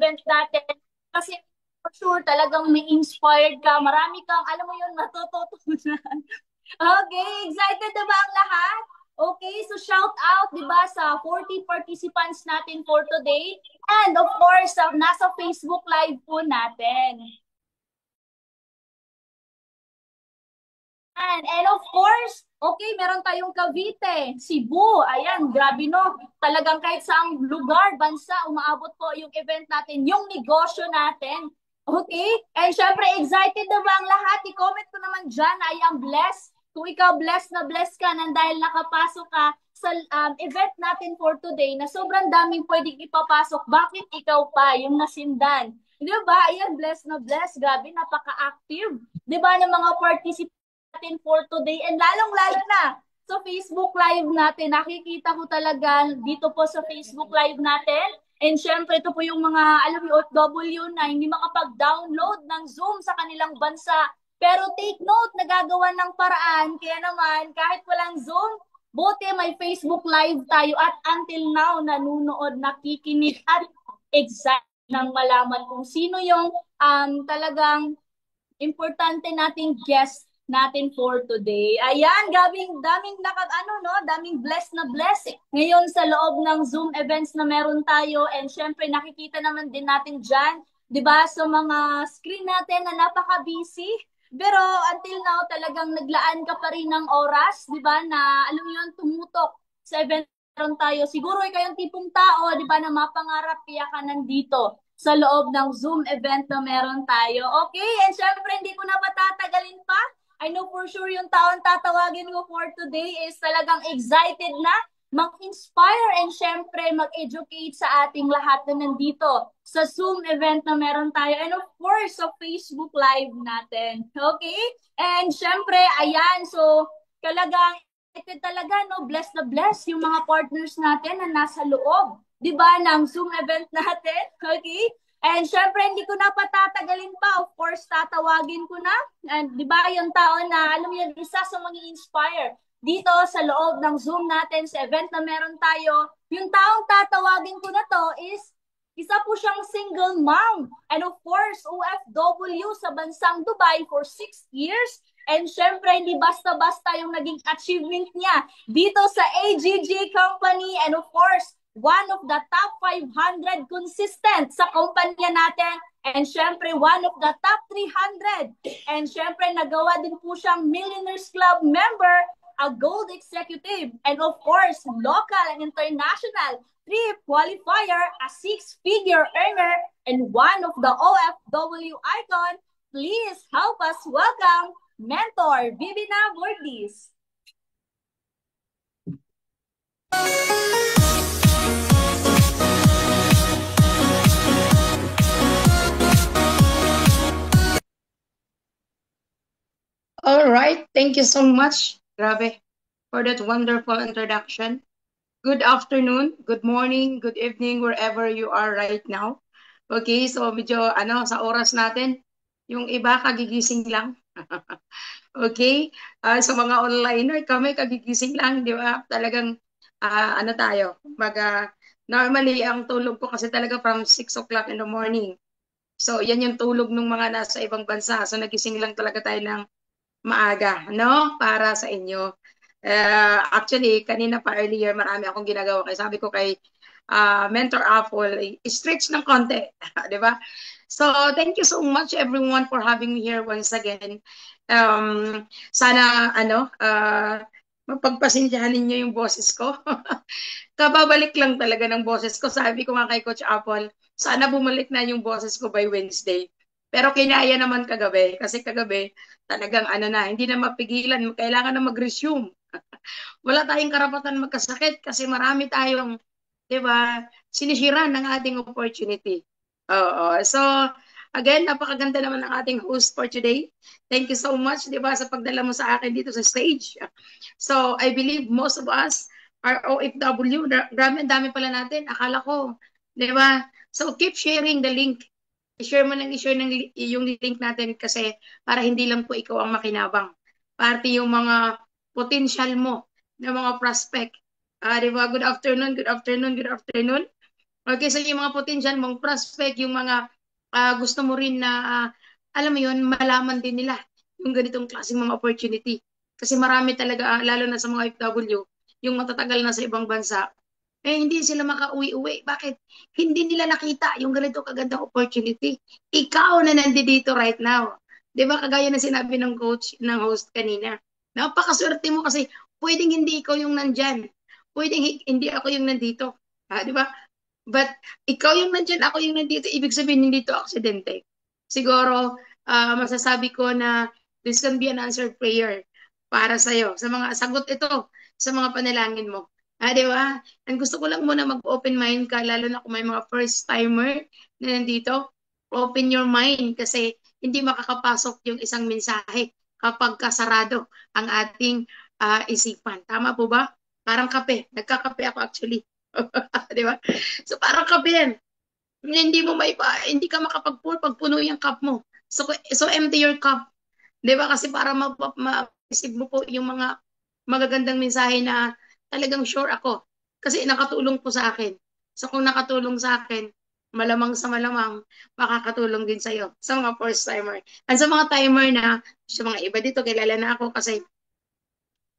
event natin. Kasi for sure, talagang may inspired ka. Marami kang, alam mo yun, matututunan. Okay, excited na ba ang lahat? Okay, so shout out, di ba, sa 40 participants natin for today. And of course, nasa Facebook Live po natin. And of course, okay, meron tayong Cavite, Cebu. Ayan, grabe no. Talagang kahit saang lugar, bansa, umaabot po yung event natin, yung negosyo natin. Okay? And syempre, excited na ba ang lahat? I-comment ko naman dyan, I am blessed. Kung ikaw blessed ka nang dahil nakapasok ka sa event natin for today na sobrang daming pwedeng ipapasok, bakit ikaw pa yung nasindan? Di ba? Ayan, blessed na blessed. Grabe, napaka-active. Di ba ng mga participants natin for today and lalong-lalo na sa Facebook Live natin. Nakikita ko talaga dito po sa Facebook Live natin. And syempre, ito po yung mga, alam mo, OFW na hindi makapag-download ng Zoom sa kanilang bansa. Pero take note, nagagawa ng paraan. Kaya naman, kahit walang Zoom, buti may Facebook Live tayo at until now, nanunood, nakikinig at exact nang malaman kung sino yung talagang importante nating guest natin for today. Ayan, daming daming blessed na blessed ngayon sa loob ng Zoom events na meron tayo and syempre nakikita naman din natin diyan, 'di ba, sa mga screen natin na napaka-busy. Pero until now talagang naglaan ka pa rin ng oras, 'di ba, na alam mo 'yun, tumutok sa event meron tayo. Siguro ikaw yung tipong tao, 'di ba, na mapangarap kaya ka nandito sa loob ng Zoom event na meron tayo. Okay, and syempre hindi ko na patatagalin pa. I know for sure yung taon tatawagin ko for today is talagang excited na mag-inspire and syempre mag-educate sa ating lahat na nandito sa Zoom event na meron tayo and of course sa Facebook Live natin. Okay? And syempre, ayan, so talagang excited talaga, no? Blessed na blessed yung mga partners natin na nasa loob, di ba, ng Zoom event natin. Okay? And syempre, hindi ko na patatagalin pa. Of course, tatawagin ko na. And di ba, yung tao na, alam mo yun, isa sa mga inspire dito sa loob ng Zoom natin, sa event na meron tayo, yung taong tatawagin ko na to is, isa po siyang single mom. And of course, OFW sa bansang Dubai for 6 years. And syempre, hindi basta-basta yung naging achievement niya dito sa AGG company. And of course, one of the top 500 consistent sa kumpanya natin. And syempre, one of the top 300. And syempre, nagawa din po siyang Millionaires Club member, a gold executive, and of course, local and international trip qualifier, a six-figure earner, and one of the OFW icon. Please help us welcome Mentor Vivina Bordis. All right, thank you so much, Grabe, for that wonderful introduction. Good afternoon, good morning, good evening, wherever you are right now. Okay, so medyo sa oras natin, yung iba kagigising lang. Okay, sa mga onliner, kami kagigising lang, di ba? Talagang tayo, normally ang tulog ko kasi talaga from 6 o'clock in the morning. So, yan yung tulog ng mga nasa ibang bansa. So, nagising lang talaga tayo ng maaga, no? Para sa inyo. Actually, kanina pa earlier, marami akong ginagawa. Kaya sabi ko kay Mentor Apple, stretch ng konti, di ba? So, thank you so much everyone for having me here once again. Sana, mapagpasensyahan ninyo yung boses ko. Kababalik lang talaga ng boses ko. Sabi ko nga kay Coach Apple, sana bumalik na yung boses ko by Wednesday. Pero kinaya naman kagabi. Kasi kagabi, talagang hindi na mapigilan. Kailangan na mag-resume. Wala tayong karapatan magkasakit kasi marami tayong, di ba, sinisira ng ating opportunity. Oo. So, again, napakaganda naman ng ating host for today. Thank you so much, di ba, sa pagdala mo sa akin dito sa stage. So, I believe most of us are OFW. Grabe, ang dami pala natin. Akala ko, di ba? So, keep sharing the link. I-share mo i-share yung link natin kasi para hindi lang po ikaw ang makinabang. Pati yung mga potential mo na mga prospect. Di ba? Good afternoon, good afternoon, good afternoon. Okay, so yung mga potential mong prospect, yung mga gusto mo rin na, alam mo yun, malaman din nila yung ganitong klaseng mga opportunity. Kasi marami talaga, lalo na sa mga OFW, yung matatagal na sa ibang bansa, eh hindi sila makauwi-uwi. Bakit? Hindi nila nakita yung ganito kagandang opportunity. Ikaw na nandito right now. Di ba kagaya na sinabi ng coach, ng host kanina. Napakaswerte mo kasi pwedeng hindi ikaw yung nandyan. Pwedeng hindi ako yung nandito. Di ba? But ikaw yung nandyan, ako yung nandito, ibig sabihin hindi to aksidente. Siguro, masasabi ko na this can be an answered prayer para sa'yo. Sa mga sagot ito, sa mga panalangin mo. Di ba? Ang gusto ko lang muna mag-open mind ka, lalo na kung may mga first timer na nandito. Open your mind kasi hindi makakapasok yung isang mensahe kapag kasarado ang ating isipan. Tama po ba? Parang kape. Nagkakape ako actually. Di ba? So parang kape yan. Hindi mo hindi ka makapag-pour pag puno yung cup mo. So empty your cup. 'Di ba? Kasi para ma-receive mo po yung mga magagandang mensahe na talagang sure ako. Kasi nakatulong po sa akin. So kung nakatulong sa akin, malamang sa malamang, makakatulong din sa'yo. Sa mga first timer. And sa mga timer na, sa mga iba dito, kilala na ako kasi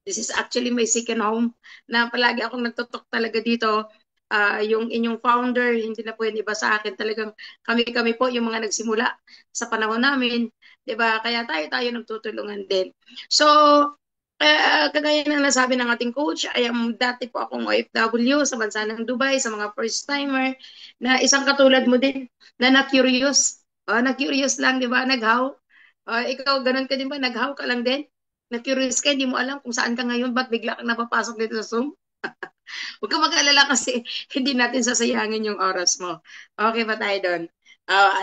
this is actually my second home na palagi akong nagtutok talaga dito. Yung inyong founder, hindi na po yun iba sa akin. Talagang kami-kami po yung mga nagsimula sa panahon namin. 'Di ba? Kaya tayo nagtutulungan din. So, kagaya ng nasabi ng ating coach, dati po akong OFW sa bansa ng Dubai, sa mga first timer, na isang katulad mo din, na na-curious. Na-curious lang, 'di ba? Naghaw. Ikaw, ganun ka din ba? Naghaw ka lang din? Na-curious ka, hindi mo alam kung saan ka ngayon, ba't bigla kang napapasok dito sa Zoom? Huwag ka mag-alala kasi hindi natin sasayangin yung oras mo. Okay ba tayo doon?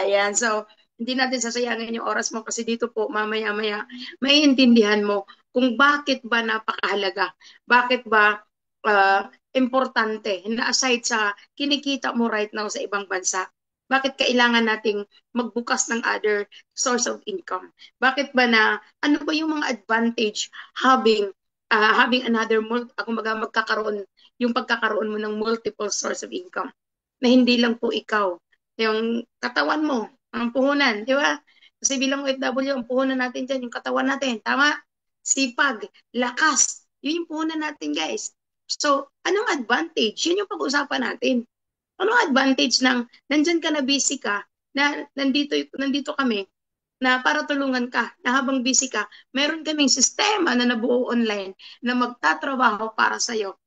Ayan. So, hindi natin sasayangin yung oras mo kasi dito po, mamaya-maya, maiintindihan mo kung bakit ba napakahalaga. Bakit ba importante na aside sa kinikita mo right now sa ibang bansa, bakit kailangan nating magbukas ng other source of income? Bakit ba na, ano ba yung mga advantage having another, kumbaga magkakaroon, yung pagkakaroon mo ng multiple source of income na hindi lang po ikaw, yung katawan mo, ang puhunan, di ba? Kasi bilang OFW, ang puhunan natin dyan, yung katawan natin, tama? Sipag, lakas, yun yung puhunan natin, guys. So, anong advantage? Yun yung pag-usapan natin. Anong advantage ng nandyan ka na busy ka, na nandito kami, na para tulungan ka, na habang busy ka, meron kaming sistema na nabuo online na magtatrabaho para sa'yo.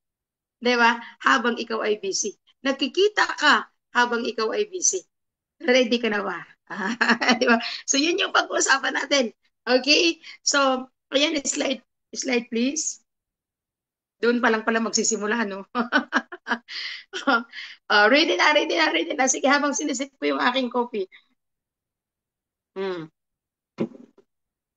Di ba? Habang ikaw ay busy. Nagkikita ka habang ikaw ay busy. Ready ka na ba? Di ba? So, yun yung pag-uusapan natin. Okay? So, ayan, slide please. Doon pa lang pala magsisimula, no? Ready na, ready na, ready na. Sige, habang sinisip ko yung aking copy.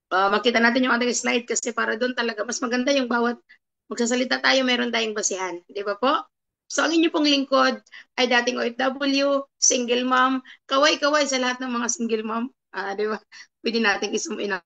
Makita natin yung ating slide kasi para doon talaga mas maganda yung bawat magsasalita tayo, meron tayong basihan. Di ba po? So, ang inyo pong lingkod ay dating OFW, single mom, kaway-kaway sa lahat ng mga single mom. Di ba? Pwede natin isum in.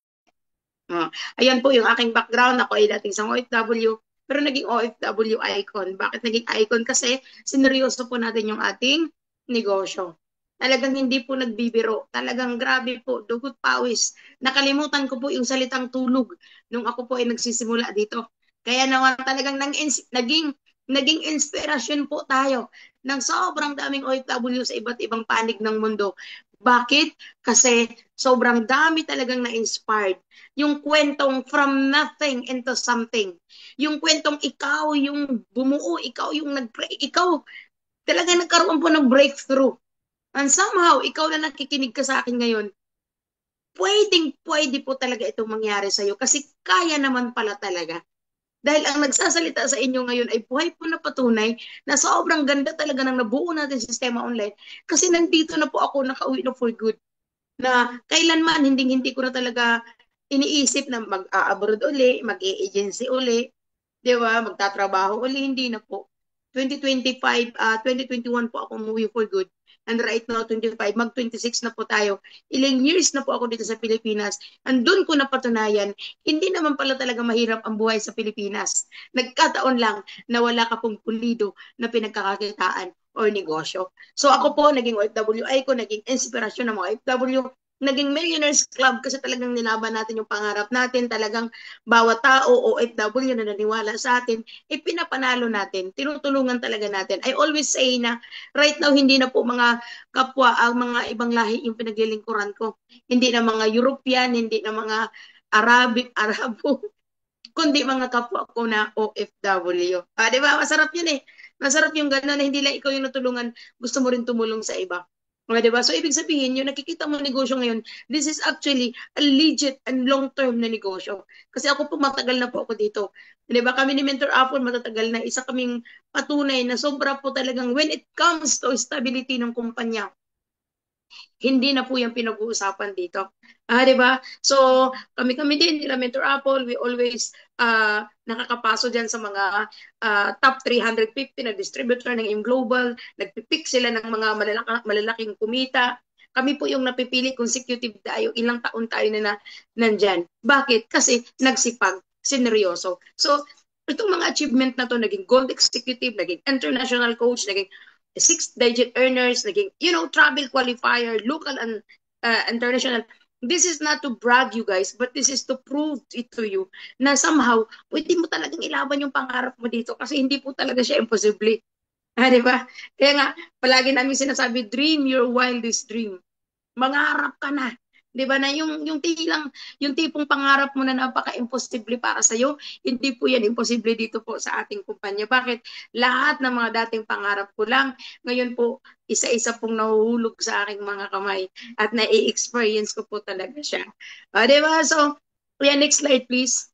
Ayan po yung aking background. Ako ay dating isang OFW, pero naging OFW icon. Bakit naging icon? Kasi sineryoso po natin yung ating negosyo. Talagang hindi po nagbibiro. Talagang grabe po, dugot pawis. Nakalimutan ko po yung salitang tulog nung ako po ay nagsisimula dito. Kaya naman talagang naging inspirasyon po tayo ng sobrang daming OFW sa iba't ibang panig ng mundo. Bakit? Kasi sobrang dami talagang na-inspired. Yung kwentong from nothing into something. Yung kwentong ikaw yung bumuo, ikaw talaga nagkaroon po ng breakthrough. And somehow, ikaw na nakikinig ka sa akin ngayon, pwede po talaga itong mangyari sa'yo kasi kaya naman pala talaga. Dahil ang nagsasalita sa inyo ngayon ay buhay po na patunay na sobrang ganda talaga ng nabuo natin sistema online kasi nandito na po ako nakauwi na for good. Na kailanman hindi ko na talaga iniisip na mag-abroad uli, mag-e-agency uli, di ba? Magtatrabaho uli, hindi na po. 2025, 2021 po ako umuwi for good. And right now, 25, mag-26 na po tayo. Ilang years na po ako dito sa Pilipinas. And doon ko napatunayan, hindi naman pala talaga mahirap ang buhay sa Pilipinas. Nagkataon lang na wala ka pong pulido na pinagkakakitaan or negosyo. So ako po, naging OFW, ay ko, naging inspirasyon ng mga OFW, naging Millionaires Club kasi talagang nilaban natin yung pangarap natin, talagang bawat tao o OFW na naniwala sa atin, pinapanalo natin, tinutulungan talaga natin. I always say na right now, hindi na po mga kapwa ang mga ibang lahi yung pinaglilingkuran ko. Hindi na mga European, hindi na mga Arabo, kundi mga kapwa ko na OFW. Di ba? Masarap yun eh. Masarap yung gano'n na hindi lang ikaw yung natulungan, gusto mo rin tumulong sa iba. Di ba? So, ibig sabihin, yung nakikita mo negosyo ngayon, this is actually a legit and long-term na negosyo. Kasi ako po, matagal na po ako dito. Di ba? Kami ni Mentor Apple, matatagal na. Isa kaming patunay na sobra po talagang when it comes to stability ng kumpanya, hindi na po yung pinag-uusapan dito. Di ba? So, kami din, nila Mentor Apple, we always nakakapaso dyan sa mga top 350 na distributor ng M Global, nagpipick sila ng mga malalaking kumita. Kami po yung napipili consecutive tayo, ilang taon tayo na nandyan. Bakit? Kasi nagsipag, sineryoso. So, itong mga achievement na to, naging gold executive, naging international coach, naging six-digit earners, naging, travel qualifier, local and international. This is not to brag you guys, but this is to prove it to you na somehow, pwede mo talagang ilaban yung pangarap mo dito kasi hindi po talaga siya imposible. Di ba? Kaya nga, palagi namin sinasabi, dream your wildest dream. Mangarap ka na. 'Di ba na yung tipong pangarap mo na napaka-imposible para sa iyo, hindi po 'yan imposible dito po sa ating kumpanya. Bakit? Lahat ng mga dating pangarap ko lang, ngayon po isa-isa pong nahuhulog sa aking mga kamay at na-experience ko po talaga siya. 'Di ba? So, next slide please.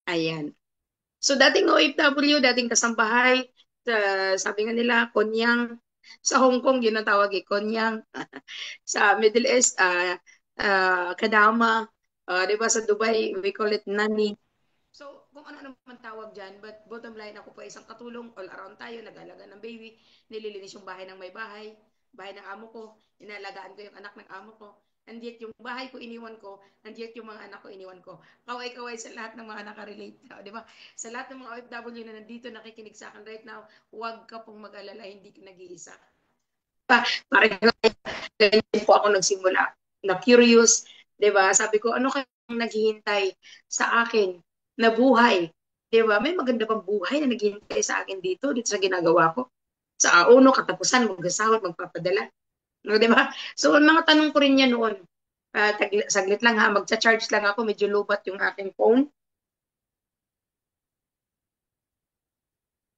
Ayan. So, dating OFW, dating kasambahay, sabi nga nila, konyang. Sa Hong Kong, yun ang tawag konyang. Sa Middle East, kadama. Di ba sa Dubai, we call it nani. So, kung ano naman tawag dyan, but bottom line, ako po isang katulong, all around tayo, nag-alaga ng baby, nililinis yung bahay ng may bahay ng amo ko, inalagaan ko yung anak ng amo ko, and yet yung bahay ko iniwan ko, and yet yung mga anak ko iniwan ko. Kaway-kaway sa lahat ng mga nakarelate. Di ba? Sa lahat ng mga OFW na nandito nakikinig sa akin right now, huwag ka pong mag-alala, hindi ka nag-iisa. Parang ganyan po ako nagsimula, na curious, di ba? Sabi ko, ano kayang naghihintay sa akin na buhay? Di ba? May maganda pang buhay na naghihintay sa akin dito sa ginagawa ko. Sa uno, katapusan, mag-asahod, magpapadala. No, di ba? So, mga tanong ko rin yan noon. Saglit lang ha, magcha-charge lang ako, medyo lobat yung aking phone.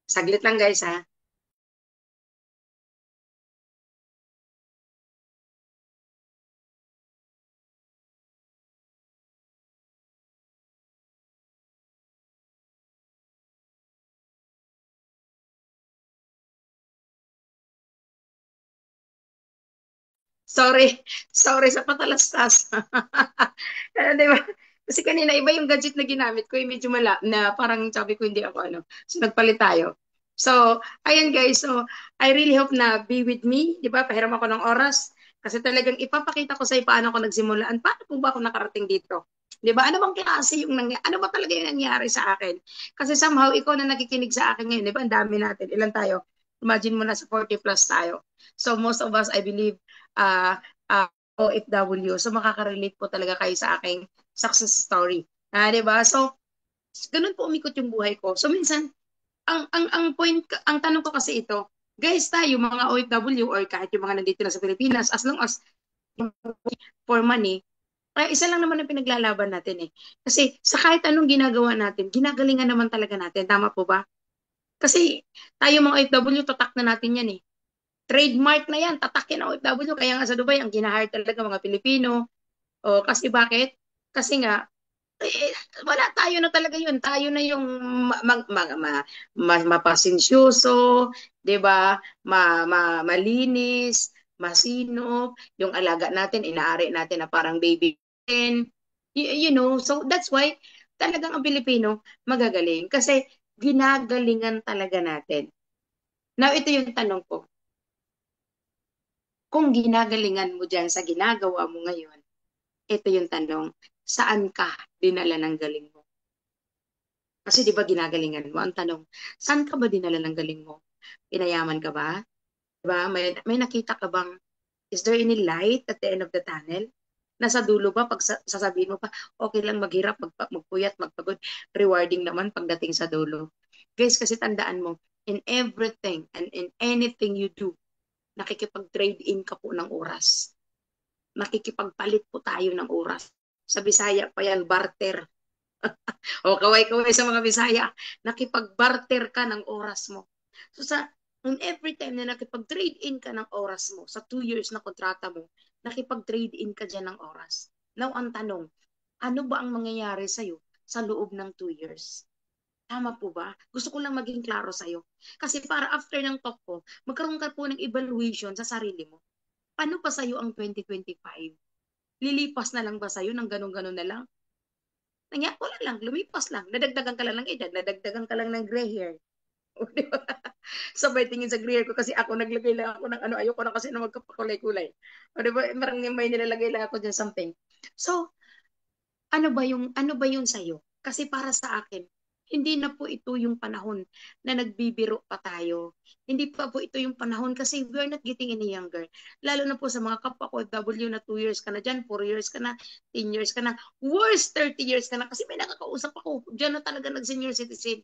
Saglit lang guys ha. Sorry sa patalastas. Diba? Kasi kanina iba yung gadget na ginamit ko, medyo na parang sabi ko hindi ako ano. So nagpalit tayo. So, ayan guys, so I really hope na be with me, 'di ba? Pahiram ako ng oras kasi talagang ipapakita ko sa iyo paano ako nagsimula at paano po ba ako nakarating dito. 'Di ba? Ano bang klase yung ano ba talaga yung nangyari sa akin? Kasi somehow ikaw na nakikinig sa akin ngayon, 'di ba? Ang dami natin. Ilan tayo? Imagine mo na sa 40 plus tayo. So most of us I believe uh, OFW. So makaka-relate po talaga kayo sa aking success story. 'Di ba? So ganun po umikot yung buhay ko. So minsan ang tanong ko kasi ito, guys, tayo mga OFW or kahit yung mga nandito na sa Pilipinas, as long as for money, kaya isa lang naman ang pinaglalaban natin eh. Kasi sa kahit anong ginagawa natin, ginagalingan naman talaga natin. Tama po ba? Kasi tayo mga OFW, tatak na natin yan eh. Trademark na yan, tatak yan OFW. Kaya nga sa Dubai, ang ginahire talaga mga Pilipino. O, kasi bakit? Kasi nga, wala tayo na talaga yun. Tayo na yung mapasensyoso, 'di ba? Malinis, masinop, yung alaga natin, inaari natin na parang baby. You know, so that's why talagang ang Pilipino magagaling. Kasi ginagalingan talaga natin. Now, ito yung tanong ko. Kung ginagalingan mo dyan sa ginagawa mo ngayon, ito yung tanong, saan ka dinala ng galing mo? Kasi di ba ginagalingan mo? Ang tanong, saan ka ba dinala ng galing mo? Pinayaman ka ba? Di ba? May nakita ka bang, is there any light at the end of the tunnel? Nasa dulo ba, pag sasabihin mo pa, okay lang maghirap, magpuyat, magpagod, rewarding naman pagdating sa dulo. Guys, kasi tandaan mo, in everything and in anything you do, nakikipag-trade in ka po ng oras. Nakikipagpalit po tayo ng oras. Sa Bisaya pa yan, barter. O kaway-kaway sa mga Bisaya, nakipag-barter ka ng oras mo. So in every time na nakipag-trade in ka ng oras mo, sa 2 years na kontrata mo, nakipag-trade in ka dyan ng oras. Now, ang tanong, ano ba ang mangyayari sa'yo sa loob ng 2 years? Tama po ba? Gusto ko lang maging klaro sa'yo. Kasi para after ng talk ko, magkaroon ka po ng evaluation sa sarili mo. Paano pa sa'yo ang 2025? Lilipas na lang ba sa'yo ng ganun-ganun na lang? Wala lang, lumipas lang. Nadagdagan ka lang ng edad, nadagdagan ka lang ng gray hair. O, di ba? Sabay tingin sa gray hair ko kasi ako naglagay lang ako ng ano, ayoko na kasi na magkapakulay-kulay. O, di ba? Maraming may nilalagay lang ako dyan something. So, ano ba yung sa'yo? Kasi para sa akin, hindi na po ito yung panahon na nagbibiro pa tayo. Hindi pa po ito yung panahon kasi we're not getting any younger. Lalo na po sa mga kapwa ko OFW na 2 years ka na dyan, 4 years ka na, 10 years ka na, worst 30 years ka na kasi may nakakausap ako dyan na talaga nag-senior citizen.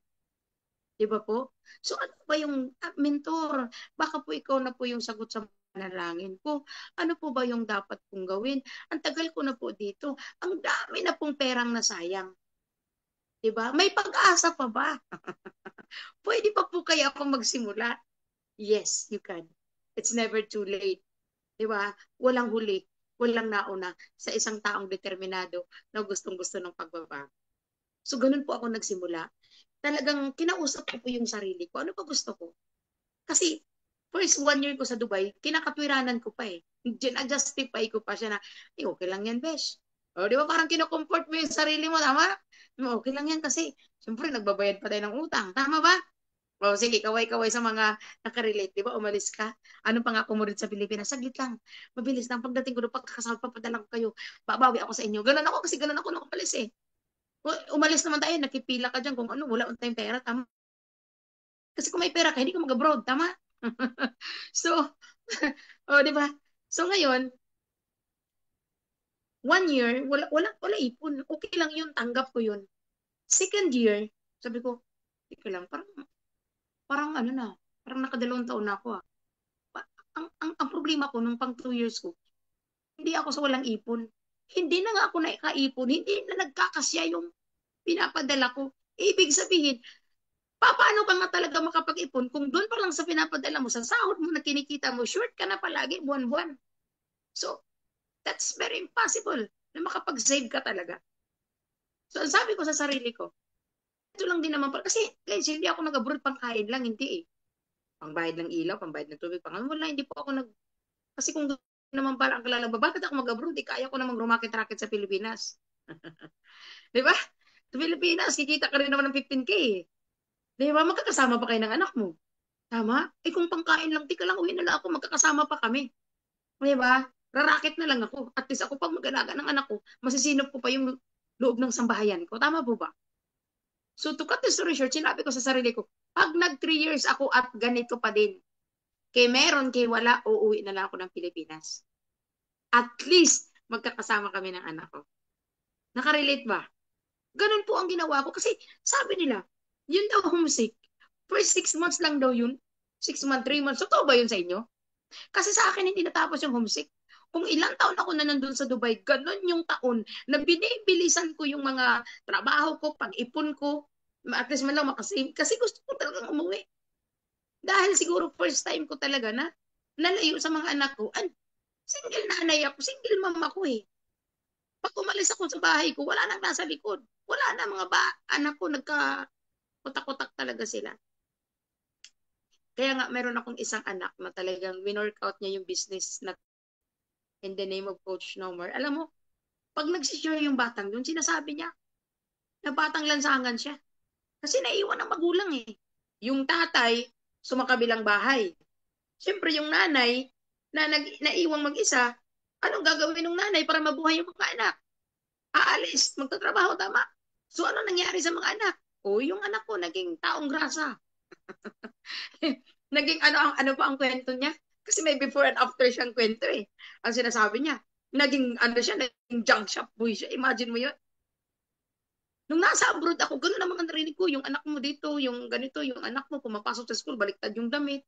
Di ba po? So ano ba yung mentor? Baka po ikaw na po yung sagot sa panalangin ko. Ano po ba yung dapat kong gawin? Ang tagal ko na po dito. Ang dami na pong perang nasayang. Di ba? May pag-asa pa ba? Pwede pa po kaya ako magsimula? Yes, you can. It's never too late. Di ba? Walang huli, walang nauna sa isang taong determinado na gustong-gusto ng pagbabago. So, ganun po ako nagsimula. Talagang kinausap ko po yung sarili ko. Ano pa gusto ko? Kasi, first 1 year ko sa Dubai, kinakatwiranan ko pa eh. Na-justify ko pa siya na, okay lang yan, besh. O, di ba parang kinocomfort mo yung sarili mo, tama? Okay lang yan kasi, siyempre, nagbabayad pa tayo ng utang. Tama ba? O, sige, kaway-kaway sa mga nakarelate. Di ba, umalis ka? Ano pa nga mo rin sa Pilipinas? Saglit lang. Mabilis lang. Pagdating ko doon, pagkakasal, papadala ko kayo. Babawi ako sa inyo. Ganun ako kasi ganun ako nung umalis eh. Umalis naman tayo, nakipila ka dyan kung ano, wala tayong pera, tama? Kasi kung may pera ka, hindi ka mag-abroad, tama? So, oh, di ba? So ngayon, 1 year, wala ipon. Okay lang yun, tanggap ko yun. Second year, sabi ko, tika lang, parang ano na, parang nakadalawang taon na ako ah. Ang problema ko nung pang 2 years ko, hindi ako sa walang ipon. Hindi na nga ako naikaipon, hindi na nagkakasya yung pinapadala ko. Ibig sabihin, paano ka nga talaga makapag-ipon kung doon pa lang sa pinapadala mo, sa sahod mo na kinikita mo, short ka na palagi, buwan-buwan. So, that's very impossible na makapag-save ka talaga. So, ang sabi ko sa sarili ko, ito lang din naman, kasi guys, hindi ako nag-abroad pang kain lang, hindi eh. Pangbayad ng ilaw, pangbayad ng tubig, wala, hindi po ako kasi kung naman pala ang kalala ba, bakit ako mag-abroad? Kaya ko namang rumakit-rakit sa Pilipinas. Di ba? Sa Pilipinas, kikita ka rin naman ng 15K eh. Di ba? Magkakasama pa kayo ng anak mo. Tama? Kung pangkain lang, tika lang, uwi na lang ako, magkakasama pa kami. Di ba? Rarakit na lang ako. At least ako pag mag-alaga ng anak ko, masisinop ko pa yung loob ng sambahayan ko. Tama po ba? So to cut the story short, sinabi ko sa sarili ko, pag nag 3 years ako at ganito pa din, meron, wala, uuwi na lang ako ng Pilipinas. At least, magkakasama kami ng anak ko. Nakarelate ba? Ganun po ang ginawa ko. Kasi sabi nila, yun daw homesick. First 6 months lang daw yun. 6 months, 3 months. Totoo ba yun sa inyo? Kasi sa akin hindi natapos yung homesick. Kung ilang taon ako na nandun sa Dubai, ganun yung taon na binibilisan ko yung mga trabaho ko, pag-ipon ko, at least man lang makasave. Kasi gusto ko talagang umuwi. Dahil siguro first time ko talaga na nalayo sa mga anak ko. Single nanay ako, single mom ako eh. Pag umalis ako sa bahay ko, wala nang nasa likod. Wala na mga anak ko, nagka-kutak-kutak talaga sila. Kaya nga, meron akong isang anak na talagang winorkout niya yung business na in the name of Coach Nomer. Alam mo, pag nagsishare yung batang yun, sinasabi niya, na batang lansangan siya. Kasi naiwan ng magulang eh. Yung tatay, sumakabilang bahay. Siyempre yung nanay, naiwang mag-isa, anong gagawin ng nanay para mabuhay yung mga anak? Aalis, magtatrabaho, tama. So ano nangyari sa mga anak? O yung anak ko, naging taong grasa. Naging ano pa ang kwento niya? Kasi may before and after siyang kwento eh. Ang sinasabi niya, naging ano siya, naging junk shop boy siya. Imagine mo yun. Nung nasa abroad ako, gano'n naman ang narinig ko, yung anak mo dito, yung ganito, yung anak mo pumapasok sa school, baliktad yung damit.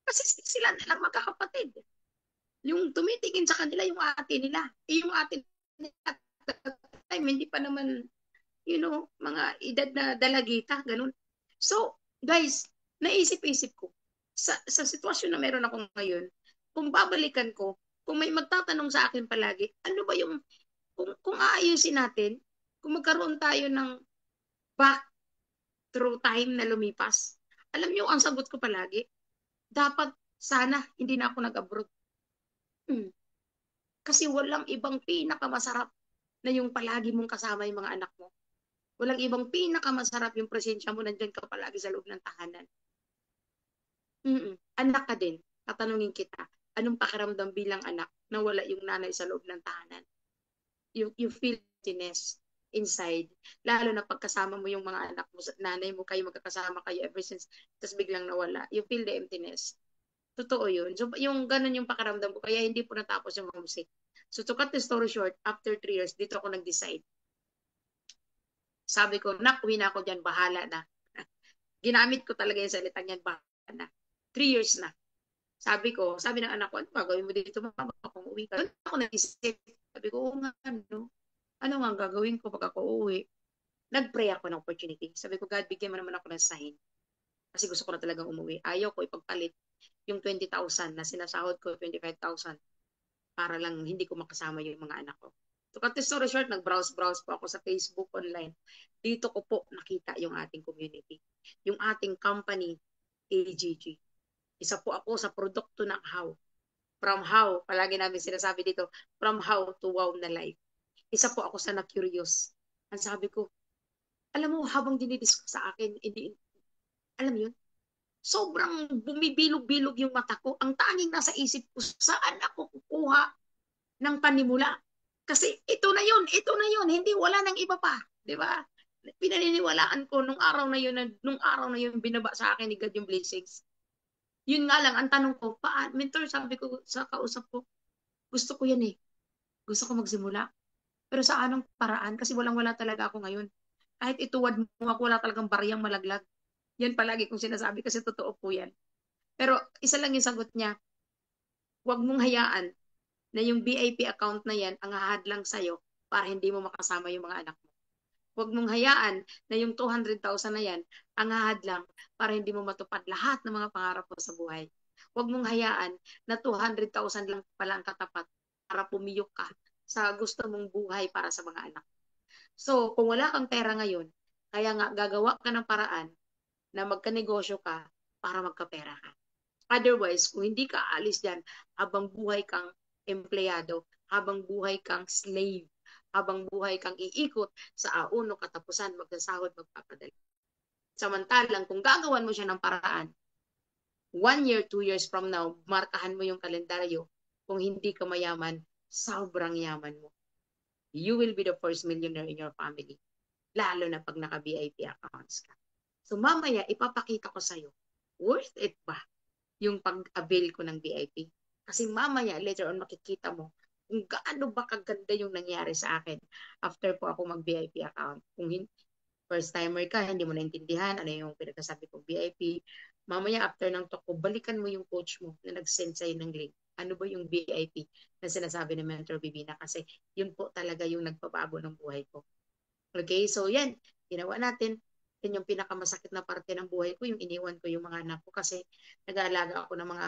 Kasi sila nilang magkakapatid. Yung tumitingin sa kanila yung ate nila. Eh, yung ate nila at that time, hindi pa naman, mga edad na dalagita, ganun. So, guys, naisip-isip ko, sa sitwasyon na meron ako ngayon, kung babalikan ko, kung may magtatanong sa akin palagi, ano ba yung, kung aayusin natin, kung magkaroon tayo ng back through time na lumipas, alam niyo, ang sagot ko palagi, dapat sana hindi na ako nag-abroad. Hmm. Kasi walang ibang pinakamasarap na yung palagi mong kasama yung mga anak mo. Walang ibang pinakamasarap yung presensya mo, nandyan ka palagi sa loob ng tahanan. Anak ka din, tatanungin kita, anong pakiramdam bilang anak na wala yung nanay sa loob ng tahanan? You feel emptiness inside. Lalo na pagkasama mo yung mga anak mo, nanay mo, kayo magkakasama kayo ever since, tapos biglang nawala. You feel the emptiness. Totoo yun. So, yung ganun yung pakiramdam ko, kaya hindi po natapos yung homesick. So, to cut the story short, after 3 years, dito ako nag-decide. Sabi ko, nak, uwi na ako dyan, bahala na. Ginamit ko talaga yung salitang yan, bahala na. 3 years na. Sabi ng anak ko, ano gagawin mo dito, mama, kung uwi ka? Doon ako nag-isip. Sabi ko, oo nga, ano? Ano nga ang gagawin ko pag ako uuwi? Nag-pray ako ng opportunity. Sabi ko, God, bigyan mo naman ako ng sign. Kasi gusto ko na talagang umuwi. Ayaw ko ipagpalit yung 20,000 na sinasahod ko, 25,000 para lang hindi ko makasama yung mga anak ko. To cut the story short, nag-browse-browse po ako sa Facebook online. Dito ko po nakita yung ating community. Yung ating company, AGG. Isa po ako sa produkto ng How. From How, palagi namin sinasabi dito, from How to Wow na life. Isa po ako sa na-curious. Ang sabi ko, alam mo, habang dinidiscuss sa akin, alam mo yun, sobrang bumibilog-bilog yung mata ko. Ang tanging nasa isip ko, saan ako kukuha ng panimula? Kasi ito na yun, hindi wala nang iba pa, 'di ba? Pinaniniwalaan ko nung araw na yun binaba sa akin ni God yung blessings. Yun nga lang ang tanong ko, mentor, sabi ko sa kausap ko, gusto ko yan eh. Gusto ko magsimula. Pero sa anong paraan? Kasi walang-wala talaga ako ngayon. Kahit ituwad mo ako, wala talagang bariyang malaglag. Yan palagi kong sinasabi kasi totoo po yan. Pero isa lang yung sagot niya, huwag mong hayaan na yung VIP account na yan ang hahadlang sa'yo para hindi mo makasama yung mga anak mo. Huwag mong hayaan na yung 200,000 na yan ang hahadlang para hindi mo matupad lahat ng mga pangarap mo sa buhay. Huwag mong hayaan na 200,000 lang pala ang katapat para pumiyok ka sa gusto mong buhay para sa mga anak. So, kung wala kang pera ngayon, kaya nga gagawa ka ng paraan na magkanegosyo ka para magkapera ka. Otherwise, kung hindi ka aalis dyan, habang buhay kang empleyado, habang buhay kang slave, habang buhay kang iikot sa auno katapusan, magsasahod, magpapadala. Samantalang, kung gagawan mo siya ng paraan, 1 year, 2 years from now, markahan mo yung kalendaryo, kung hindi ka mayaman, sobrang yaman mo. You will be the first millionaire in your family. Lalo na pag naka-VIP accounts ka. So mamaya, ipapakita ko sa'yo, worth it ba yung pag-avail ko ng VIP? Kasi mamaya, later on, makikita mo kung gaano ba kaganda yung nangyari sa akin after po ako mag-VIP account. Kung first timer ka, hindi mo naintindihan ano yung pinagsasabi ko VIP. Mamaya, after ng talk ko, balikan mo yung coach mo na nag-send sa'yo ng link. Ano ba yung VIP na sinasabi ni Mentor Bibina? Kasi yun po talaga yung nagpabago ng buhay ko. Okay, so yan, ginawa natin. Yan yung pinakamasakit na parte ng buhay ko, yung iniwan ko yung mga anak ko kasi nag-aalaga ako ng mga,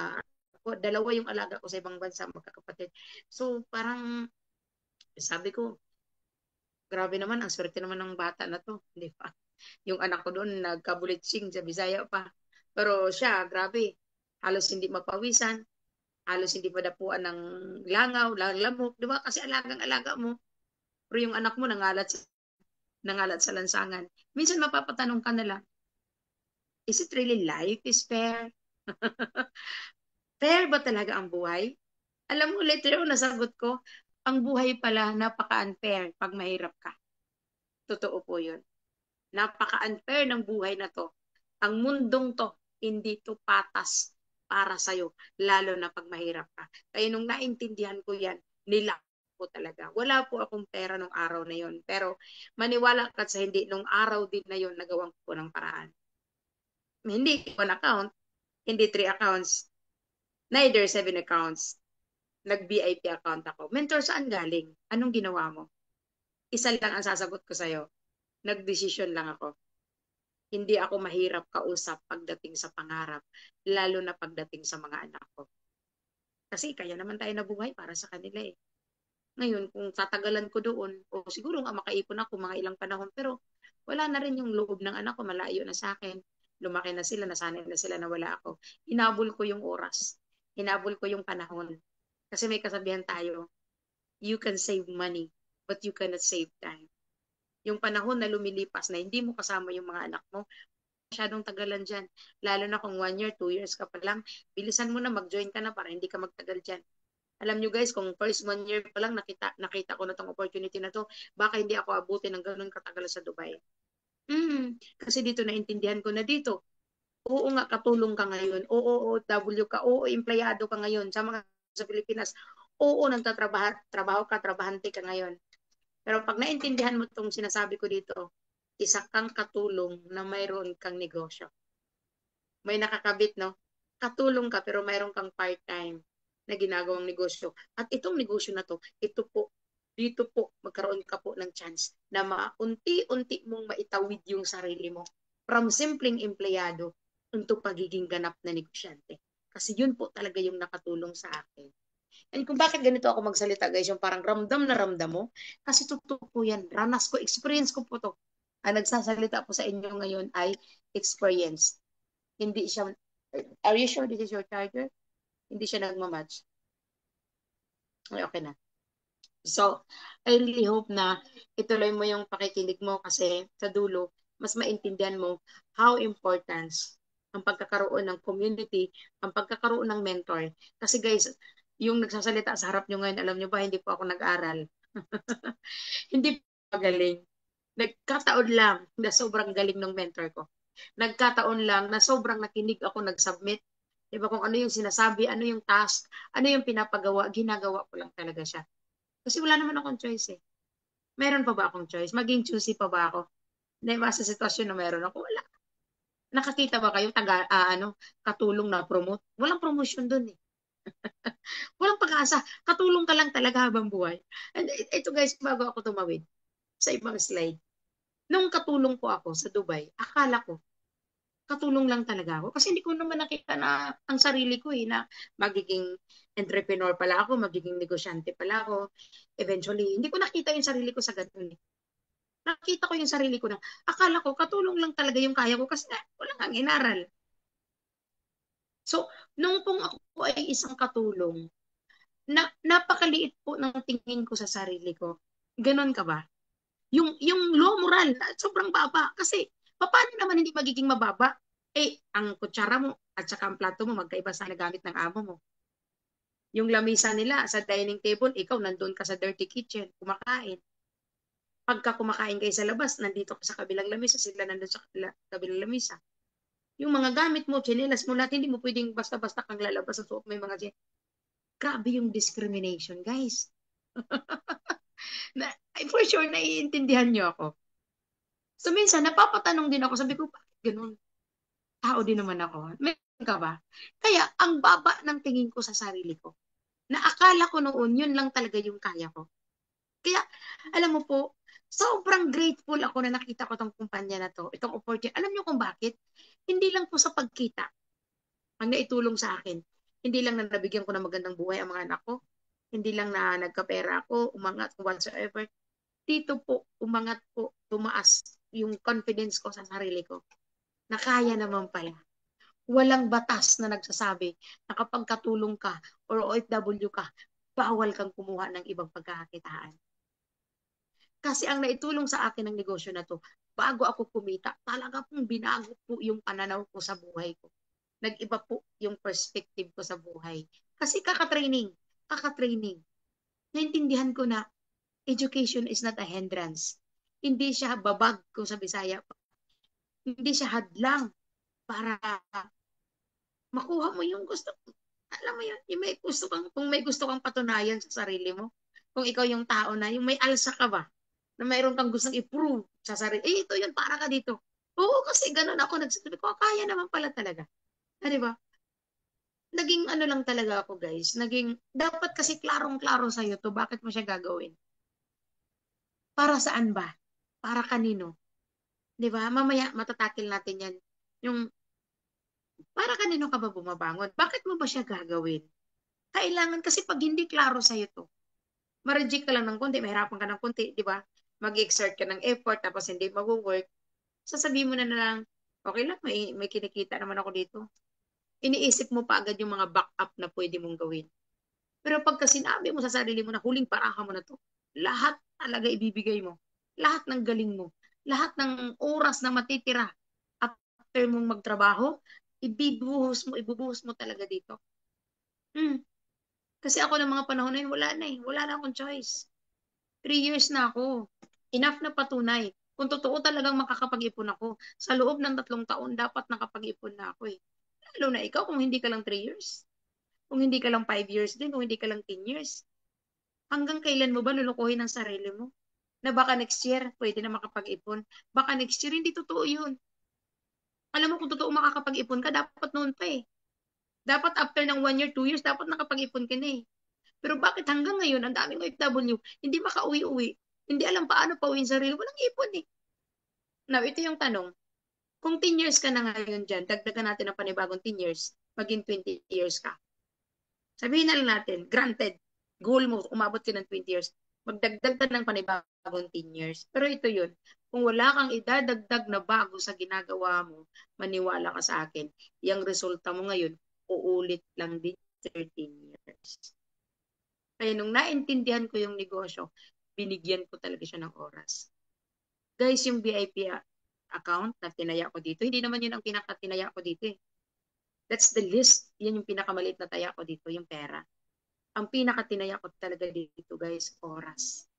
dalawa yung alaga ko sa ibang bansa, magkakapatid. So parang sabi ko, grabe naman, ang swerte naman ng bata na to, di ba? Yung anak ko doon, nagkabulitsing sa Bisaya pa. Pero siya, grabe, halos hindi mapawisan, halos hindi madapuan ng langaw, lamok, di ba? Kasi alagang-alaga mo. Pero yung anak mo, nangalat nangalat sa lansangan. Minsan mapapatanong ka na lang, is it really life is fair? Fair ba talaga ang buhay? Alam mo, later on, nasagot ko, ang buhay pala napaka-unfair pag mahirap ka. Totoo po yun. Napaka-unfair ng buhay na to. Ang mundong to, hindi to patas para sa'yo, lalo na pag mahirap ka. Kaya nung naintindihan ko yan, nilak ko talaga. Wala po akong pera nung araw na yon. Pero maniwala ka sa hindi, nung araw din na yon, nagawang ko ng paraan. Hindi one account, hindi 3 accounts, neither 7 accounts. Nag-VIP account ako. Mentor, saan galing? Anong ginawa mo? Isa lang ang sasagot ko sa'yo. Nagdesisyon lang ako. Hindi ako mahirap kausap pagdating sa pangarap, lalo na pagdating sa mga anak ko. Kasi kaya naman tayo nabuhay para sa kanila eh. Ngayon, kung tatagalan ko doon, o siguro nga makaipon ako mga ilang panahon, pero wala na rin yung loob ng anak ko, malayo na sa akin. Lumaki na sila, nasanay na sila na wala ako. Hinabol ko yung oras. Hinabol ko yung panahon. Kasi may kasabihan tayo, you can save money, but you cannot save time. Yung panahon na lumilipas na hindi mo kasama yung mga anak mo, masyadong tagalan dyan. Lalo na kung 1 year, 2 years ka pa lang, bilisan mo na, mag-join ka na para hindi ka magtagal dyan. Alam nyo guys, kung first 1 year pa lang nakita ko na tong opportunity na to, baka hindi ako abutin ng ganun katagal sa Dubai. Kasi dito naintindihan ko na dito. Oo nga, katulong ka ngayon. Oo, OFW ka. Oo, empleyado ka ngayon sa mga sa Pilipinas. Oo, trabaho ka, trabahante ka ngayon. Pero pag naintindihan mo itong sinasabi ko dito, isa kang katulong na mayroon kang negosyo. May nakakabit, no? Katulong ka pero mayroon kang part-time na ginagawang negosyo. At itong negosyo na to, dito po, magkaroon ka po ng chance na maunti-unti mong maitawid yung sarili mo from simpleng empleyado into pagiging ganap na negosyante. Kasi yun po talaga yung nakatulong sa akin. And kung bakit ganito ako magsalita guys, yung parang ramdam na ramdam mo, kasi totoo po yan. Ranas ko, experience ko po to. Ang nagsasalita po sa inyo ngayon ay experience. Hindi siya, are you sure this is your charger? Hindi siya nagmamatch. Okay, okay na. So, I really hope na ituloy mo yung pakikinig mo kasi sa dulo, mas maintindihan mo how important ang pagkakaroon ng community, ang pagkakaroon ng mentor. Kasi guys, yung nagsasalita sa harap nyo ngayon, alam nyo ba, hindi po ako nag-aral. Hindi po magaling. Nagkataon lang na sobrang galing ng mentor ko. Nagkataon lang na sobrang nakinig ako, nag-submit. Diba kung ano yung sinasabi, ano yung task, ano yung pinapagawa, ginagawa ko lang talaga siya. Kasi wala naman akong choice eh. Meron pa ba akong choice? Maging choosy pa ba ako? Diba sa sitwasyon na meron ako? Wala. Nakakita ba kayo katulong na promote? Walang promotion dun eh. Walang pag-asa. Katulong ka lang talaga habang buhay. And ito guys, bago ako tumawid sa ibang slide. Nung katulong ko ako sa Dubai, akala ko, katulong lang talaga ako. Kasi hindi ko naman nakita na ang sarili ko na magiging entrepreneur pala ako, magiging negosyante pala ako. Eventually, hindi ko nakita yung sarili ko sa ganun eh. Nakita ko yung sarili ko na, akala ko, katulong lang talaga yung kaya ko kasi wala nga inaral. So, nung pong ako ay isang katulong, napakaliit po ng tingin ko sa sarili ko. Ganon ka ba? Yung low moral, sobrang baba. Kasi, paano naman hindi magiging mababa? Eh, ang kutsara mo at saka ang plato mo, magkaiba sa nagamit ng amo mo. Yung lamisa nila sa dining table, ikaw nandun ka sa dirty kitchen, kumakain. Pagka kumakain kayo sa labas, nandito ka sa kabilang lamisa, sila nandun sa kabilang lamisa. Yung mga gamit mo, chinelas mo lahat, hindi mo pwedeng basta-basta kang lalabas sa suot mo yung mga grabe yung discrimination, guys. For sure, naiintindihan niyo ako. So, minsan, napapatanong din ako, sabi ko, bakit ganun? Tao din naman ako. Meron ka ba? Kaya, ang baba ng tingin ko sa sarili ko, na akala ko noon, yun lang talaga yung kaya ko. Kaya, alam mo po, sobrang grateful ako na nakita ko tong kumpanya na to, itong opportunity. Alam niyo kung bakit? Hindi lang po sa pagkita ang naitulong sa akin. Hindi lang na nabigyan ko ng magandang buhay ang mga anak ko. Hindi lang na nagkapera ako, umangat whatsoever. Dito po, umangat po, tumaas yung confidence ko sa sarili ko. Na kaya naman pala. Walang batas na nagsasabi na kapag katulong ka or OFW ka, bawal kang kumuha ng ibang pagkakakitaan. Kasi ang naitulong sa akin ng negosyo na to, bago ako kumita, talaga pong binago po yung pananaw ko sa buhay ko. Nag-iba po yung perspective ko sa buhay. Kasi kaka-training. Naintindihan ko na education is not a hindrance. Hindi siya babag ko sa Bisaya. Hindi siya hadlang para makuha mo yung gusto. Alam mo yun, yung may gusto kang, kung may gusto kang patunayan sa sarili mo, kung ikaw yung tao na, yung may alsa ka ba, na mayroon kang gustong i-prove sa sarili, ito yun, para ka dito. Oo, kasi ganun ako nagsasabi ko, kaya naman pala talaga. Ah, di ba? Naging ano lang talaga ako, guys. Naging, dapat kasi klarong-klaro sa'yo to, bakit mo siya gagawin? Para saan ba? Para kanino? Di ba? Mamaya, matatakil natin yan. Yung, para kanino ka ba bumabangon? Bakit mo ba siya gagawin? Kailangan kasi pag hindi klaro sa'yo to, ma-reject ka lang ng konti, mahirapan ka ng konti, di ba? Mag-exert ka ng effort, tapos hindi mag-work, sasabihin mo na lang, okay lang, may kinikita naman ako dito. Iniisip mo pa agad yung mga backup na pwede mong gawin. Pero pagka sinabi mo sa sarili mo na huling paraha mo na to, lahat talaga ibibigay mo. Lahat ng galing mo. Lahat ng oras na matitira after mong magtrabaho, ibubuhos mo talaga dito. Hmm. Kasi ako ng mga panahon na yun, wala na eh. Wala na akong choice. 3 years na ako. Enough na patunay. Kung totoo talagang makakapag-ipon ako, sa loob ng 3 taon, dapat nakapag-ipon na ako eh. Lalo na ikaw, kung hindi ka lang 3 years. Kung hindi ka lang 5 years din, kung hindi ka lang 10 years. Hanggang kailan mo ba lulukuhin ang sarili mo? Na baka next year, pwede na makapag-ipon. Baka next year, hindi totoo yun. Alam mo, kung totoo makakapag-ipon ka, dapat noon pa eh. Dapat after ng 1 year, 2 years, dapat nakapag-ipon ka na eh. Pero bakit hanggang ngayon, ang daming OFW, hindi makauwi-uwi. Hindi alam paano pauwiin sarili. Walang ipon eh. Now, ito yung tanong. Kung 10 years ka na ngayon dyan, dagdagan natin ng panibagong 10 years, maging 20 years ka. Sabihin na lang natin, granted, goal mo, umabot ka ng 20 years, magdagdag ka ng panibagong 10 years. Pero ito yun, kung wala kang idadagdag na bago sa ginagawa mo, maniwala ka sa akin, yung resulta mo ngayon, uulit lang din 13 years. Kaya nung naintindihan ko yung negosyo, binigyan ko talaga siya ng oras. Guys, yung VIP account na tinaya ko dito, hindi naman yun ang pinakatinaya ko dito eh. That's the list. Yan yung pinakamaliit na taya ko dito, yung pera. Ang pinakatinaya ko talaga dito, guys, oras.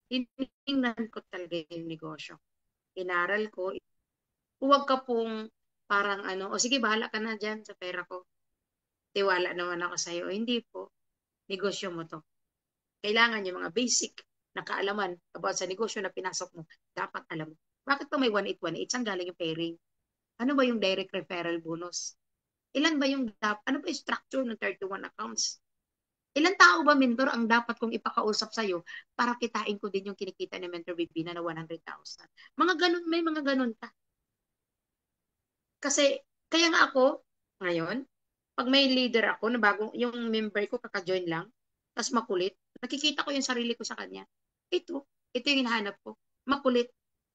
Tinignan ko talaga yung negosyo. Inaral ko. Huwag ka pong parang ano, o sige, bahala ka na dyan sa pera ko. Tiwala naman ako sa'yo. O, hindi po. Negosyo mo to. Kailangan yung mga basic na kaalaman about sa negosyo na pinasok mo, dapat alam mo. Bakit pa may 1818? Saan galing yung pairing? Ano ba yung direct referral bonus? Ilan ba yung ano ba yung structure ng 31 accounts? Ilan tao ba, mentor, ang dapat kong ipakausap sa'yo para kitain ko din yung kinikita ni Mentor Bibina na 100,000? Mga ganun, may mga ganun ka. Kasi, kaya nga ako, ngayon, pag may leader ako na bagong, yung member ko kaka-join lang, tapos makulit, nakikita ko yung sarili ko sa kanya. Ito yung hinahanap ko. Makulit.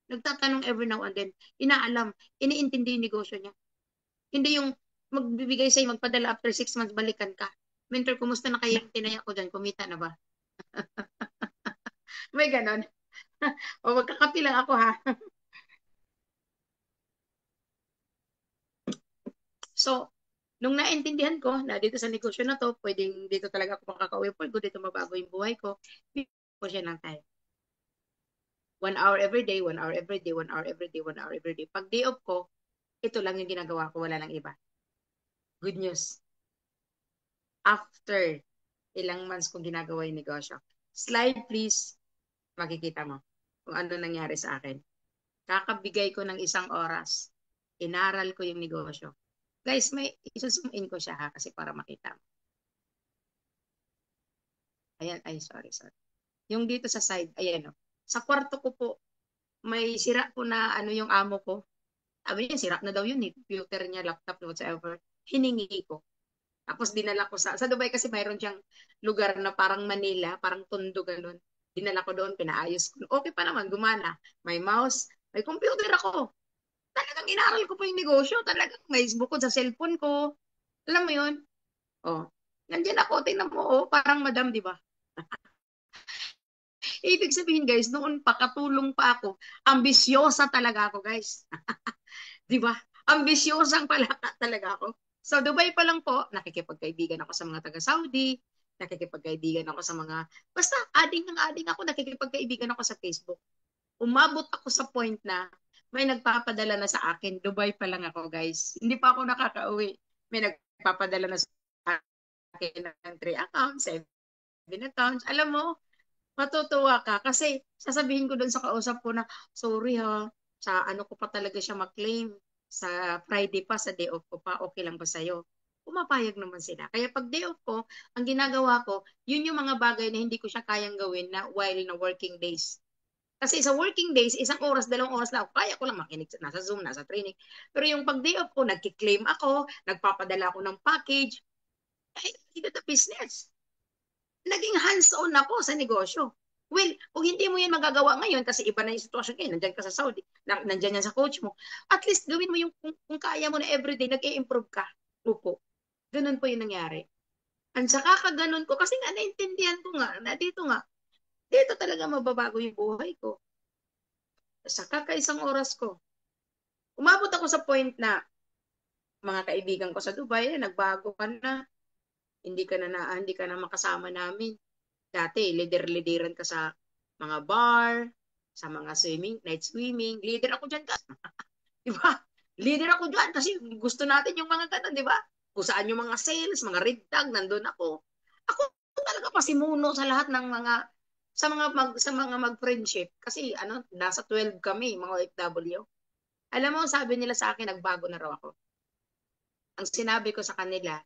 Nagtatanong every now and then. Inaalam. Iniintindi yung negosyo niya. Hindi yung magbibigay sa'yo, magpadala after 6 months, balikan ka. Mentor, kumusta na kayo yung tinaya ko dyan? Kumita na ba? May ganon. O magkakapi lang ako ha. So, nung naintindihan ko na dito sa negosyo na to, pwedeng dito talaga ako makaka-uwi po, dito mabago yung buhay ko, po siya ng time. 1 hour every day, 1 hour every day, 1 hour every day, 1 hour every day. Pag day off ko, ito lang yung ginagawa ko, wala lang iba. Good news. After ilang months kong ginagawa yung negosyo. Slide please, makikita mo kung ano nangyari sa akin. Kakabigay ko ng 1 oras. Inaral ko yung negosyo. Guys, may isusum in ko siya ha, kasi para makita mo. Ayan, ay sorry. Yung dito sa side, ayan o. Sa kwarto ko po, may sira po na ano yung amo ko. Sabi niya, sira na daw yun eh. Computer niya, laptop, whatever. Hiningi ko. Tapos dinala ko sa Dubai kasi mayroon siyang lugar na parang Manila, parang Tondo ganun. Dinala ko doon, pinaayos ko. Okay pa naman, gumana. May mouse, may computer ako. Talagang inaral ko pa yung negosyo. Talagang may bukod sa cellphone ko. Alam mo yun? Oh. Nandiyan ako, tingnan mo, oh, parang madam, di ba? Ibig sabihin guys, noon pa, katulong pa ako, ambisyosa talaga ako guys. Di ba? Ambisyosang pala talaga ako. So Dubai pa lang po, nakikipagkaibigan ako sa mga taga-Saudi, nakikipagkaibigan ako sa mga, basta adding ng adding ako, nakikipagkaibigan ako sa Facebook. Umabot ako sa point na may nagpapadala na sa akin. Dubai pa lang ako guys. Hindi pa ako nakakauwi. May nagpapadala na sa akin ng 3 accounts, 7 accounts. Alam mo, matutuwa ka kasi sasabihin ko doon sa kausap ko na, sorry ha, sa ano ko pa talaga siya maklaim, sa Friday pa, sa day off ko pa, okay lang ba sa'yo? Pumapayag naman sila. Kaya pag day off ko, ang ginagawa ko, yun yung mga bagay na hindi ko siya kayang gawin na while na working days. Kasi sa working days, 1 oras, 2 oras lang, kaya ko lang makinig, nasa Zoom, nasa training. Pero yung pag day off ko, nagkiklaim ako, nagpapadala ako ng package, ay, into the business. Naging hands-on ako sa negosyo. Well, kung hindi mo yan magagawa ngayon kasi iba na yung sitwasyon ngayon, nandyan ka sa Saudi, nandyan yan sa coach mo, at least gawin mo yung kung kaya mo na everyday, nag-i-improve ka. Upo. Ganun po yung nangyari. Ang saka ka ganun ko, kasi nga naintindihan ko nga, na dito talaga mababago yung buhay ko. Sa kakaisang oras ko, umabot ako sa point na mga kaibigan ko sa Dubai, nagbago ka na, hindi ka na makasama namin. Dati, leader-leaderan ka sa mga bar, sa mga night swimming. Leader ako dyan, guys. Di ba? Leader ako dyan kasi gusto natin yung mga ganun, di ba? Kung saan yung mga sales, mga red tag, nandun ako. Ako talaga pasimuno sa lahat ng mga sa mga mag-friendship kasi nasa 12 kami mga OFW. Alam mo, sabi nila sa akin nagbago na raw ako. Ang sinabi ko sa kanila,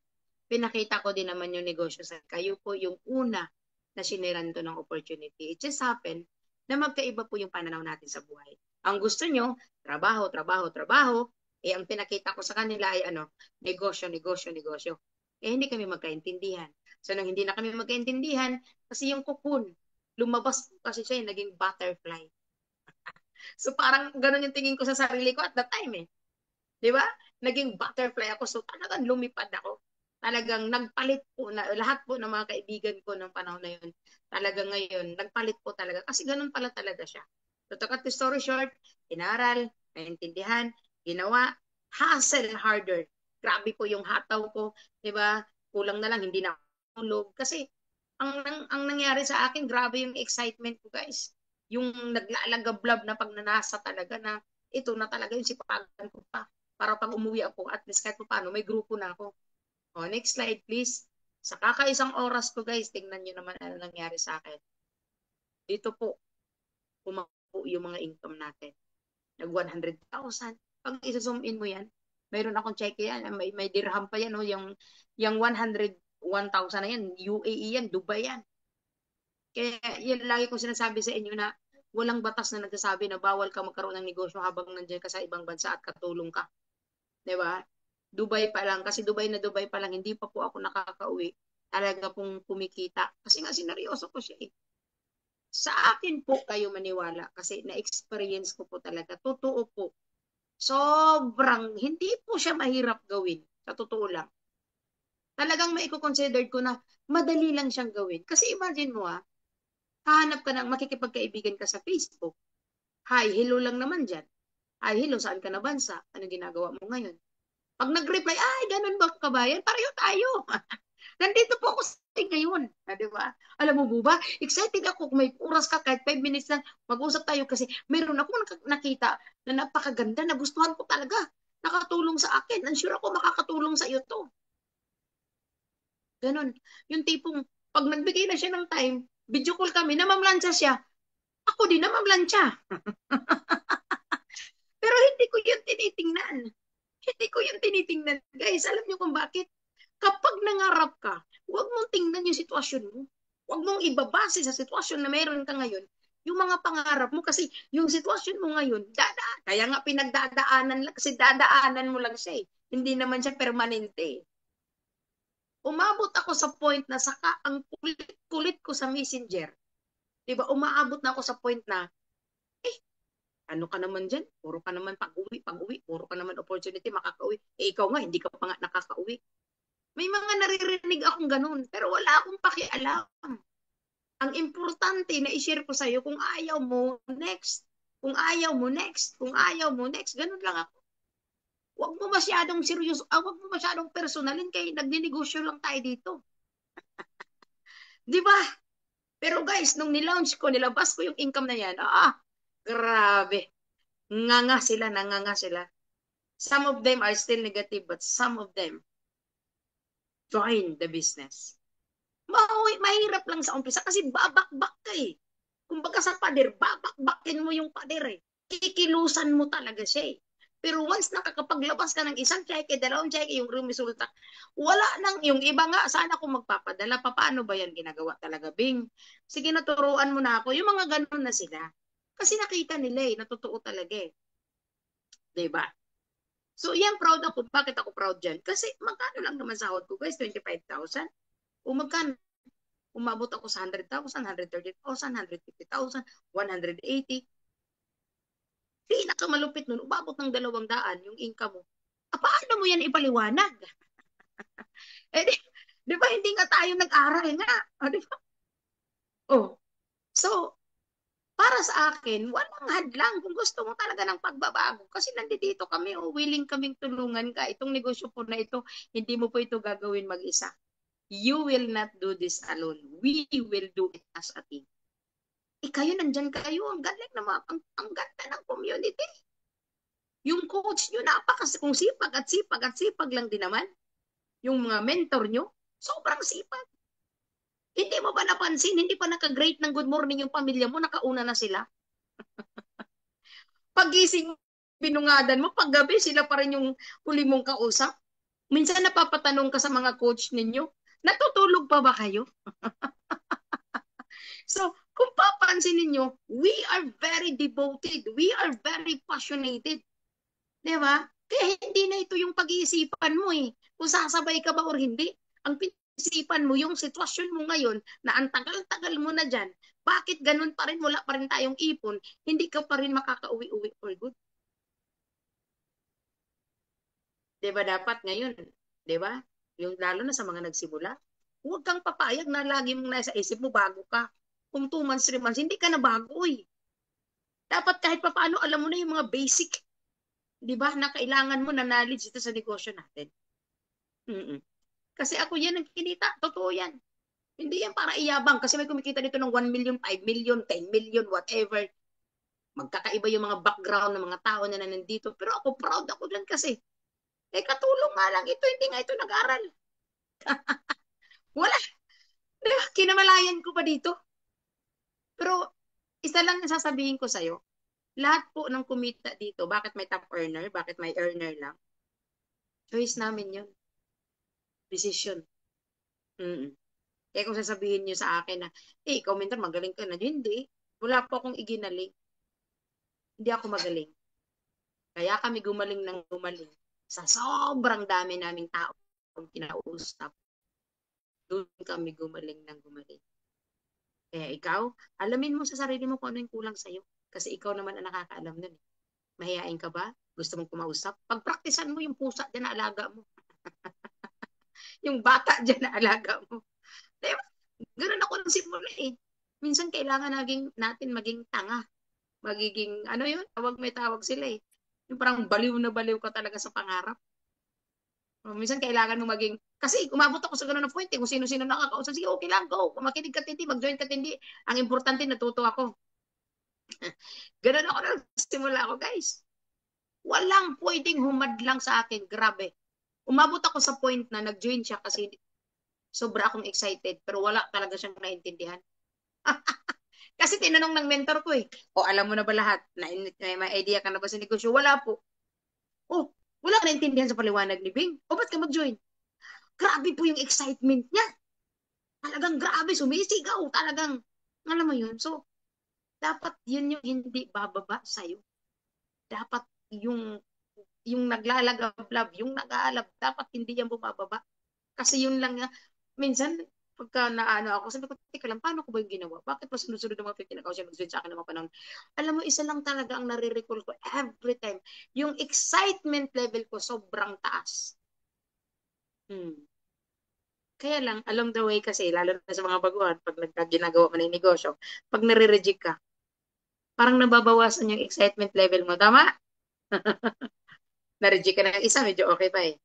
pinakita ko din naman yung negosyo sa kayo po yung una na siniran to ng opportunity. It just happened na magkaiba po yung pananaw natin sa buhay. Ang gusto nyo, trabaho, trabaho, trabaho. Eh, ang pinakita ko sa kanila ay negosyo, negosyo, negosyo. Eh, hindi kami magkaintindihan. So, nang hindi na kami magkaintindihan, kasi yung cocoon, lumabas kasi siya, naging butterfly. So, parang ganun yung tingin ko sa sarili ko at that time eh. Di ba? Naging butterfly ako. So talagang lumipad ako. Talagang nagpalit po na lahat po ng mga kaibigan ko ng panahon na yun. Talagang ngayon, nagpalit po talaga. Kasi ganun pala talaga siya. So to cut the story short, inaral, naintindihan, ginawa, hustle harder. Grabe po yung hataw ko. Di ba? Kulang na lang, hindi na tulog. Kasi ang nangyari sa akin, grabe yung excitement ko guys. Yung naglalagablab na pagnanasa talaga na ito na talaga yung sipagan ko pa para pag umuwi ako, at least kahit paano, may grupo na ako. O, next slide, please. Sa kakaisang oras ko, guys, tingnan nyo naman ano nangyari sa akin. Dito po, pumapo yung mga income natin. Nag 100,000. Pag isa-zoom in mo yan, mayroon akong check yan. May dirham pa yan. No? Yung 101,000 na yan, UAE yan, Dubai yan. Kaya yan lagi kong sinasabi sa inyo na walang batas na nagsasabi na bawal ka magkaroon ng negosyo habang nandiyan ka sa ibang bansa at katulong ka. 'Di ba? Dubai pa lang kasi Dubai pa lang hindi pa po ako nakakauwi. Talaga pong kumikita kasi nga sineryoso ko siya eh. Sa akin po kayo maniwala kasi na-experience ko po talaga. Totoo po. Sobrang hindi po siya mahirap gawin. Sa totoo lang. Talagang maiko-consider ko na madali lang siyang gawin. Kasi imagine mo hahanap ka ng makikipagkaibigan ka sa Facebook. Hi, hello lang naman dyan. Hi, hello, saan ka na bansa? Ano ginagawa mo ngayon? Pag nag-reply, ay, ganun ba kabayan? Pareho tayo. Nandito po ako sa ngayon. Di ba? Alam mo ba? Excited ako kung may oras ka kahit 5 minutes lang mag-usap tayo kasi meron ako nakita na napakaganda, nagustuhan ko talaga. Nakatulong sa akin. I'm sure ako makakatulong sa iyo to. Ganun. Yung tipong, pag nagbigay na siya ng time, video call kami, namamlansya siya. Ako din namamlansya. Pero hindi ko yun tinitingnan. Hindi ko yun tinitingnan. Guys, alam niyo kung bakit? Kapag nangarap ka, huwag mong tingnan yung sitwasyon mo. Huwag mong ibabase sa sitwasyon na meron ka ngayon yung mga pangarap mo kasi yung sitwasyon mo ngayon, kaya nga pinagdadaanan lang kasi dadaanan mo lang siya eh. Hindi naman siya permanente. Umabot ako sa point na saka ang kulit-kulit ko sa messenger. Diba? Umaabot na ako sa point na ano ka naman dyan? Puro ka naman pag-uwi. Puro ka naman opportunity, makaka-uwi. Eh, ikaw nga, hindi ka pa nga nakaka-uwi. May mga naririnig akong ganun, pero wala akong pakialam. Ang importante na i-share ko sa'yo, kung ayaw mo, next. Kung ayaw mo, next. Kung ayaw mo, next. Ganun lang ako. Huwag mo masyadong seryoso, huwag mo masyadong personalin kaya nagninegosyo lang tayo dito. Di ba? Pero guys, nung nilaunch ko, nilabas ko yung income na yan, grabe. Nganga sila, nanganga sila. Some of them are still negative, but some of them join the business. Mahirap lang sa umpisa kasi babakbak ka eh. Kumbaga sa pader, babakbakin mo yung pader eh. Kikilusan mo talaga siya eh. Pero once nakakapaglabas ka ng isang cheque, dalawang cheque, yung resulta, wala nang, yung iba nga, sana kung magpapadala, paano ba yan ginagawa talaga, Bing? Sige, naturuan mo na ako. Yung mga ganun na sila. Kasi nakita nila eh, natotoo talaga eh. Diba? So, yan, proud ako. Bakit ako proud dyan? Kasi magkano lang naman sahod ko, guys? 25,000. O magkano? Umabot ako sa 100,000, 130,000, 150,000, 180. Pinakamalupit nun, umabot ng 200 yung income mo. Paano mo yan ipaliwanag? Eh, di ba hindi nga tayo nag-aral nga? Di ba? Oh, so, para sa akin, walang hadlang kung gusto mo talaga ng pagbabago. Kasi nandito kami, willing kaming tulungan ka. Itong negosyo po na ito, hindi mo po ito gagawin mag-isa. You will not do this alone. We will do it as a team. Kayo, nandyan kayo. Ang galing naman. Ang ganda ng community. Yung coach nyo, kung sipag at sipag at sipag lang din naman. Yung mga mentor nyo, sobrang sipag. Hindi mo ba napansin, hindi pa naka-great ng good morning yung pamilya mo, nakauna na sila. Pagising, binungadan mo, paggabi, sila pa rin yung huli mong kausap. Minsan napapatanong ka sa mga coach ninyo, natutulog pa ba kayo? So, kung papansin ninyo, we are very devoted. We are very passionate. Di ba? Kaya hindi na ito yung pag-iisipan mo eh. Kung sasabay ka ba or hindi. Ang pag-iisipan mo, yung sitwasyon mo ngayon, na ang tagal-tagal mo na dyan, bakit ganun pa rin, wala pa rin tayong ipon, hindi ka pa rin makaka-uwi-uwi for good. Di ba dapat ngayon, di ba? Yung lalo na sa mga nagsimula, huwag kang papayag na lagi mong nasa isip mo bago ka. Kung 2 months, 3 months, hindi ka na bago eh. Dapat kahit pa paano alam mo na yung mga basic, di ba, na kailangan mo na knowledge dito sa negosyo natin. Mm-mm. Kasi ako yan ang kinita, totoo yan. Hindi yan para iyabang kasi may kumikita dito ng 1 million, 5 million, 10 million, whatever. Magkakaiba yung mga background ng mga tao na nandito. Pero ako proud ako dyan kasi. Katulong nga lang ito, hindi nga ito nag-aral. Wala. Diba? Kinamalayan ko pa dito. Pero isa lang yung sasabihin ko sa'yo, lahat po ng kumita dito, bakit may top earner, bakit may earner lang, choice namin yun. Decision. Mm-mm. Kaya kung sasabihin niyo sa akin na, ikaw mentor, magaling ka na. Hindi. Wala po akong iginaling. Hindi ako magaling. Kaya kami gumaling ng gumaling. Sa sobrang dami naming tao kinausap, doon kami gumaling ng gumaling. Kaya ikaw, alamin mo sa sarili mo kung ano yung kulang sa'yo. Kasi ikaw naman ang nakakaalam nun. Mahihain ka ba? Gusto mong kumausap? Pagpraktisan mo yung pusa dyan na alaga mo. Yung bata dyan na alaga mo. Diba? Ganun ako nung simula eh. Minsan kailangan natin maging tanga. Magiging, ano yun? May tawag sila eh. Yung parang baliw na baliw ka talaga sa pangarap. Minsan kailangan mo maging, kasi umabot ako sa ganun na point eh, kung sino-sino nakakausap, sige okay lang, go. Kung makinig ka tindi, mag-join ka tindi. Ang importante, natuto ako. Ganun ako nagsimula ako, guys. Walang pwedeng humadlang sa akin. Grabe. Umabot ako sa point na nag-join siya kasi sobra akong excited, pero wala talaga siyang naintindihan. Kasi tinanong ng mentor ko eh, o alam mo na ba lahat? May idea ka na ba sa negosyo? Wala po. Oh, wala ka naintindihan sa paliwanag ni Bing. O ba't ka mag-join? Grabe po yung excitement niya. Talagang grabe, sumisigaw. Talagang, alam mo yun. So, dapat yun yung hindi bababa sa'yo. Dapat yung naglalagablab, yung nag-aalab, dapat hindi yan bumababa. Kasi yun lang, minsan, pagka naano ako, sabi ko, teka lang, paano ko ba yung ginawa? Bakit pa sunod-sunod ng mga pinakaw siya nag-join sa akin ng mga panahon? Alam mo, isa lang talaga ang nare-recall ko every time. Yung excitement level ko sobrang taas. Hmm. Kaya lang, along the way kasi, lalo na sa mga baguhan, pag ginagawa mo na yung negosyo, pag nare-reject ka, parang nababawasan yung excitement level mo. Tama? Na-reject ka ng isa, medyo okay pa eh.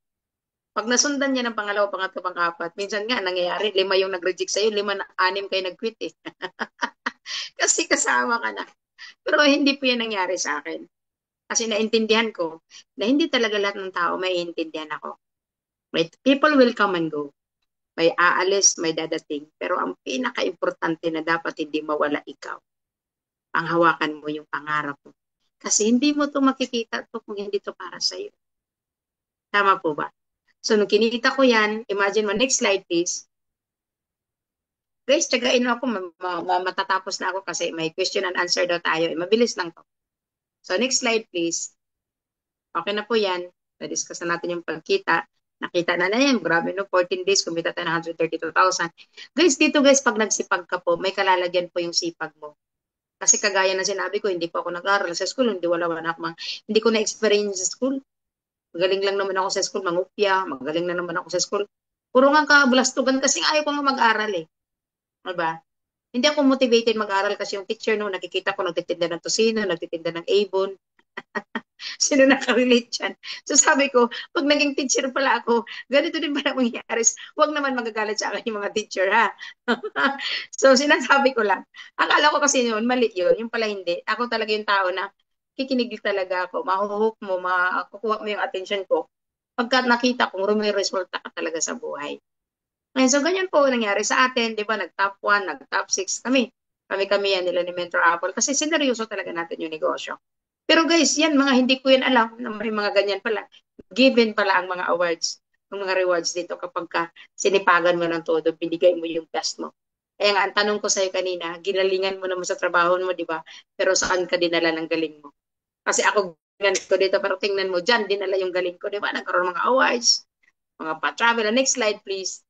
Pag nasundan niya ng pangalawa, pangatlo, pang-apat, minsan nga nangyayari, 5 yung nag-reject sa'yo, 5 na 6 kayo nag-quit eh. Kasi kasama ka na. Pero hindi po yan nangyari sa akin. Kasi naintindihan ko na hindi talaga lahat ng tao may intindihan ako. Right? People will come and go. May aalis, may dadating. Pero ang pinaka-importante na dapat hindi mawala ikaw, ang hawakan mo yung pangarap mo. Kasi hindi mo to makikita to kung hindi to para sa'yo. Tama po ba? So, nung kinita ko yan, imagine mo, next slide please. Guys, tsagain mo ako, matatapos na ako kasi may question and answer daw tayo. Mabilis lang to. So, next slide please. Okay na po yan. Na-discuss na natin yung pagkita. Nakita na yan. Grabe no, 14 days, kumita tayo ng 132,000. Guys, dito guys, pag nagsipag ka po, may kalalagyan po yung sipag mo. Kasi kagaya na sinabi ko, hindi po ako nag-aaral sa school, wala ako, hindi ko na-experience sa school. Magaling lang naman ako sa school, mangupya, magaling na naman ako sa school. Puro nga kabulastugan kasi ayaw ko nga mag-aral eh. Diba? Hindi ako motivated mag-aral kasi yung teacher no, nakikita ko nagtitinda ng tosino, nagtitinda ng Avon. Sino nakarelate dyan? So sabi ko, pag naging teacher pala ako, ganito din pala mangyayari. Huwag naman magagalit sa akin yung mga teacher, ha? So sinasabi ko lang. Akala ko kasi noon, mali yun. Yung pala hindi. Ako talaga yung tao na kikinig talaga ako. Mahuhook mo, makukuha mo yung attention ko. Pagka nakita kong resulta ka talaga sa buhay. Ngayon, so ganyan po nangyari sa atin, di ba? Nag-top 1, nag-top 6 kami. Kami yan nila ni Mentor Apple kasi sineryoso talaga natin yung negosyo. Pero guys, yan mga hindi ko yan alam na may mga ganyan pala. Given pala ang mga awards, ang mga rewards dito kapag ka sinipagan mo ng todo, binigay mo yung best mo. Kaya nga, ang tanong ko sa'yo kanina, ginalingan mo naman sa trabaho mo, di ba? Pero saan ka dinala ng galing mo? Kasi ako, ganito dito, pero tingnan mo, dyan, dinala yung galing ko, di ba? Nagkaroon mga awards, mga pa-travel. Next slide, please.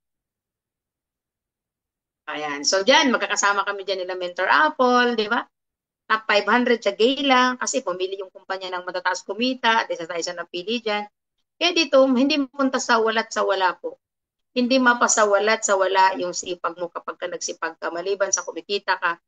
Ayan. So, dyan, magkakasama kami dyan nila Mentor Apple, di ba? Top 500 sa Gayla kasi pumili yung kumpanya ng matataas kumita at isa tayo sa napili dyan. Kaya dito, hindi mapunta sa walat sa wala po. Hindi mapasawalat sa wala yung sipag mo kapag ka nagsipag ka. Maliban sa kumikita ka,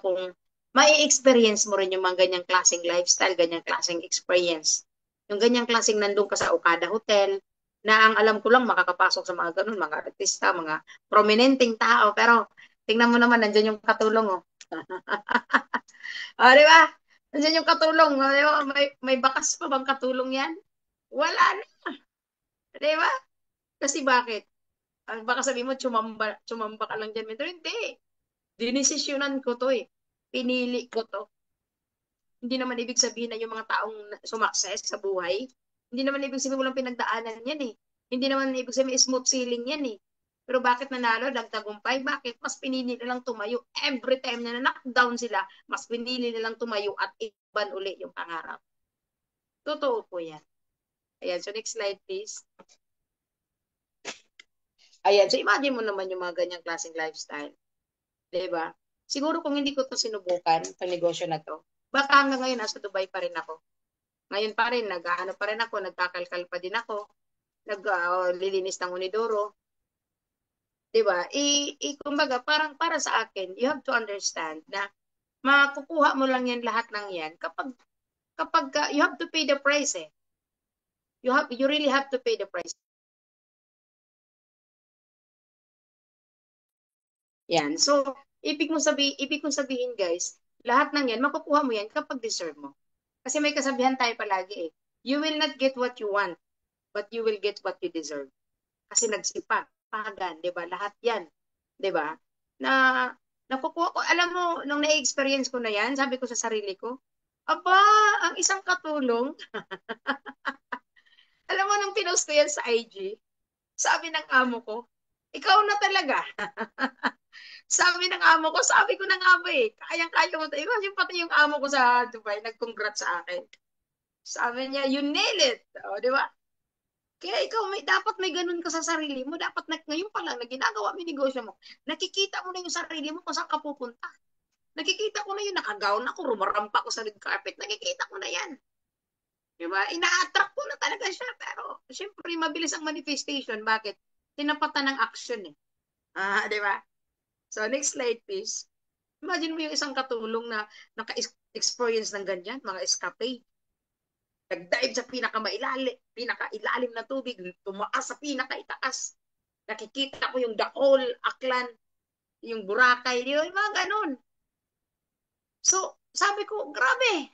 kung mai-experience mo rin yung mga ganyang klaseng lifestyle, ganyang klaseng experience. Yung ganyang klaseng nandun ka sa Okada Hotel, na ang alam ko lang makakapasok sa mga ganun, mga artista, mga prominenteng tao. Pero tingnan mo naman, nandyan yung katulong, oh. O, di ba? Nandiyan yung katulong. O, di ba? May bakas pa bang katulong yan? Wala na. Di ba? Kasi bakit? Baka sabi mo, tsumamba ka lang dyan. Pero hindi. Dinesisyonan ko to eh. Pinili ko to. Hindi naman ibig sabihin na yung mga taong sumakses sa buhay, hindi naman ibig sabihin walang pinagdaanan yan eh. Hindi naman ibig sabihin smooth sailing yan eh. Pero bakit nanalo, nagtagumpay? Bakit? Mas pinili nilang tumayo. Every time na knockdown sila, mas pinili nilang tumayo at iban uli yung pangarap. Totoo po yan. Ayan, so next slide please. Ayan, so imagine mo naman yung mga ganyang klaseng lifestyle. Diba? Siguro kung hindi ko to sinubukan, itong negosyo na to, baka hanggang ngayon nasa Dubai pa rin ako. Ngayon pa rin, nag-ano pa rin ako, nagkakalkal pa din ako, naglilinis ng unidoro. Diba? Kumbaga, parang para sa akin, you have to understand na makukuha mo lang yan lahat ng yan kapag you have to pay the price eh. You really have to pay the price. Yan. So, ibig kong sabihin guys, lahat ng yan, makukuha mo yan kapag deserve mo. Kasi may kasabihan tayo palagi eh. You will not get what you want, but you will get what you deserve. Kasi nagsipag, pagan, 'di ba? Lahat 'yan, 'di ba? Na nakukuha ko, alam mo, nung na-experience ko na 'yan, sabi ko sa sarili ko, aba, ang isang katulong. Alam mo, nung pinost ko yan sa IG, sabi ng amo ko, ikaw na talaga. Sabi ng amo ko, sabi ko na nga ba eh, kayang-kaya mo tayo. Kasi pati yung amo ko sa Dubai, nag-congrats sa akin. Sabi niya, you nail it. O, di ba? Kaya ikaw, dapat may ganun ka sa sarili mo. Dapat ngayon pa lang na ginagawa mo yung negosyo mo, nakikita mo na yung sarili mo kung saan ka pupunta. Nakikita ko na yun, nakagaon ako, rumarampa ko sa red carpet, nakikita ko na yan. Di ba? Ina-attract ko na talaga siya. Pero, syempre, mabilis ang manifestation. Bakit? tinapatan ng action eh. Di ba? So, next slide, please. Imagine mo yung isang katulong na naka-experience ng ganyan, mga escape. Nag-dive sa pinakailalim na tubig, tumaas sa pinakaitaas. Nakikita ko yung Dacol, Aklan, yung Boracay, yung mga ganun. So, sabi ko, grabe.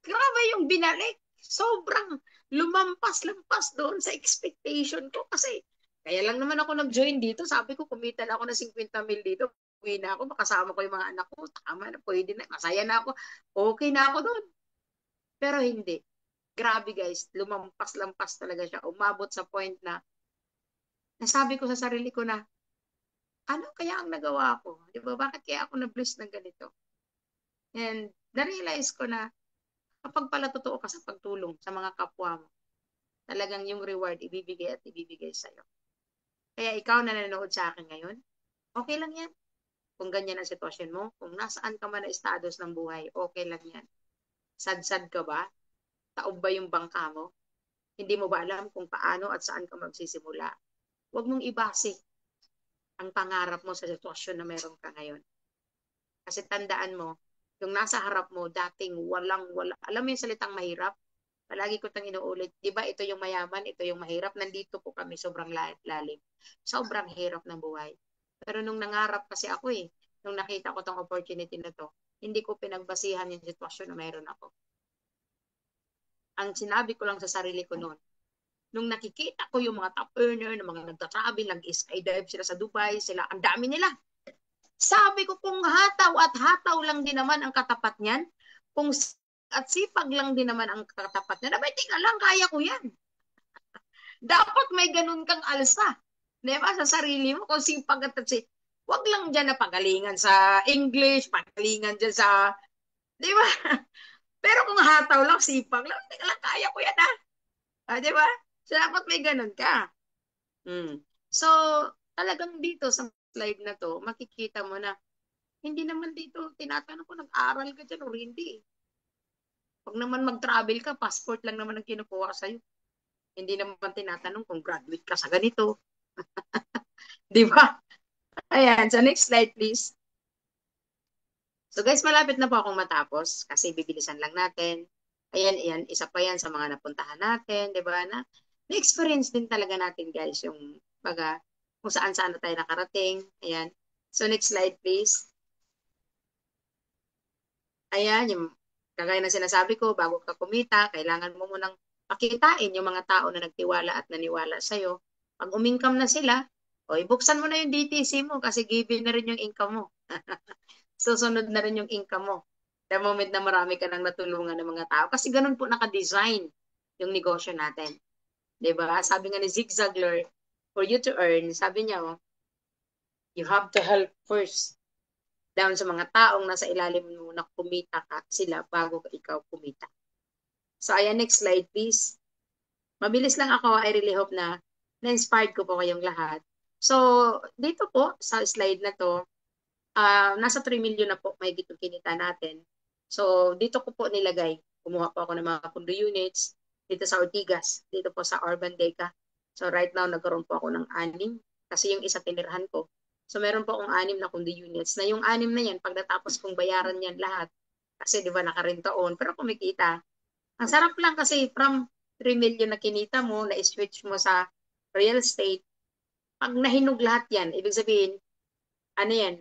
Grabe yung binalik. Sobrang lumampas-lampas doon sa expectation ko. Kasi, kaya lang naman ako nag-join dito. Sabi ko, kumita na ako ng 50 mil dito. Uwi na ako, makasama ko yung mga anak ko. Tama na, pwede na. Masaya na ako. Okay na ako doon. Pero hindi. Grabe guys, lumampas-lampas talaga siya. Umabot sa point na nasabi ko sa sarili ko na, ano kaya ang nagawa ko? Di ba? Bakit kaya ako na-bless ng ganito? And na-realize ko na kapag pala totoo ka sa pagtulong sa mga kapwa mo, talagang yung reward ibibigay at ibibigay sa'yo. Kaya ikaw na nanonood sa akin ngayon, okay lang yan. Kung ganyan ang sitwasyon mo, kung nasaan ka man na estados ng buhay, okay lang yan. Sad-sad ka ba? Taob ba yung bangka mo? Hindi mo ba alam kung paano at saan ka magsisimula? Huwag mong ibase ang pangarap mo sa sitwasyon na meron ka ngayon. Kasi tandaan mo, yung nasa harap mo, dating walang-wala. Alam mo yung salitang mahirap? Palagi ko tang inuulit. Di ba ito yung mayaman, ito yung mahirap. Nandito po kami, sobrang lalim. Sobrang hirap ng buhay. Pero nung nangarap kasi ako nung nakita ko tong opportunity na to, hindi ko pinagbasihan yung sitwasyon na meron ako. Ang sinabi ko lang sa sarili ko noon, nung nakikita ko yung mga top earner, ng mga nagta-travel, nag-skydive sila sa Dubai, sila, ang dami nila. Sabi ko, kung hataw at hataw lang din naman ang katapat niyan, kung at sipag lang din naman ang katapat niyan, abay, tingnan lang, kaya ko yan. Dapat may ganun kang alsa. Diba? Sa sarili mo, kung sipag at wag lang dyan na pagalingan sa English, pagalingan dyan sa, di ba? Pero kung hataw lang, sipag lang, tingnan lang, kaya ko yan di ba? So, dapat may ganun ka. So, talagang dito sa slide na to, makikita mo na hindi naman dito tinatanong ko nag-aral ka dyan o hindi. Pag naman mag-travel ka, passport lang naman ang kinukuha sa'yo. Hindi naman tinatanong kung graduate ka sa ganito. Di ba? Ayan, so next slide please. So guys, malapit na po akong matapos kasi bibilisan lang natin. Ayan, isa pa yan sa mga napuntahan natin, di ba? Na-experience din talaga natin guys yung kung saan-saan na tayo nakarating. Ayan. So next slide please. Ayan, yung kagaya ng sinasabi ko, bago ka kumita, kailangan mo munang pakitain yung mga tao na nagtiwala at naniwala sa'yo. Pag umingkam na sila, ibuksan mo na yung DTC mo kasi given na rin yung income mo. Susunod na rin yung income mo. The moment na marami ka nang natulungan ng mga tao. Kasi ganun po naka-design yung negosyo natin. Diba? Sabi nga ni Zig Ziglar, for you to earn, sabi niya, you have to help first down sa mga taong nasa ilalim mo na kumita ka sila bago ikaw kumita. So, ayan, next slide, please. Mabilis lang ako. I really hope na na-inspired ko po kayong lahat. So, dito po, sa slide na to, nasa 3 million na po may gitong kinita natin. So, dito ko po nilagay. Kumuha po ako ng mga condo units dito sa Ortigas, dito po sa Urban Deca. So, right now, nagkaroon po ako ng 6 kasi yung isa tinirahan ko. So, meron po akong 6 na condo units na yung 6 na yan, pag natapos kong bayaran yan lahat, kasi di ba nakarentaon, pero kumikita. Ang sarap lang kasi from 3 million na kinita mo, na-switch mo sa real estate, pag nahinog lahat yan, ibig sabihin, ano yan,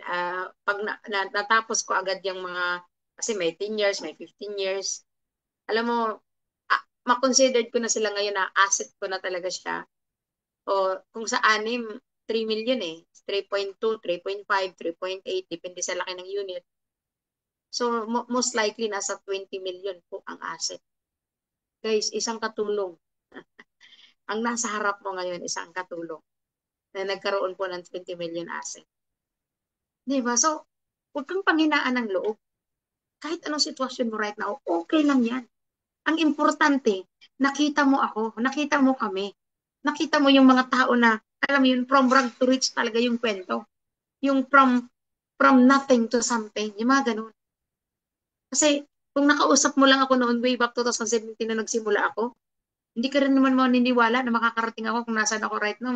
pag natapos ko agad yung mga, kasi may 10 years, may 15 years, alam mo, makonsidered ko na sila ngayon na asset ko na talaga siya. O kung sa 3 million 3.2, 3.5, 3.8, depende sa laki ng unit. So, most likely, nasa 20 million po ang asset. Guys, isang katulong. Ang nasa harap mo ngayon, isang katulong na nagkaroon po ng 20 million asset. Diba? So, huwag kang panghinaan ng loob. Kahit anong sitwasyon mo right now, okay lang yan. Ang importante, nakita mo ako, nakita mo kami, nakita mo yung mga tao na, alam mo yun, from rag to rich talaga yung kwento. Yung from nothing to something, yung mga ganun. Kasi, kung nakausap mo lang ako noon way back 2017 na nagsimula ako, hindi ka rin naman maniniwala na makakarating ako kung nasaan ako right now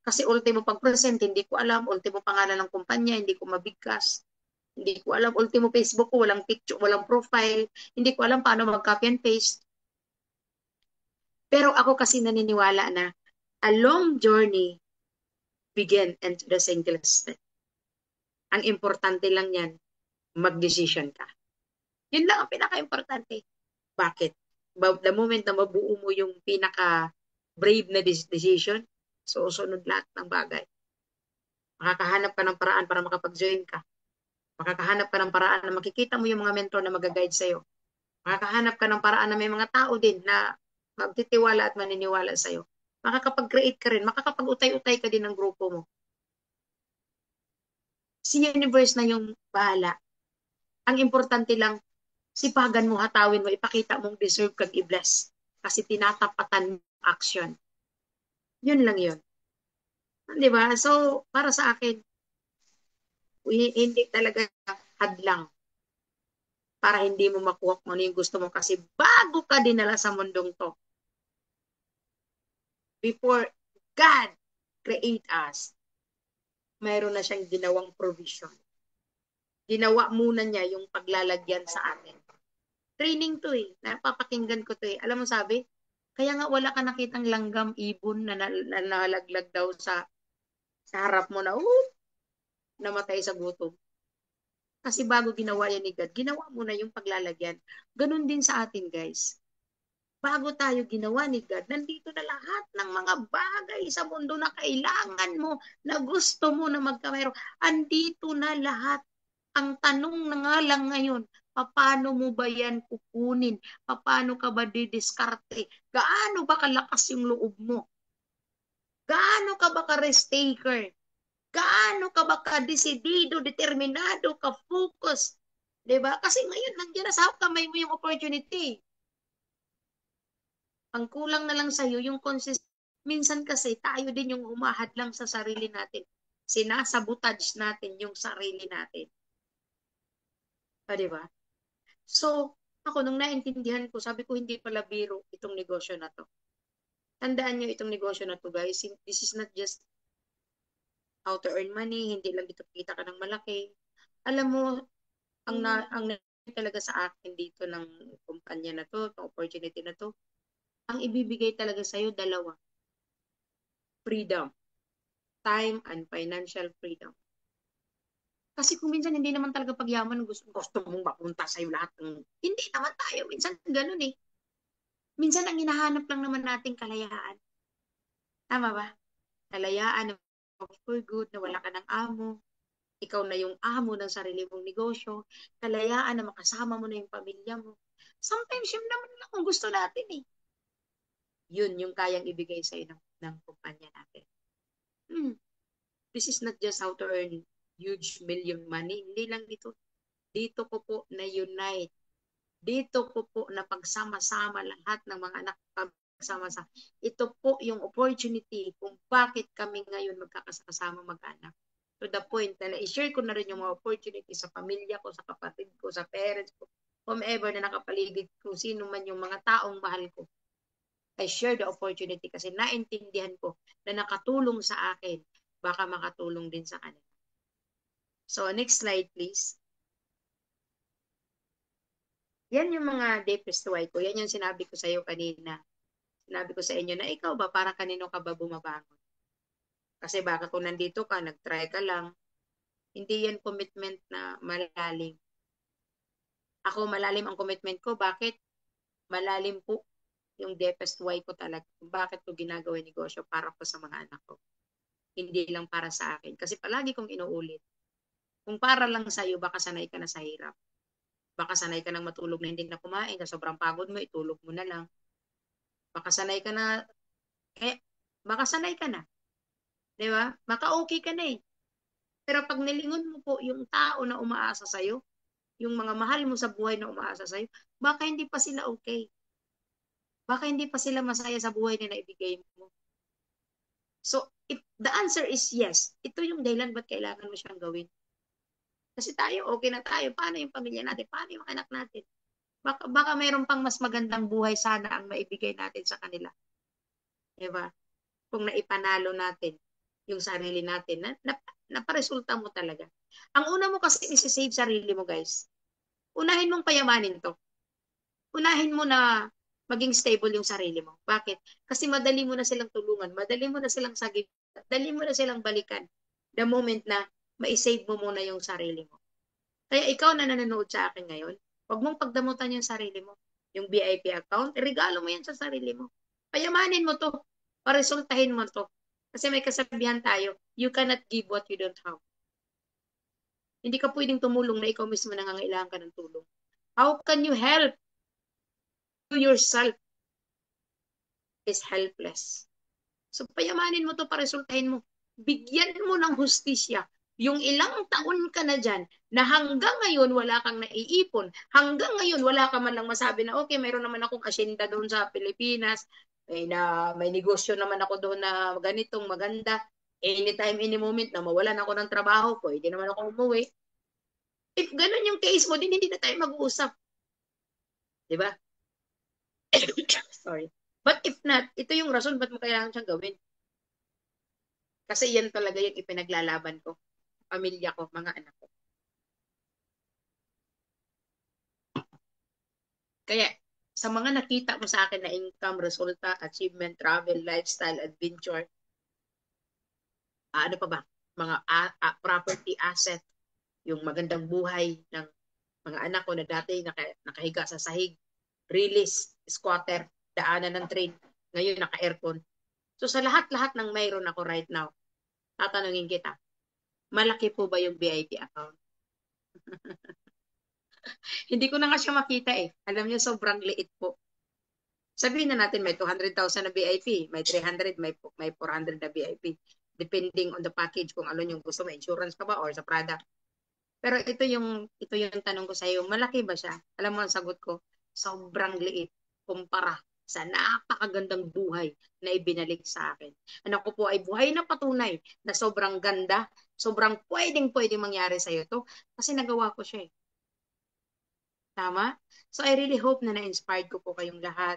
Kasi ultimo pag-present, hindi ko alam. Ultimo pangalan ng kumpanya, hindi ko mabigkas. Hindi ko alam. Ultimo Facebook ko, walang picture, walang profile. Hindi ko alam paano mag-copy and paste. Pero ako kasi naniniwala na a long journey begin and the single step. Ang importante lang yan, mag-decision ka. Yun lang ang pinaka-importante. Bakit? The moment na mabuo mo yung pinaka-brave na decision, susunod lahat ng bagay. Makakahanap ka ng paraan para makapag-join ka. Makakahanap ka ng paraan na makikita mo yung mga mentor na mag-guide sa'yo. Makakahanap ka ng paraan na may mga tao din na magtitiwala at maniniwala sa'yo. Makakapag-create ka rin. Makakapag-utay-utay ka din ng grupo mo. Si universe na yung bahala. Ang importante lang, sipagan mo, hatawin mo, ipakita mong deserve kang i-bless. Kasi tinatapatan mo action. Yun lang yun. Di ba? So, para sa akin, hindi talaga hadlang para hindi mo makuha kung ano yung gusto mo. Kasi bago ka dinala sa mundong to, before God create us, mayroon na siyang ginawang provision. Ginawa muna niya yung paglalagyan sa atin. Training to eh. Napapakinggan ko to eh. Alam mo sabi, kaya nga wala ka nakitang langgam ibon na nalaglag daw sa harap mo na namatay sa gutom. Kasi bago ginawa yan ni God, ginawa mo na yung paglalagyan. Ganun din sa atin, guys. Bago tayo ginawa ni God, nandito na lahat ng mga bagay sa mundo na kailangan mo, na gusto mo na magkamero. Andito na lahat. Ang tanong na nga lang ngayon, paano mo ba yan kukunin? Paano ka ba didiskarte? Gaano ba kalakas yung loob mo? Gaano ka ba ka-risk taker? Gaano ka ba ka-desidido, determinado, ka-focus? Diba? Kasi ngayon, nandiyan na sa kamay mo yung opportunity. Ang kulang na lang sa'yo, yung consist. Minsan kasi, tayo din yung umahad lang sa sarili natin. Sinasabotage natin yung sarili natin. Diba? So, ako, nung naintindihan ko, sabi ko, hindi pala biro itong negosyo na to. Tandaan nyo itong negosyo na to, guys. This is not just how to earn money, hindi lang dito kita ka ng malaki. Alam mo, ang talaga sa akin dito ng kumpanya na to, ng opportunity na to, ang ibibigay talaga sa'yo, dalawa. Freedom. Time and financial freedom. Kasi kung minsan hindi naman talaga pagyaman, gusto mong mapunta sa'yo lahat ng. Hindi naman tayo. Minsan ganun eh. Minsan ang hinahanap lang naman nating kalayaan. Tama ba? Kalayaan na for good, na wala ka ng amo. Ikaw na yung amo ng sarili mong negosyo. Kalayaan na makasama mo na yung pamilya mo. Sometimes yun naman lang ang gusto natin eh. Yun yung kayang ibigay sa'yo ng kumpanya natin. This is not just how to earn huge million money. Hindi lang dito. Dito ko po na-unite. Dito ko po na pagsama-sama lahat ng mga anak pagsama-sama. Ito po yung opportunity kung bakit kami ngayon magkakasama mag-anak. To the point na na-share ko na rin yung mga opportunity sa pamilya ko, sa kapatid ko, sa parents ko, whomever na nakapaligid ko, sino man yung mga taong mahal ko. I share the opportunity kasi naintindihan ko na nakatulong sa akin, baka makatulong din sa kanila. So, next slide please. Yan yung mga deepest why ko. Yan yung sinabi ko sa iyo kanina. Sinabi ko sa inyo na ikaw ba, para kanino ka ba bumabangon? Kasi baka kung nandito ka, nag-try ka lang, hindi yan commitment na malalim. Ako, malalim ang commitment ko. Bakit? Malalim po yung deepest why ko talaga. Bakit ko ginagawa yung negosyo para po sa mga anak ko. Hindi lang para sa akin. Kasi palagi kong inuulit. Kung para lang sa iyo, baka sanay ka na sa hirap. Baka sanay ka nang matulog na hindi na kumain, sa sobrang pagod mo, itulog mo na lang. Baka sanay ka na, baka sanay ka na. Di ba? Baka okay ka na eh. Pero pag nilingon mo po yung tao na umaasa sa'yo, yung mga mahal mo sa buhay na umaasa sa'yo, baka hindi pa sila okay. Baka hindi pa sila masaya sa buhay na naibigay mo. So, if the answer is yes, ito yung dahilan ba't kailangan mo siyang gawin. Kasi tayo, okay na tayo. Paano yung pamilya natin? Paano yung anak natin? Baka mayroon pang mas magandang buhay sana ang maibigay natin sa kanila. Diba? Kung naipanalo natin yung sarili natin, naparesulta mo talaga. Ang una mo kasi isi-save sarili mo, guys. Unahin mong payamanin to. Unahin mo na maging stable yung sarili mo. Bakit? Kasi madali mo na silang tulungan, madali mo na silang sagip, madali mo na silang balikan the moment na ma-save mo muna yung sarili mo. Kaya ikaw na nanonood sa akin ngayon, huwag mong pagdamutan yung sarili mo. Yung VIP account, regalo mo yan sa sarili mo. Payamanin mo to. Paresultahin mo to. Kasi may kasabihan tayo, you cannot give what you don't have. Hindi ka pwedeng tumulong na ikaw mismo nangangailangan ka ng tulong. How can you help? You yourself is helpless. So, payamanin mo to, paresultahin mo. Bigyan mo ng hustisya. Yung ilang taon ka na dyan, na hanggang ngayon wala kang naiipon, hanggang ngayon wala ka man lang masabi na, okay, mayroon naman akong asyenda doon sa Pilipinas, may negosyo naman ako doon na ganitong maganda, anytime, any moment na mawalan ako ng trabaho, pwede naman ako umuwi. If ganun yung case mo, din hindi na tayo mag-uusap. Diba? Sorry. But if not, ito yung rason ba't mo kailangan siyang gawin. Kasi yan talaga yung ipinaglalaban ko. Pamilya ko, mga anak ko. Kaya, sa mga nakita mo sa akin na income, resulta, achievement, travel, lifestyle, adventure, ano pa ba? Mga property asset, yung magandang buhay ng mga anak ko na dati nakahiga sa sahig, release, squatter, daanan ng train, ngayon naka-aircon. So sa lahat-lahat ng mayroon ako right now, tatanungin kita, malaki po ba yung VIP account? Hindi ko na nga siya makita eh. Alam niyo, sobrang liit po. Sabihin na natin may 200,000 na VIP, may 300, may 400 na VIP. Depending on the package kung ano yung gusto mo, insurance ka ba or sa product. Pero ito yung tanong ko sa iyo, malaki ba siya? Alam mo ang sagot ko, sobrang liit kumpara sa napakagandang buhay na ibinalik sa akin. Anak ko po ay buhay na patunay na sobrang ganda, sobrang pwedeng mangyari sa iyo to kasi nagawa ko siya eh. Tama? So I really hope na na-inspired ko po kayong lahat.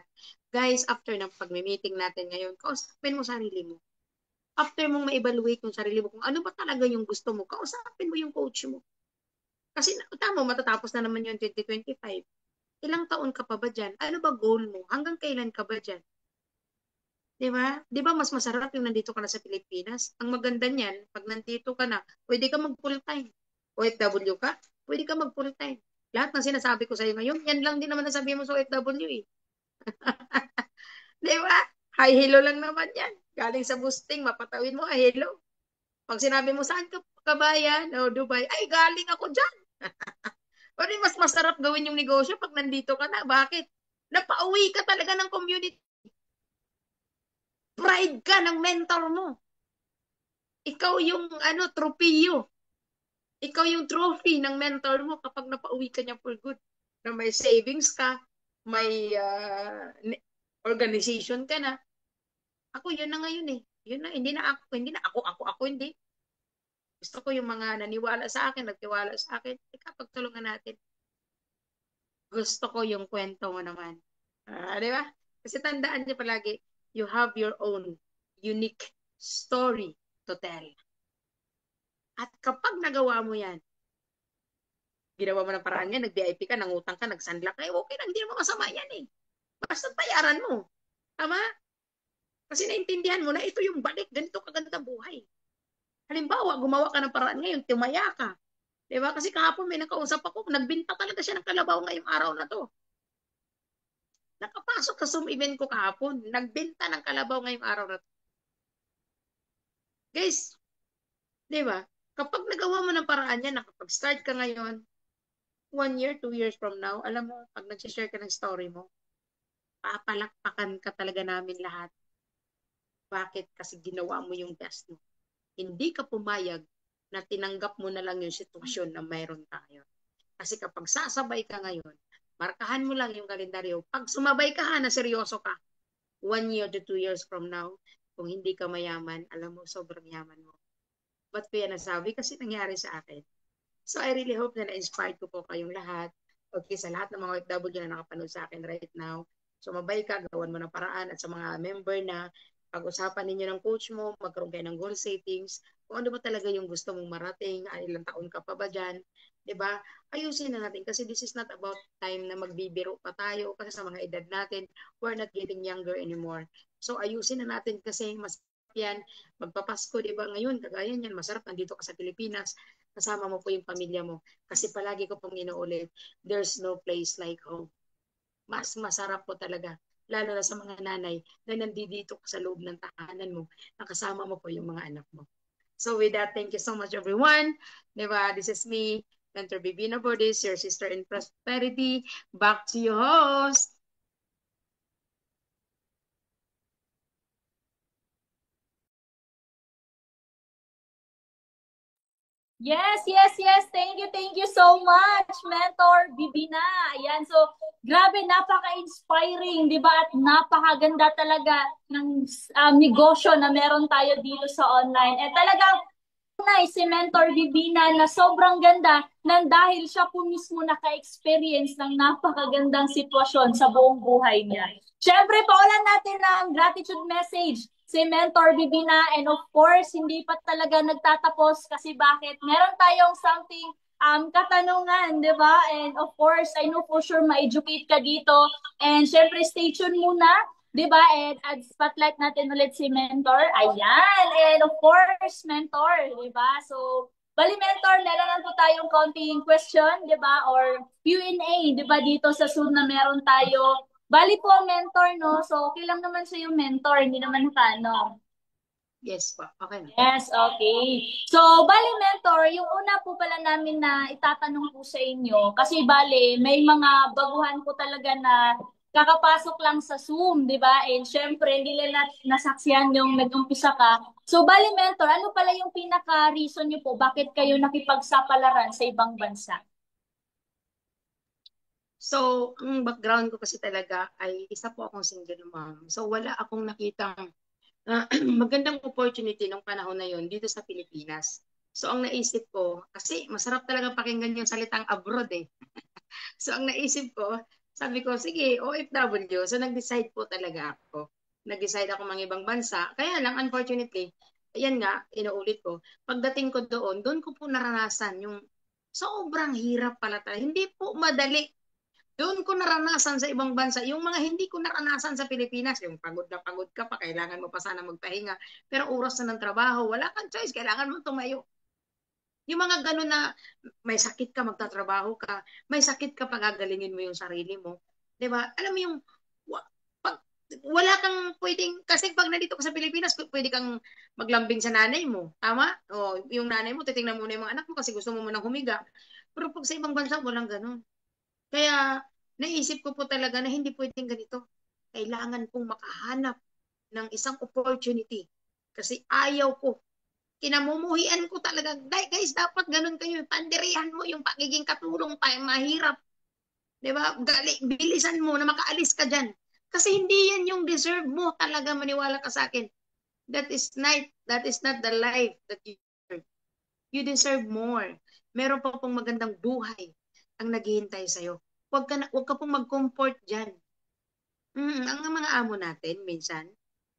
Guys, after ng pag-meeting natin ngayon, kausapin mo sarili mo. After mong ma-evaluate yung sarili mo kung ano ba talaga yung gusto mo, kausapin mo yung coach mo. Kasi tama, matatapos na naman yung 2025. Ilang taon ka pa ba dyan? Ano ba goal mo? Hanggang kailan ka ba dyan? Di ba? Di ba mas masarap yung nandito ka na sa Pilipinas? Ang maganda niyan, pag nandito ka na, pwede ka mag full time. OFW ka, pwede ka mag full time. Lahat ng sinasabi ko sa iyo ngayon, yan lang din naman nasabi mo sa OFW eh. Di ba? Hi, hello lang naman yan. Galing sa boosting, mapatawin mo, hi, hello. Pag sinabi mo, saan ka kabayan? O, Dubai. Ay, galing ako dyan. O, mas masarap gawin yung negosyo pag nandito ka na. Bakit? Napauwi ka talaga ng community. Pride ka ng mentor mo. Ikaw yung tropiyo. Ikaw yung trophy ng mentor mo kapag napauwi ka niya for good. Na may savings ka, may organization ka na. Ako, yun na ngayon eh. Yun na, hindi na ako, hindi. Gusto ko yung mga naniwala sa akin, nagtiwala sa akin, pagtulungan natin. Gusto ko yung kwento mo naman. Di ba? Kasi tandaan niyo palagi, you have your own unique story to tell. At kapag nagawa mo yan, ginawa mo ng paraan yan, nag-VIP ka, nangutang ka, nagsanla ka, okay lang, hindi naman masama yan eh. Basta bayaran mo. Tama? Kasi naintindihan mo na ito yung balik, ganito kaganda buhay. Halimbawa, gumawa ka ng paraan ngayon, tumaya ka. Diba? Kasi kahapon may nakausap ako, nagbinta talaga siya ng kalabaw ngayong araw na to. Nakapasok sa Zoom event ko kahapon, nagbenta ng kalabaw ngayong araw na to. Guys, diba? Kapag nagawa mo ng paraan yan, nakapag-start ka ngayon, 1 year, 2 years from now, alam mo, pag nag-share ka ng story mo, papalakpakan ka talaga namin lahat. Bakit? Kasi ginawa mo yung best mo. Hindi ka pumayag na tinanggap mo na lang yung sitwasyon na mayroon tayo. Kasi kapag sasabay ka ngayon, markahan mo lang yung kalendaryo. Pag sumabay ka na seryoso ka, 1 year to 2 years from now, kung hindi ka mayaman, alam mo, sobrang yaman mo. Ba't ko yan nasabi? Kasi nangyari sa akin. So I really hope na na-inspired ko po kayong lahat. Okay, sa lahat ng mga OFW na nakapanood sa akin right now, sumabay ka, gawan mo ng paraan at sa mga member na pag-usapan ninyo ng coach mo, magkaroon kayo ng goal settings, kung ano ba talaga yung gusto mong marating, ilang taon ka pa ba dyan, 'di ba? Ayusin na natin kasi this is not about time na magbibiro pa tayo kasi sa mga edad natin, we're not getting younger anymore. So ayusin na natin kasi mas yan, magpapasko, 'di ba? Ngayon, kagaya niyan, masarap nandito ka sa Pilipinas, kasama mo po yung pamilya mo. Kasi palagi ko pong inuulit, there's no place like home. Mas masarap po talaga lalo na sa mga nanay na nandito sa loob ng tahanan mo, nakasama mo po yung mga anak mo. So with that, thank you so much everyone. Diba? This is me, Mentor Bibina Bordis, your sister in prosperity. Back to you, host. Yes, yes, yes. Thank you so much, Mentor Bibina. Ayan, so grabe, napaka-inspiring, di ba? At napakaganda talaga ng negosyo na meron tayo dito sa online. At talagang si Mentor Bibina na sobrang ganda nang dahil siya po mismo naka-experience ng napakagandang sitwasyon sa buong buhay niya. Siyempre, paulan natin ng gratitude message si Mentor Bibina and of course, hindi pa talaga nagtatapos kasi bakit? Meron tayong something katanungan, di ba? And of course, I know for sure ma-educate ka dito. And syempre, stay tuned muna. 'Di ba? And at spotlight natin ulit si Mentor. Ayan. And of course, Mentor, 'di ba? So, bali Mentor, meron lang po tayong konting question, 'di ba? Or Q&A, 'di ba? Dito sa Zoom na meron tayo. Bali po ang mentor, no? So, okay lang naman siya yung mentor, hindi naman ano. Yes po, okay na. Yes, okay. So, bali mentor, yung una po pala namin na itatanong po sa inyo, kasi bali, may mga baguhan po talaga na kakapasok lang sa Zoom, di ba? And syempre, hindi nila nasaksihan yung nag-umpisa ka. So, bali mentor, ano pala yung pinaka-reason nyo po? Bakit kayo nakipagsapalaran sa ibang bansa? So, ang background ko kasi talaga ay isa po akong single mom. So, wala akong nakitang magandang opportunity nung panahon na yon dito sa Pilipinas. So, ang naisip ko, kasi masarap talaga pakinggan yung salitang abroad eh. So, ang naisip ko, sabi ko, sige, OFW. So, nag-decide po talaga ako. Nag-decide ako mga ibang bansa. Kaya lang, unfortunately, ayan nga, inuulit ko, pagdating ko doon, doon ko po naranasan yung sobrang hirap pala talaga. Hindi po madali. Doon ko naranasan sa ibang bansa, yung mga hindi ko naranasan sa Pilipinas, yung pagod na pagod ka pa, kailangan mo pa sana magpahinga, pero oras na ng trabaho, wala kang choice, kailangan mo tumayo. Yung mga ganun na may sakit ka, magtatrabaho ka, may sakit ka, pagagalingin mo yung sarili mo. 'Di ba? Alam mo yung pag, wala kang pwedeng, kasi pag nandito ka sa Pilipinas, pwede kang maglambing sa nanay mo. Tama? O, yung nanay mo, titingnan mo na yung mga anak mo kasi gusto mo munang humiga. Pero pag sa ibang bansa, walang ganun. Kaya naisip ko po talaga na hindi pwedeng ganito. Kailangan kong makahanap ng isang opportunity. Kasi ayaw ko, kinamumuhian ko talaga. Guys, dapat ganun kayo. Tandirihan mo yung pagiging katulong tayo. Mahirap. Di ba? Bilisan mo na makaalis ka dyan. Kasi hindi yan yung deserve mo. Talaga maniwala ka sa akin. That is not the life that you deserve. You deserve more. Meron pa pong magandang buhay ang naghihintay sa'yo. Huwag ka pong mag-comfort dyan. Ang mga amo natin, minsan,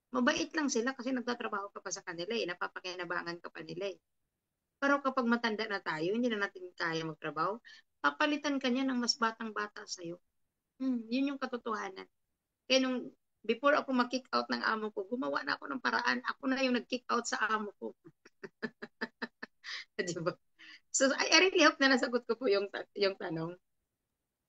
mabait lang sila kasi nagtatrabaho ka pa sa kanila eh. Napapakinabangan ka pa nila eh. Pero kapag matanda na tayo, hindi na natin kaya magtrabaho, papalitan ka niya ng mas batang-bata sa'yo. Yun yung katotohanan. Kaya nung before ako mag-kick out ng amo ko, gumawa na ako ng paraan. Ako na yung nag-kick out sa amo ko. Diba? So, I really hope na nasagot ko po yung tanong.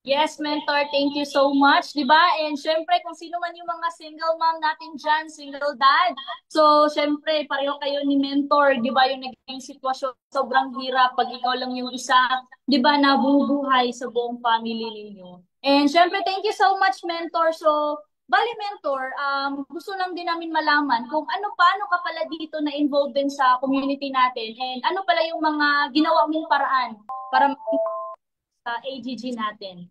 Yes, mentor, thank you so much, 'di ba? And syempre, kung sino man yung mga single mom natin diyan, single dad. So, syempre, pareho kayo ni mentor, 'di ba? Yung naging sitwasyon sobrang hirap pag ikaw lang yung isa, 'di ba, na bumubuhay sa buong family ninyo. And syempre, thank you so much, mentor. So, bali mentor, gusto lang din namin malaman kung paano ka pala dito na involved din sa community natin and ano pala yung mga ginawa mong paraan para sa AGG natin.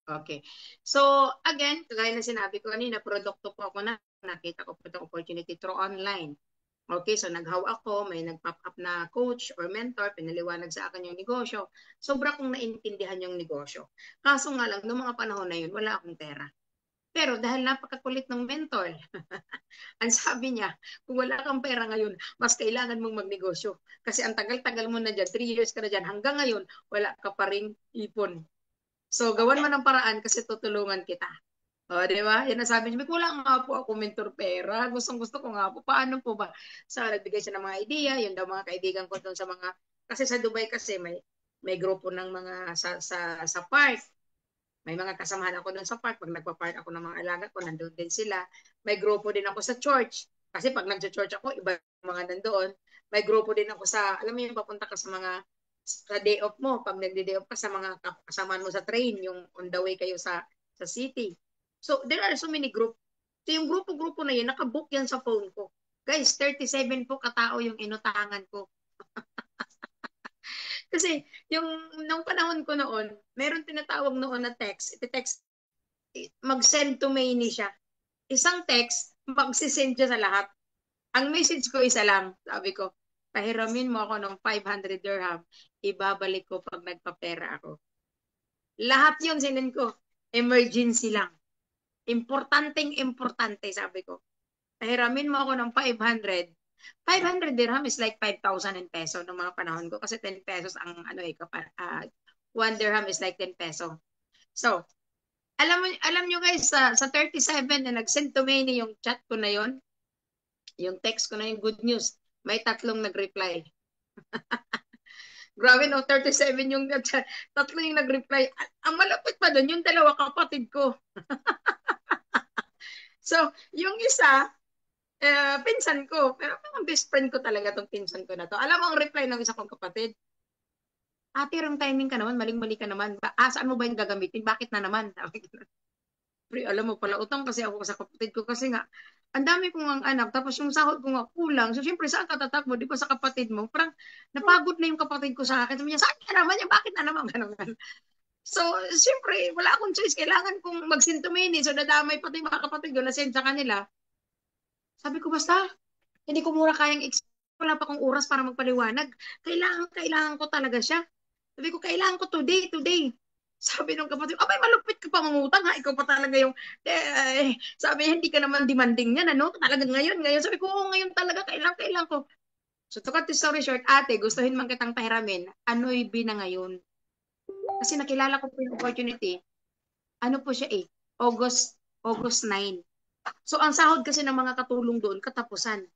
Okay. So, again, kagaya na sinabi ko kanina, produkto po ako na nakita ko po itong opportunity through online. Okay, so nag-how ako, may nag-pop up na coach or mentor, pinaliwanag sa akin yung negosyo. Sobra kong naintindihan yung negosyo. Kaso nga lang, noong mga panahon na yun, wala akong pera. Pero dahil napakakulit ng mentor, ang sabi niya, kung wala kang pera ngayon, mas kailangan mong magnegosyo. Kasi ang tagal-tagal mo na dyan, 3 years ka na dyan, hanggang ngayon, wala ka pa ring ipon. So, gawan mo ng paraan kasi tutulungan kita. O, di ba? Yan ang sabi niya, wala nga po ako mentor pera. Gustong-gusto ko nga po. Paano po ba? So, nagbigay siya ng mga idea. Yun daw mga kaibigan ko doon sa mga, kasi sa Dubai kasi may grupo ng mga sa park. May mga kasamahan ako doon sa park. Pag nagpa-park ako ng mga alaga ko, nandun din sila. May grupo din ako sa church. Kasi pag nag-church ako, iba yung mga nandoon. May grupo din ako sa, alam mo yung papunta ka sa mga sa day off mo, pag nagde-day off ka sa mga kasamahan mo sa train, yung on the way kayo sa city. So, there are so many group. So, yung grupo-grupo na yun, nakabook yan sa phone ko. Guys, 37 po katao yung inutangan ko. Kasi, yung, nung panahon ko noon, meron tinatawag noon na text. Iti-text, mag-send to many siya. Isang text, mag-send siya sa lahat. Ang message ko isa lang, sabi ko, pahiramin mo ako ng 500 dirham, ibabalik ko pag nagpapera ako. Lahat yun sinin ko. Emergency lang. Importante, sabi ko. Pahiramin mo ako ng 500. 500 dirham is like 5,000 in peso ng mga panahon ko kasi 10 pesos ang ano eh, 1 dirham is like 10 peso. So, alam nyo guys, sa 37 na nag-send to me yung chat ko na yon, yung text ko na yung good news, may 3 nag-reply. Grabe no, 37 yung 3 yung nag-reply. Ang malapit pa doon, yung 2 kapatid ko. So, yung isa, pinsan ko. Pero ang best friend ko talaga tong pinsan ko na to. Alam mo ang reply ng isa kong kapatid? Ate, wrong timing ka naman, maling-mali ka naman. Saan mo ba yung gagamitin? Bakit na naman? Pre, alam mo pala, utang kasi ako sa kapatid ko kasi nga, ang dami kong ang anak, tapos yung sahod ko nga kulang. So, syempre, saan ka tatakbo? Di ba sa kapatid mo? Parang napagod na yung kapatid ko sa akin. Sabi niya, saan ka naman yan? Bakit na naman? Ganun. So, syempre, wala akong choice. Kailangan kong mag-sintumini. So, nadamay pati mga kapatid ko na send sa kanila. Sabi ko, basta, hindi ko mura kayang wala pa akong oras para magpaliwanag. Kailangan ko talaga siya. Sabi ko, kailangan ko today. Sabi nung kapatid, abay, malupit ka pa mangutang ha. Ikaw pa talaga yung, sabi, hindi ka naman demanding yan, ano? Talaga ngayon. Sabi ko, oo, ngayon talaga, kailangan ko. So, to cut the story short, ate, gustuhin man kitang pahiramin, ano'y bina ngayon? Kasi nakilala ko po yung opportunity. Ano po siya eh, August 9. So, ang sahod kasi ng mga katulong doon, katapusan.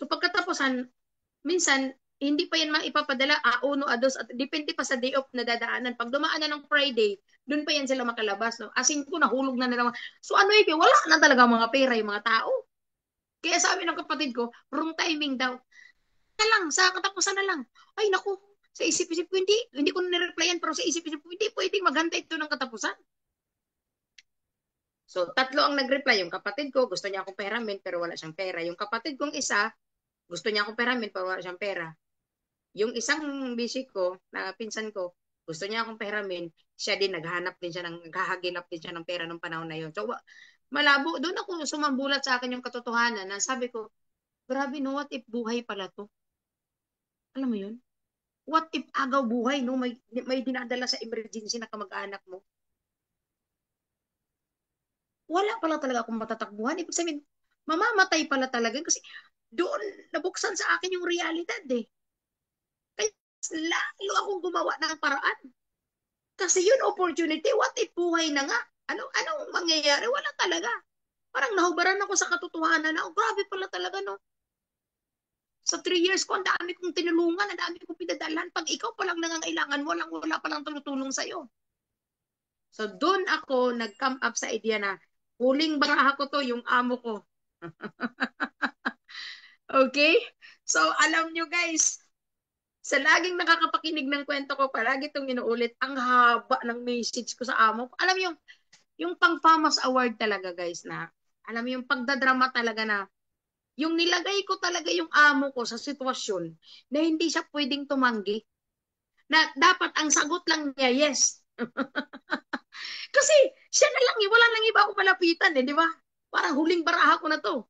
So, pagkatapusan, minsan, hindi pa yan maipapadala, uno, dos, at depende pa sa day off na dadaanan. Pag dumaan na ng Friday, doon pa yan sila makalabas. No? Asin ko, nahulog na naman. So, ano yun, wala na talaga mga pera yung mga tao. Kaya sabi ng kapatid ko, wrong timing daw. Na lang, sa katapusan na lang. Ay, naku, sa isip-isip ko, hindi ko na-replyan, pero sa isip-isip ko, hindi pwedeng maghantay ito ng katapusan. So, 3 ang nag-reply. Yung kapatid ko, gusto niya akong peramin, pero wala siyang pera. Yung kapatid kong isa, gusto niya akong peramin, pero wala siyang pera. Yung isang busy ko, na pinsan ko, gusto niya akong peramin, siya din, naghahagilap din siya ng pera ng panahon na yun. So, malabo, doon ako sumambulat sa akin yung katotohanan na sabi ko, grabe no, what if buhay pala to? Alam mo yun? What if agaw buhay, no? May dinadala sa emergency na kamag-anak mo. Wala pala talaga akong matatakbuhan. Ibig sabihin, mamamatay pala talaga. Kasi doon nabuksan sa akin yung realidad eh. Kaya lalo akong gumawa ng paraan. Kasi yun opportunity. What if buhay na nga? Anong mangyayari? Wala talaga. Parang nahubaran ako sa katotohanan na, oh, grabe pala talaga, no? Sa 3 years ko, ang dami kong tinulungan, ang dami kong pinadalhan. Pag ikaw palang nangangailangan, wala palang tulutulong sa'yo. So, doon ako nag-come up sa idea na, huling baraha ko to, yung amo ko. Okay? So, alam nyo guys, sa laging nakakapakinig ng kwento ko, palagi itong inuulit, ang haba ng message ko sa amo ko. Alam mo yung pang-FAMAS award talaga guys na, alam mo yung pagdadrama talaga na, yung nilagay ko talaga yung amo ko sa sitwasyon na hindi siya pwedeng tumanggi. Na dapat ang sagot lang niya, yes. Kasi siya na lang, wala nang iba ako malapitan di ba? Parang huling baraha ko na to.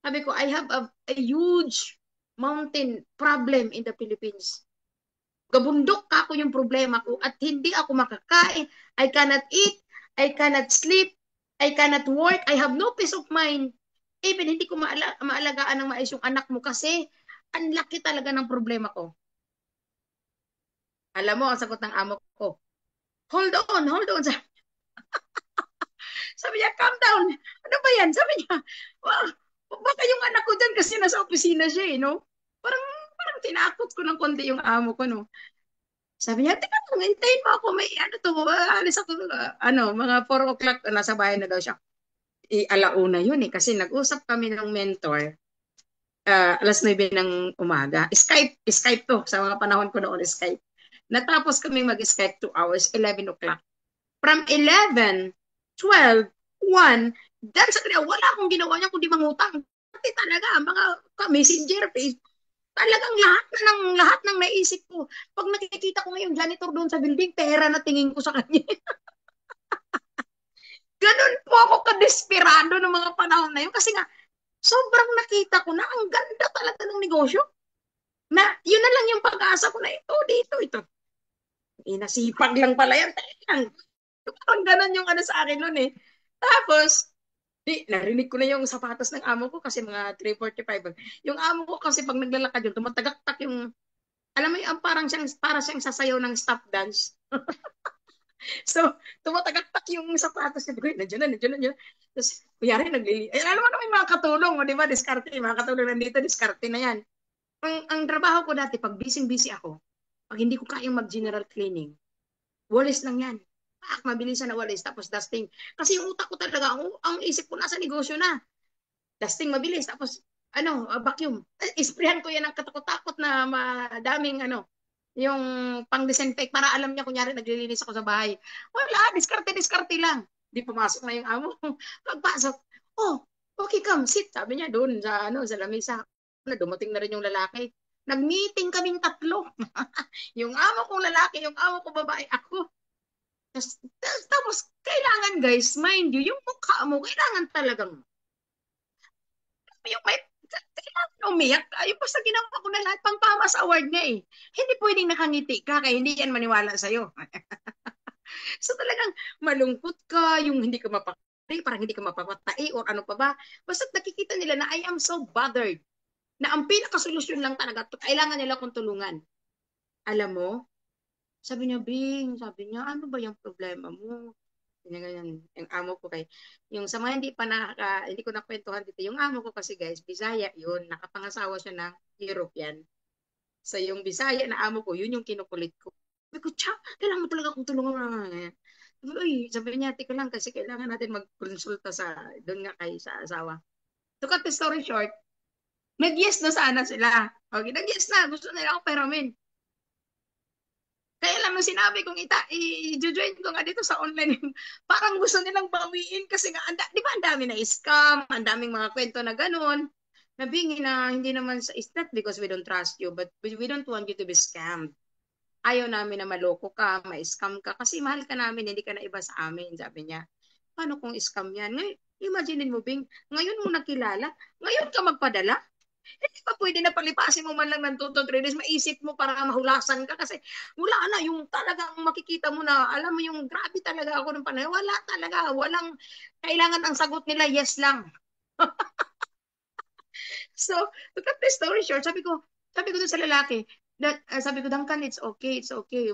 Sabi ko, I have a huge mountain problem in the Philippines. Gabundok ako yung problema ko at hindi ako makakain. I cannot eat, I cannot sleep. I cannot work. I have no peace of mind. Even hindi ko maalagaan ng maayos yung anak mo kasi ang laki talaga ng problema ko. Alam mo, ang sagot ng amo ko, hold on, hold on. Sabi niya, calm down. Ano ba yan? Sabi niya, well, baka yung anak ko dyan kasi nasa opisina siya no? Parang, parang tinakot ko ng konti yung amo ko, no? Sabi niya, teka lang, hintayin mo ako. May ano to, alis ako, mga 4 o'clock, nasa bahay na daw siya. Alauna yun kasi nag-usap kami ng mentor, 9:00 ng umaga. Skype to. Sa mga panahon ko noon, Skype. Natapos kami mag-Skype 2 hours, 11 o'clock. From 11, 12, 1, dan sa kanya, wala akong ginawa niya kundi mangutang. Pati talaga, mga messenger page, talagang lahat ng naisip ko. Pag nakikita ko ngayon janitor doon sa building, pera na tingin ko sa kanya. Ganun po ako kadesperado ng mga panahon na yun. Kasi nga, sobrang nakita ko na ang ganda talaga ng negosyo. Na, yun na lang yung pag-asa ko na ito, dito, ito. Nasipag lang pala yan. Parang ganun yung ano sa akin nun Tapos, narinig ko na yung sapatos ng amo ko kasi mga 3:45. Yung amo ko kasi pag naglalakad yun, tumatagaktak yung, alam mo yung para siyang sasayaw ng stop dance. So, tumatagaktak yung sapatos niya. Uy, nandiyan na. Tapos, kuyari, alam mo na may mga katulong, di ba? Diskarte, mga katulong nandito, diskarte na yan. Ang trabaho ko dati, pag busy ako, pag hindi ko kayang mag-general cleaning, walis lang yan. Mabilisan na walis, tapos dusting. Kasi yung utak ko talaga, ang isip ko nasa negosyo na. Dusting mabilis, tapos vacuum. Isprayan ko yan ng katakot-takot na madaming yung pang-disinfect para alam niya kunyari naglilinis ako sa bahay. Wala, diskarte lang. Di pumasok na yung amo. Pagpasok, oh, okay, come, sit. Sabi niya doon sa lamesa. Dumating na rin yung lalaki. Nag-meeting kaming tatlo. Yung amo kong lalaki, yung amo kong babae, ako. Tapos, kailangan guys, mind you, yung mukha mo, kailangan talagang, yung may, kailangan umiyak. Yung basta ginawa ko na lahat, pang Pamas Award nga Hindi pwedeng nakangiti ka, kaya hindi yan maniwala sa'yo. So talagang malungkot ka, yung hindi ka mapakari, parang hindi ka mapapatai, or ano pa ba. Basta nakikita nila na I am so bothered, na ang pinakasolusyon lang talaga, kailangan nila kong tulungan. Alam mo, sabi niya, Bing, sabi niya, ano ba yung problema mo? Ganyan, yung amo ko yung sa mga hindi ko nakwentuhan dito, yung amo ko kasi guys, Bisaya yun, nakapangasawa siya ng European. So yung Bisaya na amo ko, yun yung kinukulit ko. Sabi ko, tsa, kailangan mo talaga akong tulungan. Sabi niya, tika lang kasi kailangan natin magkonsulta doon nga sa asawa. To cut the story short, nag-yes na sana sila. Okay, nag-yes na, gusto nila ako peramin. Kaya lang nung sinabi kong i-join ko nga dito sa online, parang gusto nilang bawiin kasi nga, di ba ang dami na scam, ang daming mga kwento na ganun. Nabingi na hindi naman it's not because we don't trust you, but we don't want you to be scammed. Ayaw namin na maloko ka, ma-scam ka, kasi mahal ka namin, hindi ka na iba sa amin, sabi niya. Paano kung scam yan? Ngayon, imagine mo, Bing, ngayon mo nakilala, ngayon ka magpadala, hindi pa pwede na palipasin mo man lang ng 2 to 3 days, maisip mo para mahulasan ka kasi wala na yung talagang makikita mo na, alam mo yung grabe talaga ako ng panahon. Wala talaga, walang, kailangan ang sagot nila, yes lang. So, to cut the story short, sabi ko dun sa lalaki, sabi ko, Duncan, it's okay.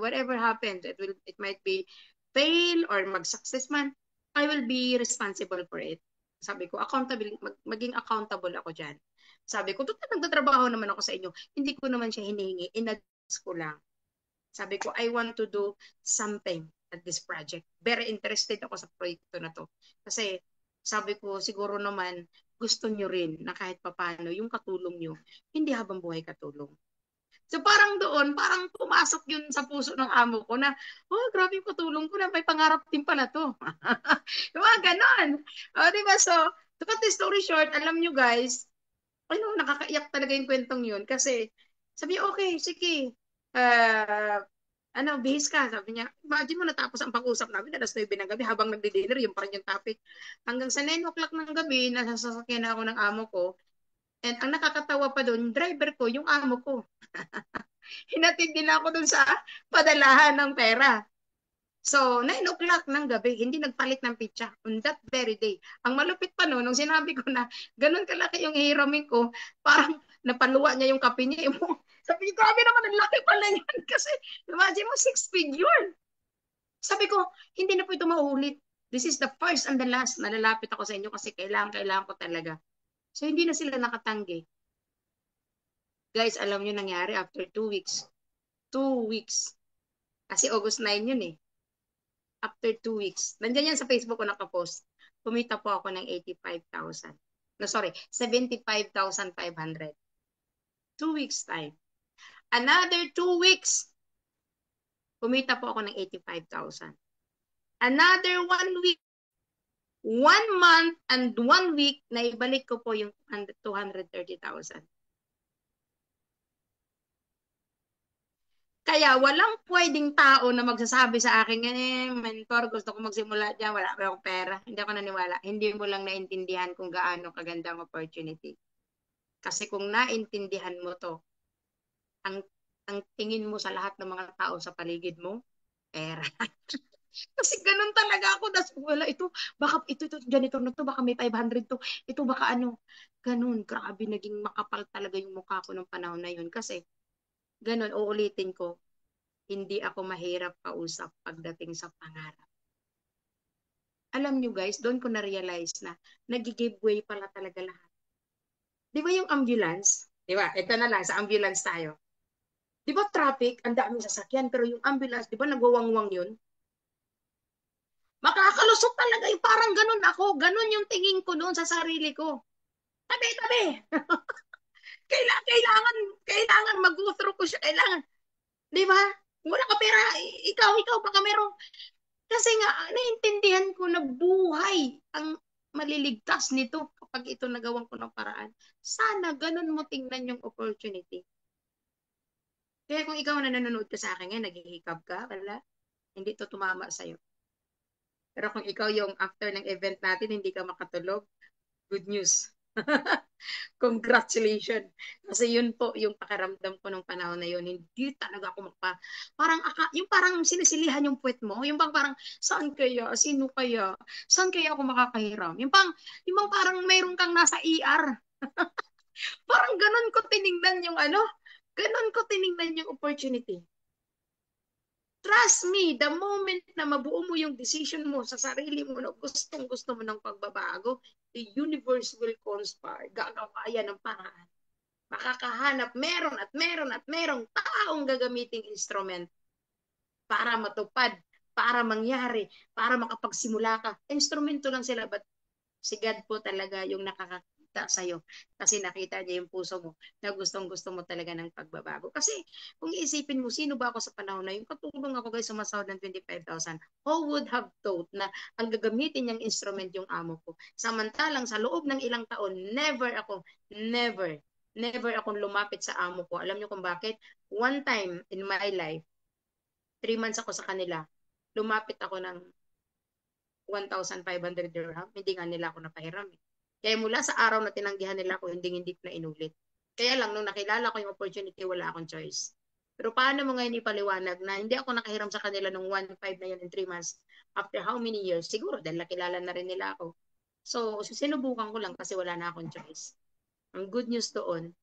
Whatever happens, it might be fail or mag-success man, I will be responsible for it. Sabi ko, maging accountable ako dyan. Sabi ko, total nagtatrabaho naman ako sa inyo. Hindi ko naman siya hinihingi. Inadvise ko lang. Sabi ko, I want to do something at this project. Very interested ako sa proyekto na to. Kasi sabi ko, siguro naman, gusto nyo rin na kahit papano, yung katulong nyo, hindi habang buhay katulong. So parang doon, parang pumasok yun sa puso ng amo ko na, oh, grabe yung katulong ko na may pangarap din pala to. Diba, ganon. Diba, so, to cut the story short, alam nyo guys, nakakaiyak talaga yung kwentong yun kasi sabi niya, okay, sige. Bihis ka. Sabi niya, imagine mo natapos ang pag-usap namin alas 9 ng gabi habang nagdi-dinner, yung pa rin yung topic. Hanggang sa 9 o'clock ng gabi, nasa sasakyan ako ng amo ko. And ang nakakatawa pa doon, driver ko, yung amo ko. Hinatid din ako doon sa padalahan ng pera. So, 9 o'clock ng gabi, hindi nagpalit ng pitsa on that very day. Ang malupit pa no, nung sinabi ko na ganun kalaki yung hiramin ko, parang napaluwa niya yung kape niya. Sabi niya, grabe naman, ang laki pala yan. Kasi, imagine mo, 6 figure. Sabi ko, hindi na po ito maulit. This is the first and the last na lalapit ako sa inyo kasi kailangan ko talaga. So, hindi na sila nakatanggi. Guys, alam niyo nangyari after 2 weeks. 2 weeks. Kasi August 9 yun eh. After 2 weeks. Nandiyan yan sa Facebook ko nakapost. Kumita po ako ng 85,000. No, sorry, 75,500. 2 weeks time. Another 2 weeks. Kumita po ako ng 85,000. Another 1 week. 1 month and 1 week na ibalik ko po yung 230,000. Kaya walang pwedeng tao na magsasabi sa akin, mentor, gusto ko magsimula dyan, wala pa akong pera. Hindi ako naniwala. Hindi mo lang naintindihan kung gaano kagandang opportunity. Kasi kung naintindihan mo to, ang tingin mo sa lahat ng mga tao sa paligid mo, pera. Kasi ganun talaga ako. Wala, ito, baka ito, janitor na to, baka may 500 to. Ito, baka ano. Ganun, grabe, naging makapal talaga yung mukha ko nung panahon na yun. Kasi, ganun, uulitin ko, hindi ako mahirap kausap pagdating sa pangarap. Alam nyo guys, doon ko na-realize na nag-giveaway pala talaga lahat. Di ba yung ambulance? Di ba? Ito na lang, sa ambulance tayo. Di ba traffic, ang daming sasakyan, pero yung ambulance, di ba nagwawangwang yun? Makakalusot talaga yung parang ganun ako. Ganun yung tingin ko noon sa sarili ko. Tabi. kailangan mag-go through ko siya. Kailangan. Di ba? Wala ka pera. Ikaw, baka meron. Kasi nga, naiintindihan ko na buhay ang maliligtas nito kapag ito nagawang ko ng paraan. Sana ganun mo tingnan yung opportunity. Kaya kung ikaw na nanonood ka sa akin ngayon, naghihikab ka, wala, hindi to tumama sa'yo. Pero kung ikaw yung after ng event natin, hindi ka makatulog, good news. Congratulations. Kasi yun po yung pakiramdam ko nung panahon na yun. Hindi talaga ako parang yung parang sinisilihan yung puwet mo. Yung parang saan kaya? Sino kaya? Saan kaya ako makakahiram? Yung bang parang mayroon kang nasa ER. Parang ganun ko tiningnan yung ganun ko tiningnan yung opportunity. Trust me, the moment na mabuo mo yung decision mo sa sarili mo na gustong-gusto mo ng pagbabago, the universe will conspire. Gagawa yan ng paraan. Makakahanap meron at merong taong gagamiting instrument para matupad, para mangyari, para makapagsimula ka. Instrumento lang sila, but si God po talaga yung nakakakita sa'yo kasi nakita niya yung puso mo na gustong-gusto mo talaga ng pagbabago. Kasi kung iisipin mo, sino ba ako sa panahon na yung katulong ako guys sumasahod ng 25,000, who would have thought na ang gagamitin niyang instrument yung amo ko? Samantalang sa loob ng ilang taon, never akong lumapit sa amo ko. Alam niyo kung bakit? One time in my life, 3 months ako sa kanila, lumapit ako ng 1,500 dirham, hindi nga nila ako napahiram. Kaya mula sa araw na tinanggihan nila ako, hindi ko na inulit. Kaya lang, nung nakilala ko yung opportunity, wala akong choice. Pero paano mo ngayon ipaliwanag na hindi ako nakahiram sa kanila nung 1,500 na yun in 3 months? After how many years? Siguro dahil nakilala na rin nila ako. So, sinubukan ko lang kasi wala na akong choice. Ang good news doon,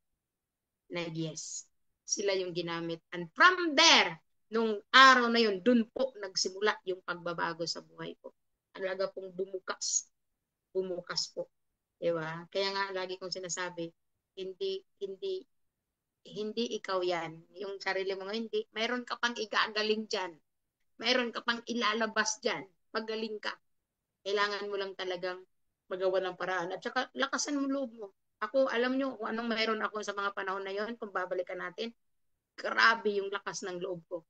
na yes, sila yung ginamit. And from there, nung araw na yun, dun po nagsimula yung pagbabago sa buhay ko. Talaga pong bumukas po. Diba? Kaya nga lagi kong sinasabi, hindi ikaw yan. Yung sarili mo hindi, mayroon ka pang igagaling dyan. Mayroon ka pang ilalabas dyan. Pagaling ka. Kailangan mo lang talagang magawa ng paraan. At saka lakasan mo loob mo. Ako, alam nyo kung anong mayroon ako sa mga panahon na yon, kung babalikan natin, grabe yung lakas ng loob ko.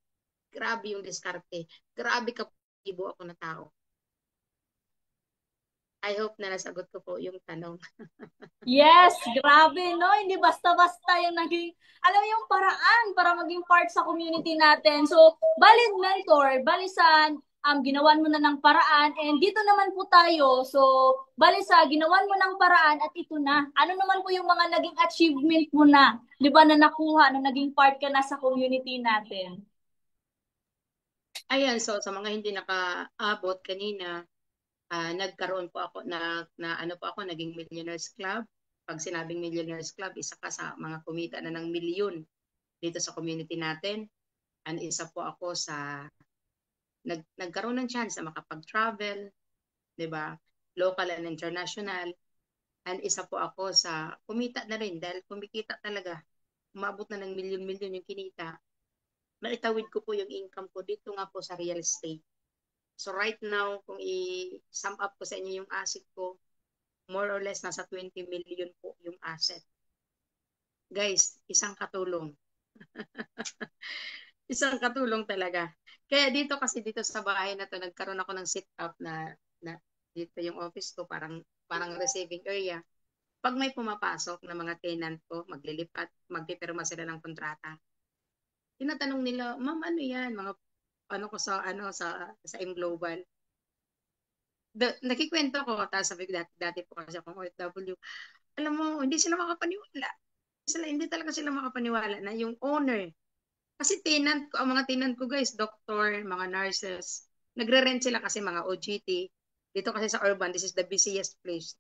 Grabe yung diskarte. Grabe kapibo ako na tao. I hope na nasagot ko po yung tanong. Yes, grabe, no? Hindi basta-basta yung naging, alam mo yung paraan para maging part sa community natin. So, bali mentor, bali sa ginawan mo na ng paraan, and dito naman po tayo. So, bali sa ginawan mo ng paraan at ito na. Ano naman po yung mga naging achievement mo na, di ba, na nakuha, na naging part ka na sa community natin? Ayan, so sa mga hindi nakaabot kanina, nagkaroon po ako na ano po ako, naging Millionaires Club. Pag sinabing Millionaires Club, isa ka sa mga kumita na ng milyon dito sa community natin. And isa po ako sa nagkaroon ng chance na makapag-travel, 'di ba? Local and international. And isa po ako sa kumita na rin dahil kumikita talaga. Umabot na ng milyon-milyon yung kinita. Naitawid ko po yung income ko dito nga po sa real estate. So right now, kung i-sum up ko sa inyo yung asset ko, more or less nasa 20 million po yung asset. Guys, isang katulong. Isang katulong talaga. Kaya dito kasi dito sa bahay na to nagkaroon ako ng sit up na dito yung office ko parang receiving area. Pag may pumapasok na mga tenant ko, maglilipat, magpipirma sila ng kontrata. Tinatanong nila, "Ma'am, ano 'yan?" Mga ano ko sa M Global. Nakikwento ko tapos sabi ko dati po kasi akong OFW. Alam mo, hindi sila makapaniwala. Hindi talaga sila makapaniwala na yung owner. Kasi tenant ko, ang mga tenant ko guys, doctor, mga nurses, nagre-rent sila kasi mga OGT. Dito kasi sa Urban, this is the busiest place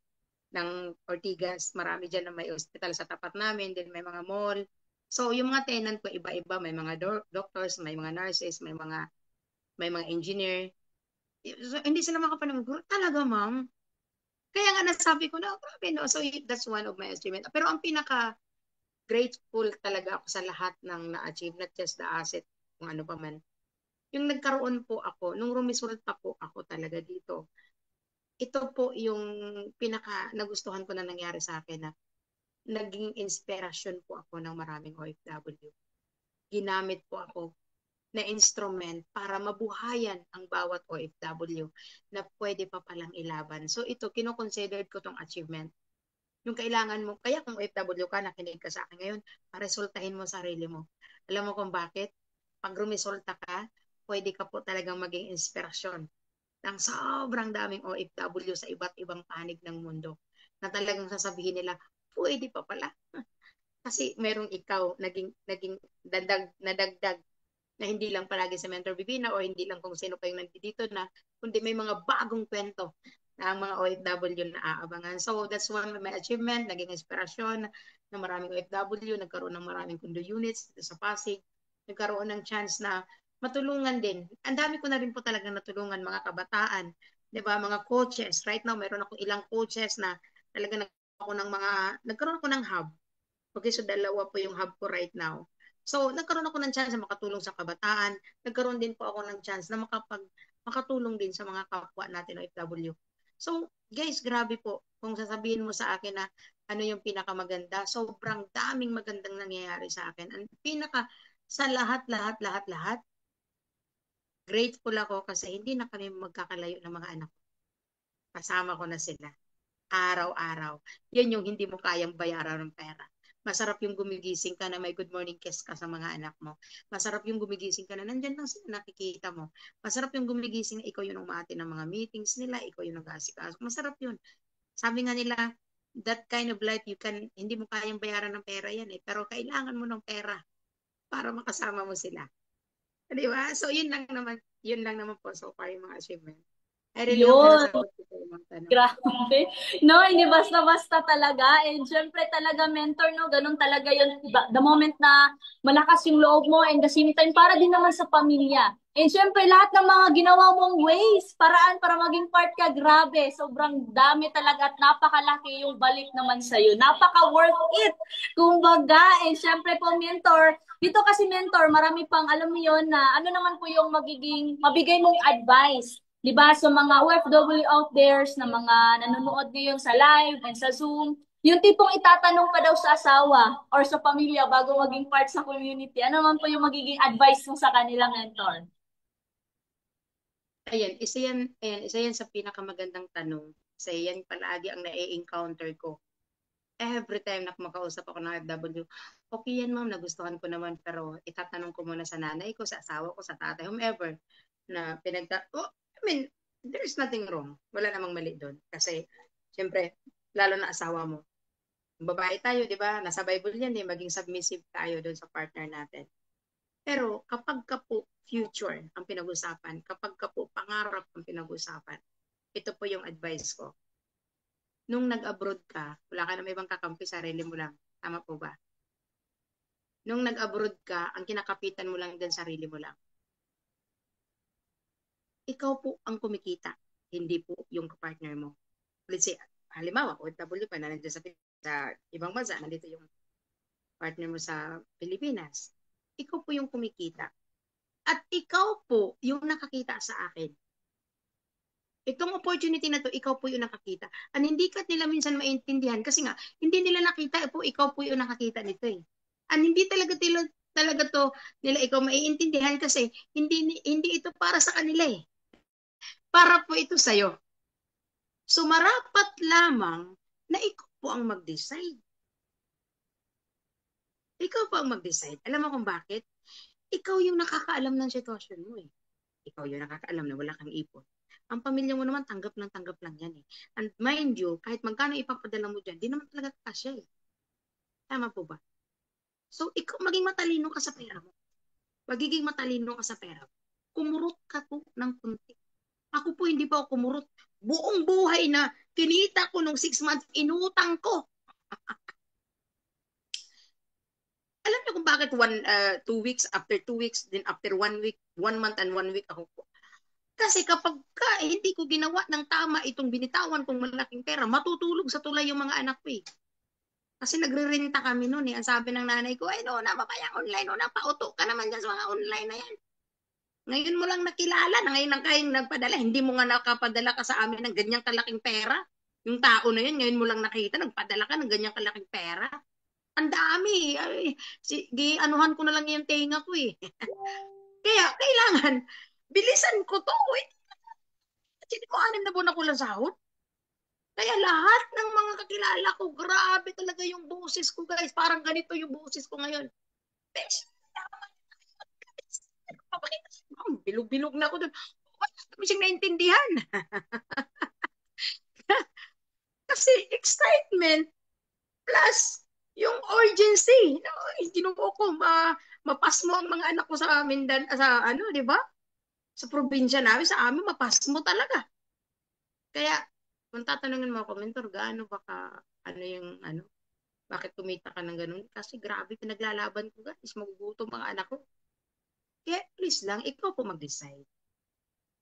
ng Ortigas. Marami dyan na may hospital sa tapat namin, then may mga mall. So, yung mga tenant ko iba-iba, may mga doctors, may mga nurses, may mga engineer. So, hindi sila makapaniwala. Talaga, ma'am? Kaya nga nasabi ko na, grabe no. So, that's one of my achievement. Pero ang pinaka grateful talaga ako sa lahat ng na-achieve, not just the asset, kung ano pa man. Yung nagkaroon po ako, nung rumisulta po ako talaga dito, ito po yung pinaka nagustuhan ko na nangyari sa akin na naging inspirasyon po ako ng maraming OFW. Ginamit po ako na instrument para mabuhayan ang bawat OFW na pwede pa palang ilaban. So ito, kinoconsidered ko tong achievement. Yung kailangan mo, kaya kung OFW ka, nakinig ka sa akin ngayon, paresultahin mo sarili mo. Alam mo kung bakit? Pag rumisulta ka, pwede ka po talagang maging inspirasyon ng sobrang daming OFW sa iba't ibang panig ng mundo na talagang sasabihin nila, pwede pa pala. Kasi merong ikaw naging nadagdag na hindi lang palagi sa Mentor Bibina o hindi lang kung sino pa yung nandito na, kundi may mga bagong kwento na ang mga OFW na aabangan. So that's one of my achievement, naging inspirasyon ng maraming OFW, nagkaroon ng maraming condo units dito sa Pasig, nagkaroon ng chance na matulungan din. Ang dami ko na rin po talaga natulungan mga kabataan, 'di ba? Mga coaches. Right now, meron ako ilang coaches na talaga nagkaroon ako ng hub. Okay, so dalawa po yung hub ko right now. So, nagkaroon ako ng chance na makatulong sa kabataan. Nagkaroon din po ako ng chance na makatulong din sa mga kapwa natin OFW. So, guys, grabe po. Kung sasabihin mo sa akin na ano yung pinakamaganda, sobrang daming magandang nangyayari sa akin. Ang sa lahat, grateful ako kasi hindi na kami magkakalayo ng mga anak ko. Kasama ko na sila araw-araw. Yan yung hindi mo kayang bayaran ng pera. Masarap yung gumigising ka na may good morning kiss ka sa mga anak mo. Masarap yung gumigising ka na nandyan lang sila nakikita mo. Masarap yung gumigising na ikaw yung umati ng mga meetings nila, ikaw yung nag-aasikaso. Masarap yun. Sabi nga nila, that kind of life hindi mo kayang bayaran ng pera yan eh. Pero kailangan mo ng pera para makasama mo sila. Di ba? So yun lang naman po so far yung mga achievement. I really hope na Yun. nasagot ko yung mga tanong. Grabe. No, hindi basta-basta talaga. And syempre talaga mentor, no, ganun talaga yun. The moment na malakas yung loob mo and the same time, para din naman sa pamilya. And syempre lahat ng mga ginawa mong ways, paraan para maging part ka, grabe. Sobrang dami talaga at napakalaki yung balik naman sa'yo. Napaka-worth it. Kumbaga, and syempre po mentor, dito kasi mentor, marami pang alam mo yun na ano naman po yung mabigay mong advice. 'Di ba? So mga OFW out there na mga nanonood ngayon sa live and sa Zoom, yung tipong itatanong pa daw sa asawa or sa pamilya bago maging part sa community, ano man po yung magiging advice mo sa kanila, mentor? Ayan, isa yan sa pinakamagandang tanong. Kasi yan palagi ang na-encounter ko. Every time na kumakausap ako ng FW, okay yan ma'am, nagustuhan ko naman, pero itatanong ko muna sa nanay ko, sa asawa ko, sa tatay, whomever, I mean, there's nothing wrong. Wala namang mali doon. Kasi, syempre, lalo na asawa mo. Babae tayo, di ba? Nasa Bible yan, maging submissive tayo doon sa partner natin. Pero kapag ka po future ang pinag-usapan, kapag ka po pangarap ang pinag-usapan, ito po yung advice ko. Nung nag-abroad ka, wala ka na may ibang kakampi, sarili mo lang. Tama po ba? Nung nag-abroad ka, ang kinakapitan mo lang din sarili mo lang. Ikaw po ang kumikita, hindi po yung partner mo. Let's say, halimbawa, OFW pa na nandiyan sa ibang bansa, nandito yung partner mo sa Pilipinas. Ikaw po yung kumikita. At ikaw po yung nakakita sa akin. Itong opportunity na to, ikaw po yung nakakita. Ang hindi ka nila minsan maintindihan kasi nga, hindi nila nakita po, ikaw po yung nakakita nito eh. Ang hindi talaga to nila ikaw maiintindihan kasi hindi ito para sa kanila eh. Para po ito sa'yo. So marapat lamang na ikaw po ang mag-decide. Ikaw po ang mag-decide. Alam mo kung bakit? Ikaw yung nakakaalam ng sitwasyon mo eh. Ikaw yung nakakaalam na wala kang ipon. Ang pamilya mo naman, tanggap lang yan eh. And mind you, kahit magkano ipapadala mo dyan, di naman talaga kasya eh. Tama po ba? So, ikaw maging matalino ka sa pera mo. Magiging matalino ka sa pera mo. Kumurot ka po ng kunti. Ako po hindi pa ako kumurot. Buong buhay na kinita ko nung 6 months, inutang ko. Alam niyo kung bakit 2 weeks, after 2 weeks, then after 1 week, 1 month and 1 week ako po. Kasi kapag hindi ko ginawa ng tama itong binitawan kong malaking pera, matutulog sa tulay yung mga anak ko eh. Kasi nagre-renta kami noon eh. Ang sabi ng nanay ko, ay no, napapaya online, no, napauto ka naman dyan sa mga online na yan. Ngayon mo lang nakilala, na ngayon lang kayong nagpadala, hindi mo nga nakapadala ka sa amin ng ganyang kalaking pera. Yung tao na yun, ngayon mo lang nakita, nagpadala ka ng ganyang kalaking pera. Ang dami. Ay, anuhan ko na lang yung tenga ko eh. Kaya, kailangan, bilisan ko to. Eh. Kasi mo, 6 na buwan ako lang sahod. Kaya lahat ng mga kakilala ko, grabe talaga yung boses ko, guys. Parang ganito yung boses ko ngayon. Besh, bilog-bilog na ako doon. Wala kami siyang naintindihan. Kasi excitement plus yung urgency. No, ginuo ko, mapas mo ang mga anak ko sa amin, sa ano, di ba? Sa probinsya namin, sa amin, mapas mo talaga. Kaya, kung tatanungin mo ako, mentor, gaano baka, ano yung, ano, bakit kumita ka ng ganun? Kasi grabe, pinaglalaban ko guys, magugutom mga anak ko. Kaya please lang, ikaw po mag-decide.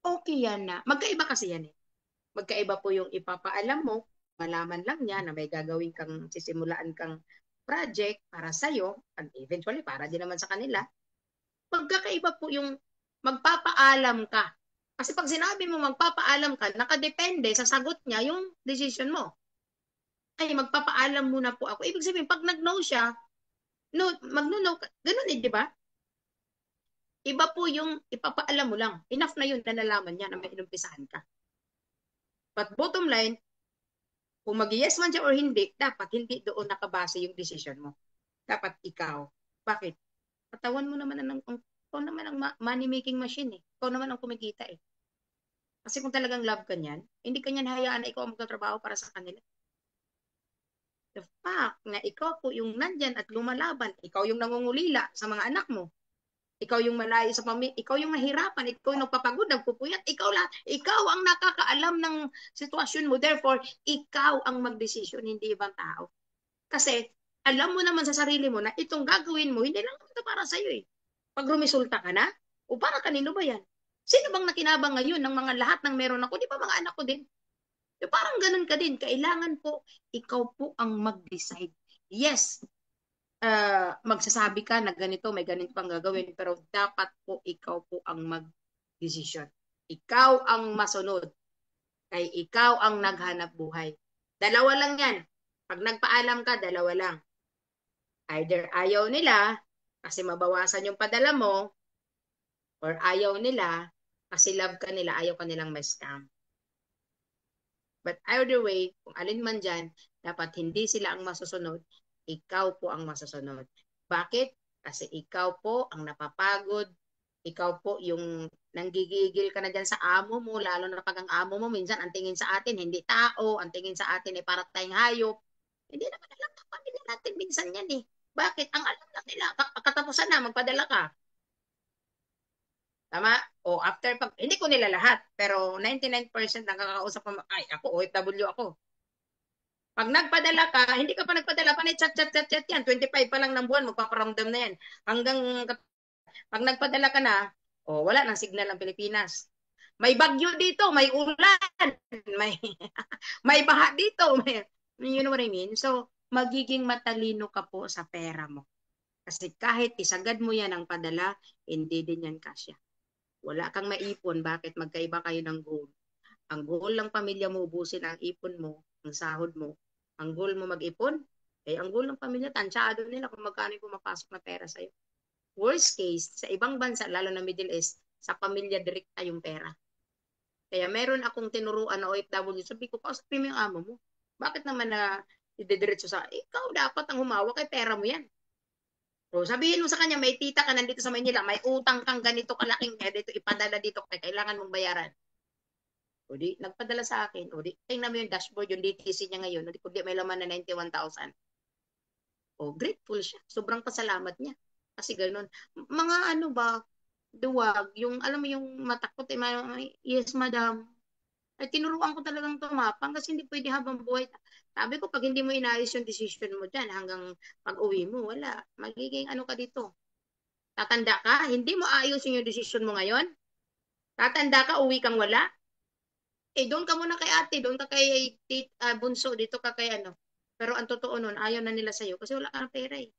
Okay yan na. Magkaiba kasi yan eh. Magkaiba po yung ipapaalam mo, malaman lang niya na may gagawin kang, sisimulaan kang project para sa'yo, and eventually para din naman sa kanila. Magkakaiba po yung magpapaalam ka. Kasi pag sinabi mo magpapaalam ka, nakadepende sa sagot niya yung decision mo. Ay, magpapaalam muna po ako. Ibig sabihin, pag nag-no siya, no, mag-no, ganun eh, di ba? Iba po yung ipapaalam mo lang. Enough na yun na nalaman niya na may inumpisahan ka. But bottom line, kung mag-yes man siya or hindi, dapat hindi doon nakabase yung decision mo. Dapat ikaw. Bakit? Katawan mo naman ikaw naman ang money-making machine eh. Ikaw naman ang kumikita eh. Kasi kung talagang love ka niyan, hindi ka niyan hayaan na ikaw ang magtatrabaho para sa kanila. The fact na ikaw po yung nandyan at lumalaban, ikaw yung nangungulila sa mga anak mo, ikaw yung malayo sa pamilya, ikaw yung mahirapan, ikaw yung nagpapagod, nagpupuyat, ikaw lahat, ikaw ang nakakaalam ng sitwasyon mo. Therefore, ikaw ang magdesisyon, hindi ibang tao. Kasi, alam mo naman sa sarili mo na itong gagawin mo, hindi lang ito para sa'yo eh. Pag rumisulta ka na, o para kanino ba yan? Sino bang nakinabang ngayon ng mga lahat ng meron ako? Di ba mga anak ko din? So, parang ganun ka din. Kailangan po, ikaw po ang mag-decide. Yes, magsasabi ka na ganito, may ganito pang gagawin, pero dapat po ikaw po ang mag-decision. Ikaw ang masunod. Kay ikaw ang naghanap buhay. Dalawa lang yan. Pag nagpaalam ka, dalawa lang. Either ayaw nila kasi mabawasan yung padala mo, or ayaw nila kasi love ka nila, ayaw ka nilang ma-scam. But either way, kung alin man dyan, dapat hindi sila ang masusunod, ikaw po ang masusunod. Bakit? Kasi ikaw po ang napapagod, ikaw po yung nanggigigil ka na dyan sa amo mo, lalo na pag ang amo mo, minsan ang tingin sa atin, hindi tao, ang tingin sa atin ay para tayong hayop. Hindi naman alam ng pamilya natin minsan yan eh. Bakit? Ang alam lang nila, katapusan na, magpadala ka. Tama? O after pag hindi ko nila lahat, pero 99% nakakausap ko, ay ako OFW ako. Pag nagpadala ka, hindi ka pa nagpadala, panay chat chat chat chat yan. 25 pa lang ng buwan, magpaparamdam na yan. Hanggang pag nagpadala ka na, oh, wala nang signal ang Pilipinas. May bagyo dito, may ulan, may may baha dito, may, you know what I mean? So, magiging matalino ka po sa pera mo. Kasi kahit isagad mo yan ang padala, hindi din yan kasya. Wala kang maipon, bakit magkaiba kayo ng goal? Ang goal ng pamilya mo, ubusin ang ipon mo, ang sahod mo. Ang goal mo mag-ipon, eh ang goal ng pamilya, tansyado nila kung magkano yung pumapasok na pera sa'yo. Worst case, sa ibang bansa, lalo na Middle East, sa pamilya direkta yung pera. Kaya meron akong tinuruan na OFW, sabi ko, kausapin mo yung amo mo. Bakit naman na idediretso sa, ikaw dapat ang humawak kay pera mo yan. So, sabihin mo sa kanya, may tita ka nandito sa Manila, may utang kang ganito kalaking, dito ipadala dito, kailangan mong bayaran. O di, nagpadala sa akin. O di, tingnan mo yung dashboard, yung DTC niya ngayon. O di, kundi may laman na 91,000. O, grateful siya. Sobrang pasalamat niya. Kasi ganun. Mga ano ba, duwag, yung, alam mo yung matakot, yes, madam. Ay, tinuruan ko talagang tumapang kasi hindi pwede habang buhay. Sabi ko, pag hindi mo inayos yung decision mo dyan, hanggang pag-uwi mo, wala. Magiging ano ka dito. Tatanda ka, hindi mo ayos yung decision mo ngayon. Tatanda ka, uwi kang wala. Eh, doon ka muna kay ate, doon ka kay bunso, dito ka kay ano. Pero ang totoo nun, ayaw na nila sa'yo kasi wala kang pera eh.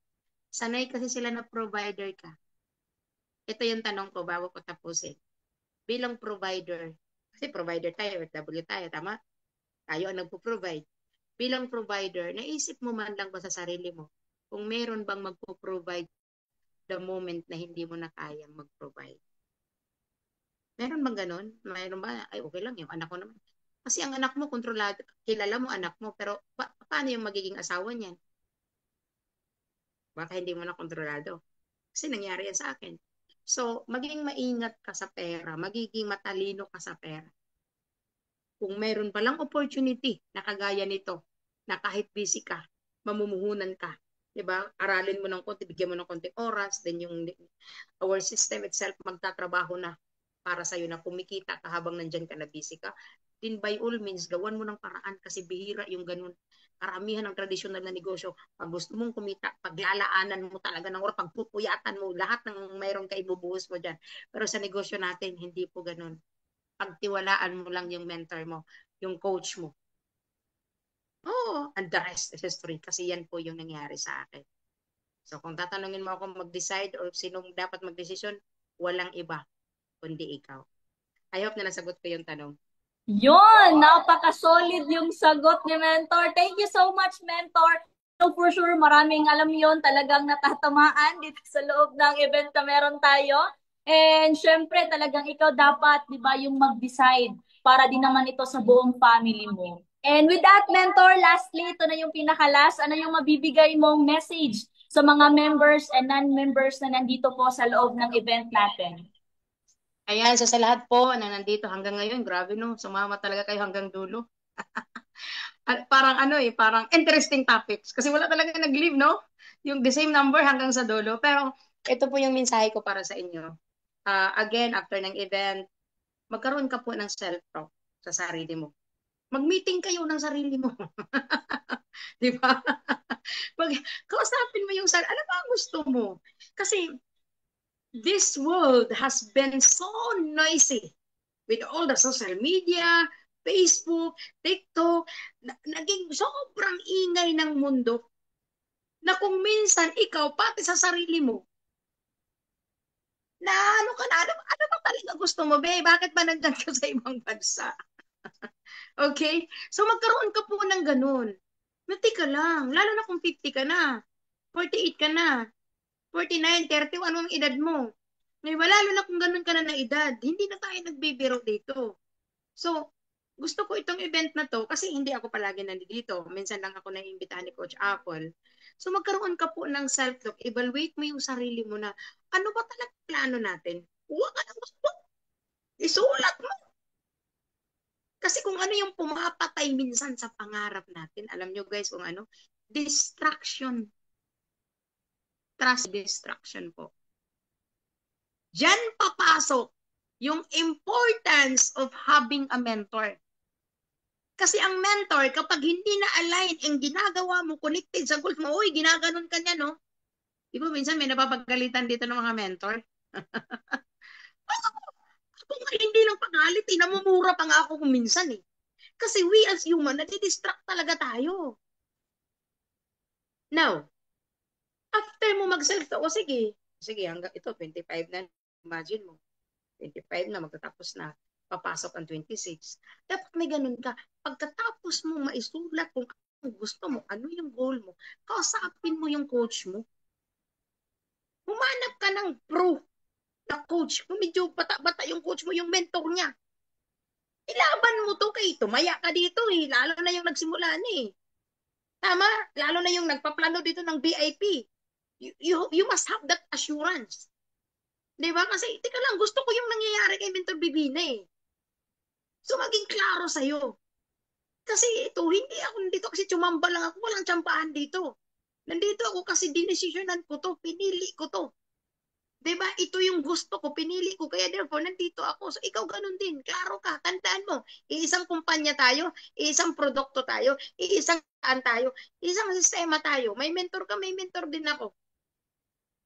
Sanay kasi sila na provider ka. Ito yung tanong ko bago ko tapusin. Bilang provider, kasi provider tayo, W tayo, tama? Tayo ang nagpo-provide. Bilang provider, naisip mo man lang ba sa sarili mo kung meron bang magpo-provide the moment na hindi mo na kayang mag-provide? Meron bang ganun? Meron ba? Ay, okay lang, yung anak ko naman. Kasi ang anak mo, kontrolado, kilala mo anak mo, pero paano yung magiging asawa niyan? Baka hindi mo na kontrolado. Kasi nangyari yan sa akin. So, maging maingat ka sa pera, magiging matalino ka sa pera. Kung meron palang opportunity na kagaya nito, na kahit busy ka, mamumuhunan ka, 'di ba? Aralin mo ng konti, bigyan mo ng konting oras, then yung our system itself magtatrabaho na para sa iyo na kumikita ka habang nandiyan ka na busy ka. Then by all means, gawan mo ng paraan kasi bihira yung ganun. Karamihan ng tradisyonal na negosyo, pag gusto mong kumita, paglalaanan mo talaga ng oras, pagpupuyatan mo, lahat ng mayroong ka ibubuhos mo dyan. Pero sa negosyo natin, hindi po ganun. Pagtiwalaan mo lang yung mentor mo, yung coach mo. Oh, and the rest is history kasi yan po yung nangyari sa akin. So kung tatanungin mo ako mag-decide or sinong dapat mag-desisyon, walang iba kundi ikaw. I hope na nasagot ko yung tanong. Yun, napaka-solid yung sagot ni Mentor. Thank you so much, Mentor. So for sure, maraming alam yon talagang natatamaan dito sa loob ng event na meron tayo. And syempre, talagang ikaw dapat, di ba, yung mag-decide para din naman ito sa buong family mo. And with that, Mentor, lastly, ito na yung pinakalas. Ano yung mabibigay mong message sa mga members and non-members na nandito po sa loob ng event natin? Ayan, so sa lahat po na nandito hanggang ngayon, grabe no, sumama talaga kayo hanggang dulo. Parang ano eh, parang interesting topics. Kasi wala talaga nag-leave, no? Yung the same number hanggang sa dulo. Pero ito po yung mensahe ko para sa inyo. Again, after ng event, magkaroon ka po ng self-talk sa sarili mo. Mag-meeting kayo ng sarili mo. Di ba? Mag kausapin mo yung sarili. Ano ba ang gusto mo? Kasi this world has been so noisy with all the social media, Facebook, TikTok, naging sobrang ingay ng mundo na kung minsan ikaw, pati sa sarili mo, na ano ka na, ano ba talaga gusto mo, be? Bakit ba nandyan ka sa ibang bansa? Okay? So magkaroon ka po ng ganun. Mati ka lang, lalo na kung 50 ka na, 48 ka na, 49, 31, anong edad mo? Ngayon, lalo na kung ganun ka na ng edad, hindi na tayo nagbibiro dito. So, gusto ko itong event na to kasi hindi ako palagi nandito. Minsan lang ako naiimbitahan ni Coach Apple. So, magkaroon ka po ng self-talk. Evaluate mo yung sarili mo na ano ba talaga plano natin? Huwag ka na gusto. Isulat mo. Kasi kung ano yung pumapatay minsan sa pangarap natin, alam nyo guys kung ano? Distraction. Trust distraction po. Diyan papasok yung importance of having a mentor. Kasi ang mentor, kapag hindi na align ang ginagawa mo, connected sa goals mo, uy, ginaganon ka niya, no? Di ba minsan may napapagalitan dito ng mga mentor? Ako nga hindi lang pagalit, namumura pa nga ako kung minsan eh. Kasi we as human, nadidistract talaga tayo. Now, after mo mag-self, o sige, sige, hanggang ito, 25 na, imagine mo, 25 na, magtatapos na, papasok ang 26. Dapat may ganun ka. Pagkatapos mo maisulat kung ano gusto mo, ano yung goal mo, kausapin mo yung coach mo. Humanap ka ng pro na coach. Kung medyo bata-bata yung coach mo, yung mentor niya. Ilaban mo to kay tumaya ka dito eh. Lalo na yung nagsimula na eh. Tama? Lalo na yung nagpaplano dito ng VIP. You must have that assurance. Di ba? Kasi, tika lang, gusto ko yung nangyayari kay Mentor Bibina eh. So, maging klaro sa'yo. Kasi ito, hindi ako nandito kasi tsumamba lang ako. Walang tsampahan dito. Nandito ako kasi dinesisyonan ko to. Pinili ko to. Diba? Ito yung gusto ko, pinili ko, kaya therefore, nandito ako. So, ikaw ganun din. Klaro ka, tandaan mo. Iisang kumpanya tayo, iisang produkto tayo, iisang taan tayo, isang sistema tayo. May mentor ka, may mentor din ako.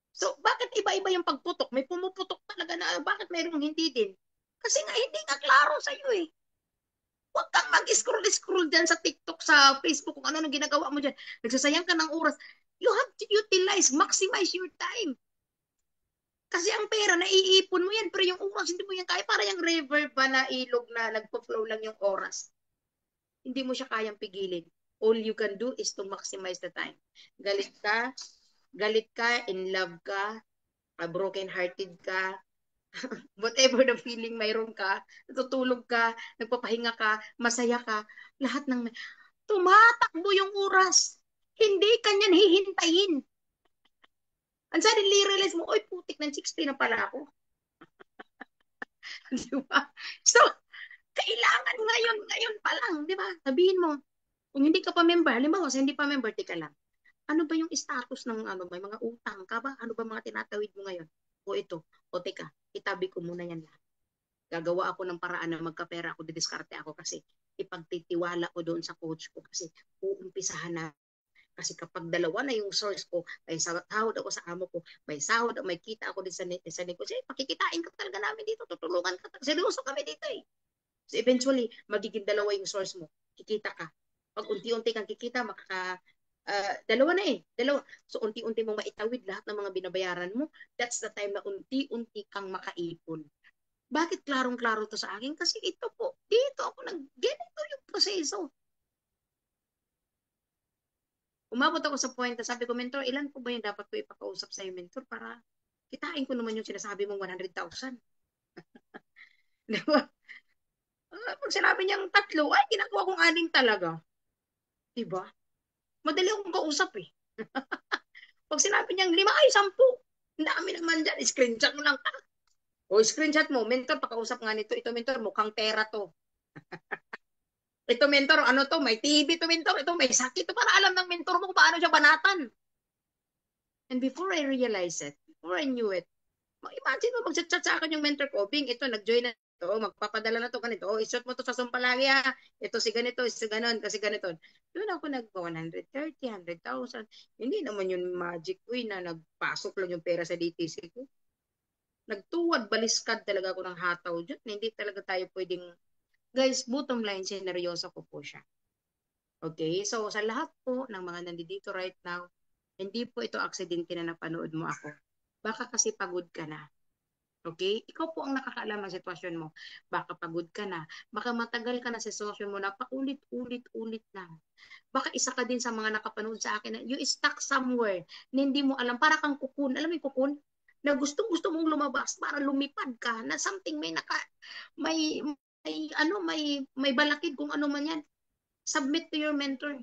So, bakit iba-iba yung pagputok? May pumuputok talaga na, bakit mayroong hindi din? Kasi nga, hindi nga klaro sa'yo eh. Huwag kang mag-scroll-scroll dyan sa TikTok, sa Facebook, kung ano nang ginagawa mo dyan. Nagsasayang ka ng oras. You have to utilize, maximize your time. Kasi ang pera, naiipon mo yan, pero yung oras, hindi mo yan kaya. Para yung river ba na ilog na nagpo-flow lang yung oras. Hindi mo siya kayang pigilin. All you can do is to maximize the time. Galit ka, in love ka, broken-hearted ka, whatever the feeling mayroon ka, natutulog ka, nagpapahinga ka, masaya ka, lahat ng tumatakbo yung oras. Hindi ka niyan hihintayin. Ang suddenly realize mo, oy, putik ng 60 na pala ako. Di ba? So, kailangan ngayon pa lang, di ba? Sabihin mo, kung hindi ka pa member, halimbawa, sa hindi pa member, tika lang. Ano ba yung status ng ano, may mga utang ka ba? Ano ba mga tinatawid mo ngayon? O ito, o teka, itabi ko muna yan lahat. Gagawa ako ng paraan na magkapera ako, didiskarte ako kasi ipagtitiwala ko doon sa coach ko kasi uumpisahan na. Kasi kapag dalawa na yung source ko, may sahod ako sa amo ko, may sahod, may kita ako din sa negosyo, pakikitain ka talaga namin dito, tutulungan ka. Seryoso kami dito eh. So eventually, magiging dalawa yung source mo. Kikita ka. Pag unti-unti kang kikita, dalawa na eh. Dalawa. So unti-unti mong maitawid lahat ng mga binabayaran mo. That's the time na unti-unti kang makaipon. Bakit klarong-klaro to sa akin? Kasi ito po, dito ako ganito yung proseso. Umabot ako sa point na sabi ko, mentor, ilan po ba yung dapat ko ipakausap sa iyo, mentor, para kitain ko naman yung sinasabi mong 100,000. Diba? Pag sinabi niyang 3, ay, ginagawa kong 6 talaga. Diba? Madali akong kausap eh. Pag sinabi niyang 5, ay 10. Ang dami naman dyan. Screenshot mo lang. O screenshot mo, mentor, pakausap nga nito. Ito, mentor, mukhang pera to. Ito, mentor, ano to? May TV to, mentor. Ito, may sakit to. Para alam ng mentor mo kung paano siya banatan. And before I realized it, before I knew it, imagine mo, mag-chat sa akin yung mentor ko, Bing, ito, nag-join na ito, magpapadala na to, ganito, isot mo to sa sumpalagi ha, ito si ganito, si ganon, kasi ganito. Doon ako nag-130, 100,000. Hindi naman yung magic queen na nagpasok lang yung pera sa DTC ko. Nagtuwad, baliskad talaga ako ng hataw dyan. Hindi talaga tayo pwedeng, guys, bottom line, sineryoso ko po siya. Okay? So, sa lahat po ng mga nandito right now, hindi po ito aksidente na napanood mo ako. Baka kasi pagod ka na. Okay? Ikaw po ang nakakaalam ng sitwasyon mo. Baka pagod ka na. Baka matagal ka na sa sitwasyon mo na paulit-ulit lang. Baka isa ka din sa mga nakapanood sa akin na you stuck somewhere na hindi mo alam. Para kang kukun. Alam mo yung kukun? Na gustong-gusto mong lumabas para lumipad ka na something may balakid kung ano man yan. Submit to your mentor.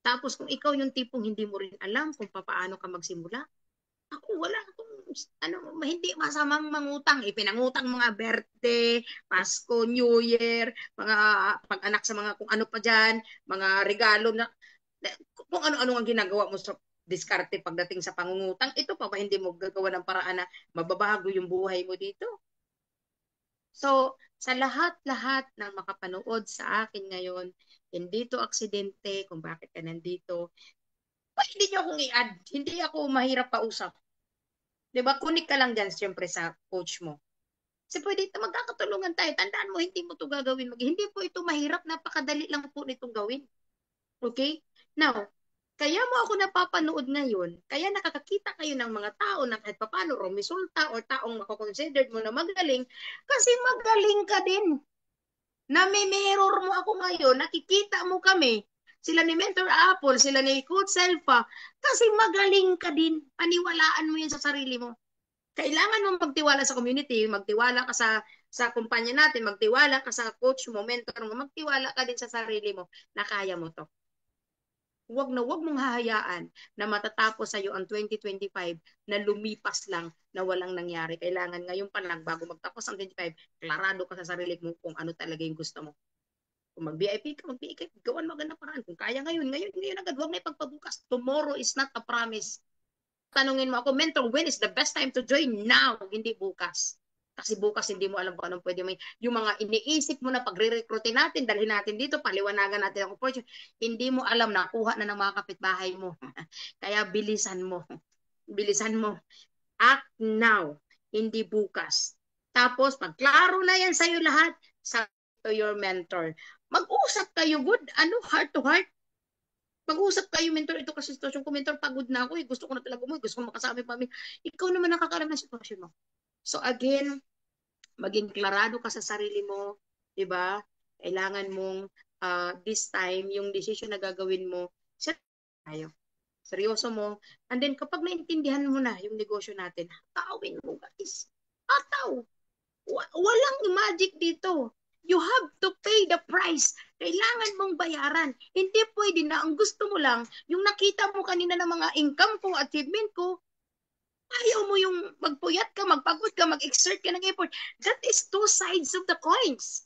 Tapos kung ikaw yung tipong hindi mo rin alam kung paano ka magsimula, ako wala akong hindi masamang mangutang. Ipinangutang mga birthday, Pasko, New Year, mga pag-anak sa mga kung ano pa dyan, mga regalo na kung ano-ano ang ginagawa mo sa diskarte pagdating sa pangungutang, ito pa ba hindi mo gagawa ng paraan na mababago yung buhay mo dito? So, sa lahat-lahat ng makapanood sa akin ngayon, hindi to aksidente kung bakit ka nandito. Pwede niyo akong i-add. Hindi ako mahirap pausap. 'Di ba? Kunik ka lang dyan, siyempre, sa coach mo. Kasi pwede magkakatulungan tayo. Tandaan mo, hindi mo to gagawin. Hindi po ito mahirap. Napakadali lang po nitong gawin. Okay? Now, kaya mo ako napapanood ngayon, kaya nakakakita kayo ng mga tao na kahit papano resulta o taong mako-considered mo na magaling, kasi magaling ka din. Nami-mirror mo ako ngayon, nakikita mo kami, sila ni Mentor Apple, sila ni Coach Selfa, kasi magaling ka din. Paniwalaan mo yan sa sarili mo. Kailangan mo magtiwala sa community, magtiwala ka sa kumpanya natin, magtiwala ka sa coach mo, mentor mo, magtiwala ka din sa sarili mo na kaya mo to. Huwag mong hahayaan na matatapos sa iyo ang 2025 na lumipas lang na walang nangyari. Kailangan ngayon pa lang bago magtapos ang 25, klarado ka sa sarili mo kung ano talaga yung gusto mo. Kung mag-VIP ka, mag-VIP, gawan mo agad na paraan. Kung kaya ngayon agad. Huwag na ipagpabukas. Tomorrow is not a promise. Tanungin mo ako, mentor, when is the best time to join? Now, hindi bukas. Kasi bukas hindi mo alam kung anong pwede mo. Yung mga iniisip mo na pagre-recruitin natin, dalhin natin dito, paliwanagan natin ang opportunity, hindi mo alam, nakuha na ng mga kapitbahay mo. Kaya bilisan mo. Bilisan mo. Act now, hindi bukas. Tapos, pag klaro na yan sa'yo lahat, sa to your mentor. Mag-usap kayo good, heart to heart. Mag-usap kayo, mentor, ito kasi sitwasyon ko, mentor, pagod na ako, gusto ko na talaga mo, gusto ko makasama yung pamilya. Ikaw naman nakakaram ng sitwasyon mo. So again, maging klarado ka sa sarili mo, di ba? Kailangan mong this time, yung decision na gagawin mo, set tayo. Seryoso mo. And then, kapag naintindihan mo na yung negosyo natin, hatawin mo, guys. Hataw. Walang magic dito. You have to pay the price. Kailangan mong bayaran. Hindi pwede na ang gusto mo lang, yung nakita mo kanina ng mga income ko, achievement ko, ayaw mo yung magpuyat ka, magpagod ka, mag-exert ka ng effort. That is two sides of the coins.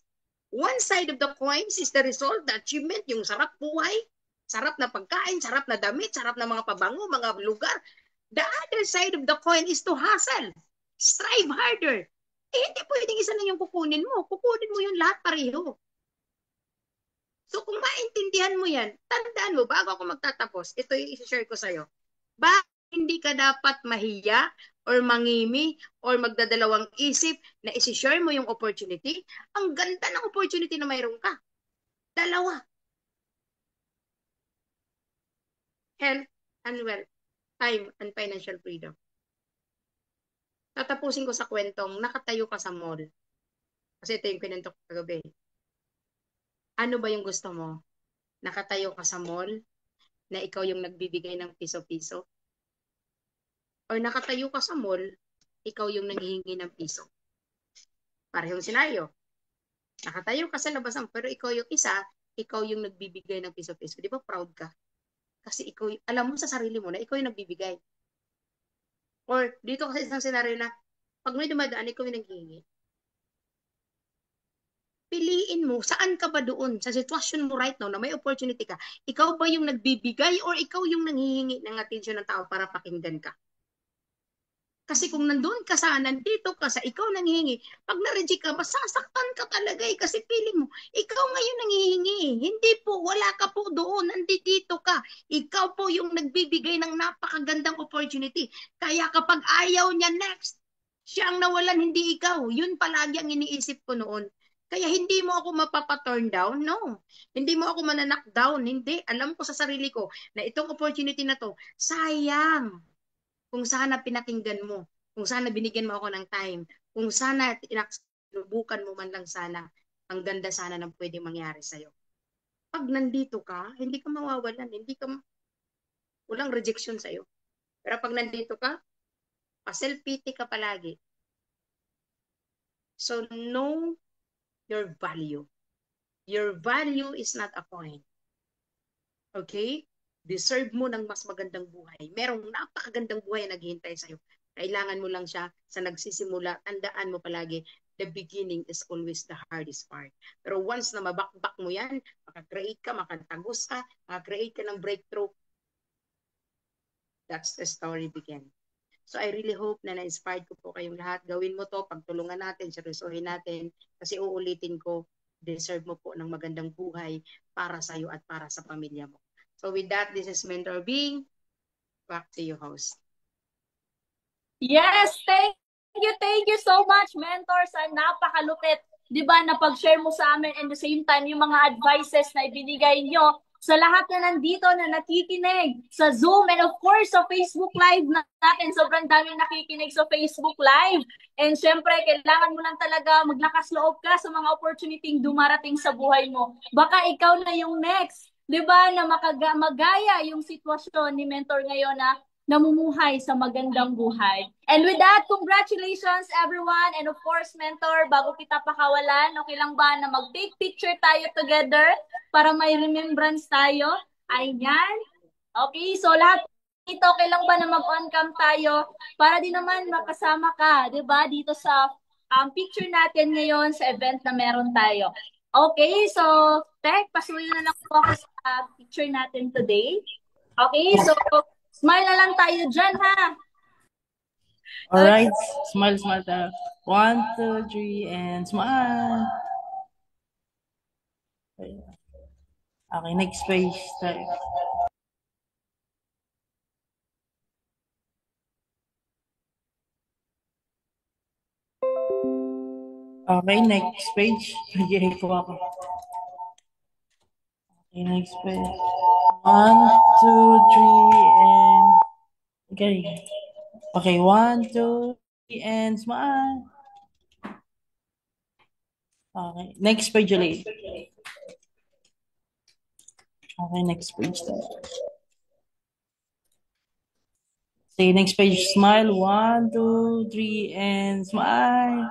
One side of the coins is the result, the achievement, yung sarap buhay, sarap na pagkain, sarap na damit, sarap na mga pabango, mga lugar. The other side of the coin is to hustle. Strive harder. Hindi pwedeng isa lang yung kukunin mo. Kukunin mo yung lahat pareho. So kung maintindihan mo yan, tandaan mo, bago ako magtatapos, ito yung isi-share ko sa'yo. Bakit hindi ka dapat mahiya or mangimi or magdadalawang isip na isi-share mo yung opportunity? Ang ganda ng opportunity na mayroon ka. Dalawa. Health and wealth. Time and financial freedom. Tatapusin ko sa kwentong nakatayo ka sa mall. Kasi ito yung kwento ko kagabi. Ano ba yung gusto mo? Nakatayo ka sa mall na ikaw yung nagbibigay ng piso-piso? Or nakatayo ka sa mall, ikaw yung nanghihingi ng piso? Parehong senaryo. Nakatayo ka sa labasan, pero ikaw yung isa, ikaw yung nagbibigay ng piso-piso. Di ba proud ka? Kasi ikaw, alam mo sa sarili mo na ikaw yung nagbibigay. Or dito kasi isang senaryo na, pag may dumadaan, ikaw yung nanghihingi. Piliin mo, saan ka ba doon? Sa sitwasyon mo right now na may opportunity ka, ikaw ba yung nagbibigay or ikaw yung nanghihingi ng atensyon ng tao para pakinggan ka? Kasi kung nandun ka sa, nandito ka sa, ikaw nanghihingi, pag na-reject ka, masasaktan ka talaga eh, kasi feeling mo, ikaw ngayon nanghihingi. Hindi po, wala ka po doon, nandito ka. Ikaw po yung nagbibigay ng napakagandang opportunity. Kaya kapag ayaw niya next, siya ang nawalan, hindi ikaw. Yun palagi ang iniisip ko noon. Kaya hindi mo ako mapapa-turn down, no. Hindi mo ako mananak down, hindi. Alam ko sa sarili ko na itong opportunity na to, sayang. Kung sana pinakinggan mo, kung sana binigyan mo ako ng time, kung sana sinubukan mo man lang sana, ang ganda sana ng pwedeng mangyari sa'yo. Pag nandito ka, hindi ka mawawalan, walang rejection sa'yo. Pero pag nandito ka, pa-self-pity ka palagi. So, know your value. Your value is not a coin. Okay? Deserve mo ng mas magandang buhay. Merong napakagandang buhay na naghihintay sa'yo. Kailangan mo lang siya sa nagsisimula. Tandaan mo palagi, the beginning is always the hardest part. Pero once na mabakbak mo yan, makakreate ka, makatagos ka, makakreate ka ng breakthrough, That's the story begin. So I really hope na na-inspired ko po kayong lahat. Gawin mo to, pagtulungan natin, seryosohin natin. Kasi uulitin ko, deserve mo po ng magandang buhay para sa iyo at para sa pamilya mo. So with that, this is Mentor Bing. Back to you, host. Yes, thank you so much, mentor, sa napakalupit, 'di ba, na pag-share mo sa amin, and the same time yung mga advices na ibinigay nyo sa lahat na nandito na nakikinig sa Zoom and of course sa Facebook Live natin. Sobrang daming nakikinig sa Facebook Live. And syempre, kailangan mo lang talaga maglakas loob ka sa mga opportunity dumarating sa buhay mo. Baka ikaw na yung next, 'di ba, na magaya yung sitwasyon ni mentor ngayon na namumuhay sa magandang buhay. And with that, congratulations everyone. And of course, mentor, bago kita pakawalan, okay lang ba na mag-take picture tayo together para may remembrance tayo? Ayan. Okay, so lahat dito, okay lang ba na mag-on cam tayo para din naman makasama ka, 'di ba, dito sa picture natin ngayon sa event na meron tayo. Okay, so Tek, pasuyo na lang po ako sa picture natin today. Okay, so smile na lang tayo dyan, ha? Alright, smile, smile tayo. 1, 2, 3, and smile. Okay, next page tayo. Okay, next page. Nag-i ko ako. Okay, next page. 1, 2, 3, and... Okay. Okay, 1, 2, 3, and smile. Okay, next page ulit. Okay, next page tayo. Say next page, smile. 1, 2, 3, and smile.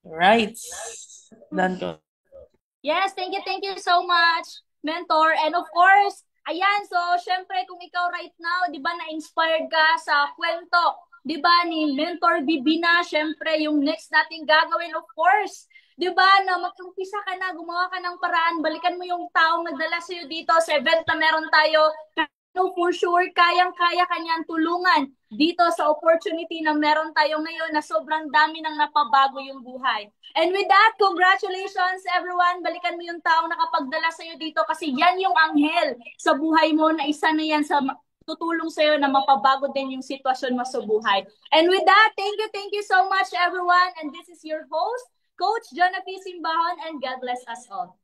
Right. Done ko. Yes, thank you so much, mentor. And of course, ayan, so syempre kung ikaw right now, 'di ba, na-inspired ka sa kwento, 'di ba, ni Mentor Bibina, syempre yung next nating gagawin, of course, 'di ba, na mag-umpisa ka na, gumawa ka ng paraan, balikan mo yung taong nagdala sa iyo dito sa event na meron tayo. No, for sure, kayang-kaya kanyang tulungan dito sa opportunity na meron tayo ngayon na sobrang dami nang napabago yung buhay. And with that, congratulations everyone. Balikan mo yung taong nakapagdala sa'yo dito kasi yan yung anghel sa buhay mo na isa na yan sa tutulong sa'yo na mapabago din yung sitwasyon mo sa buhay. And with that, thank you so much everyone. And this is your host, Coach Jonapi Simbahon, and God bless us all.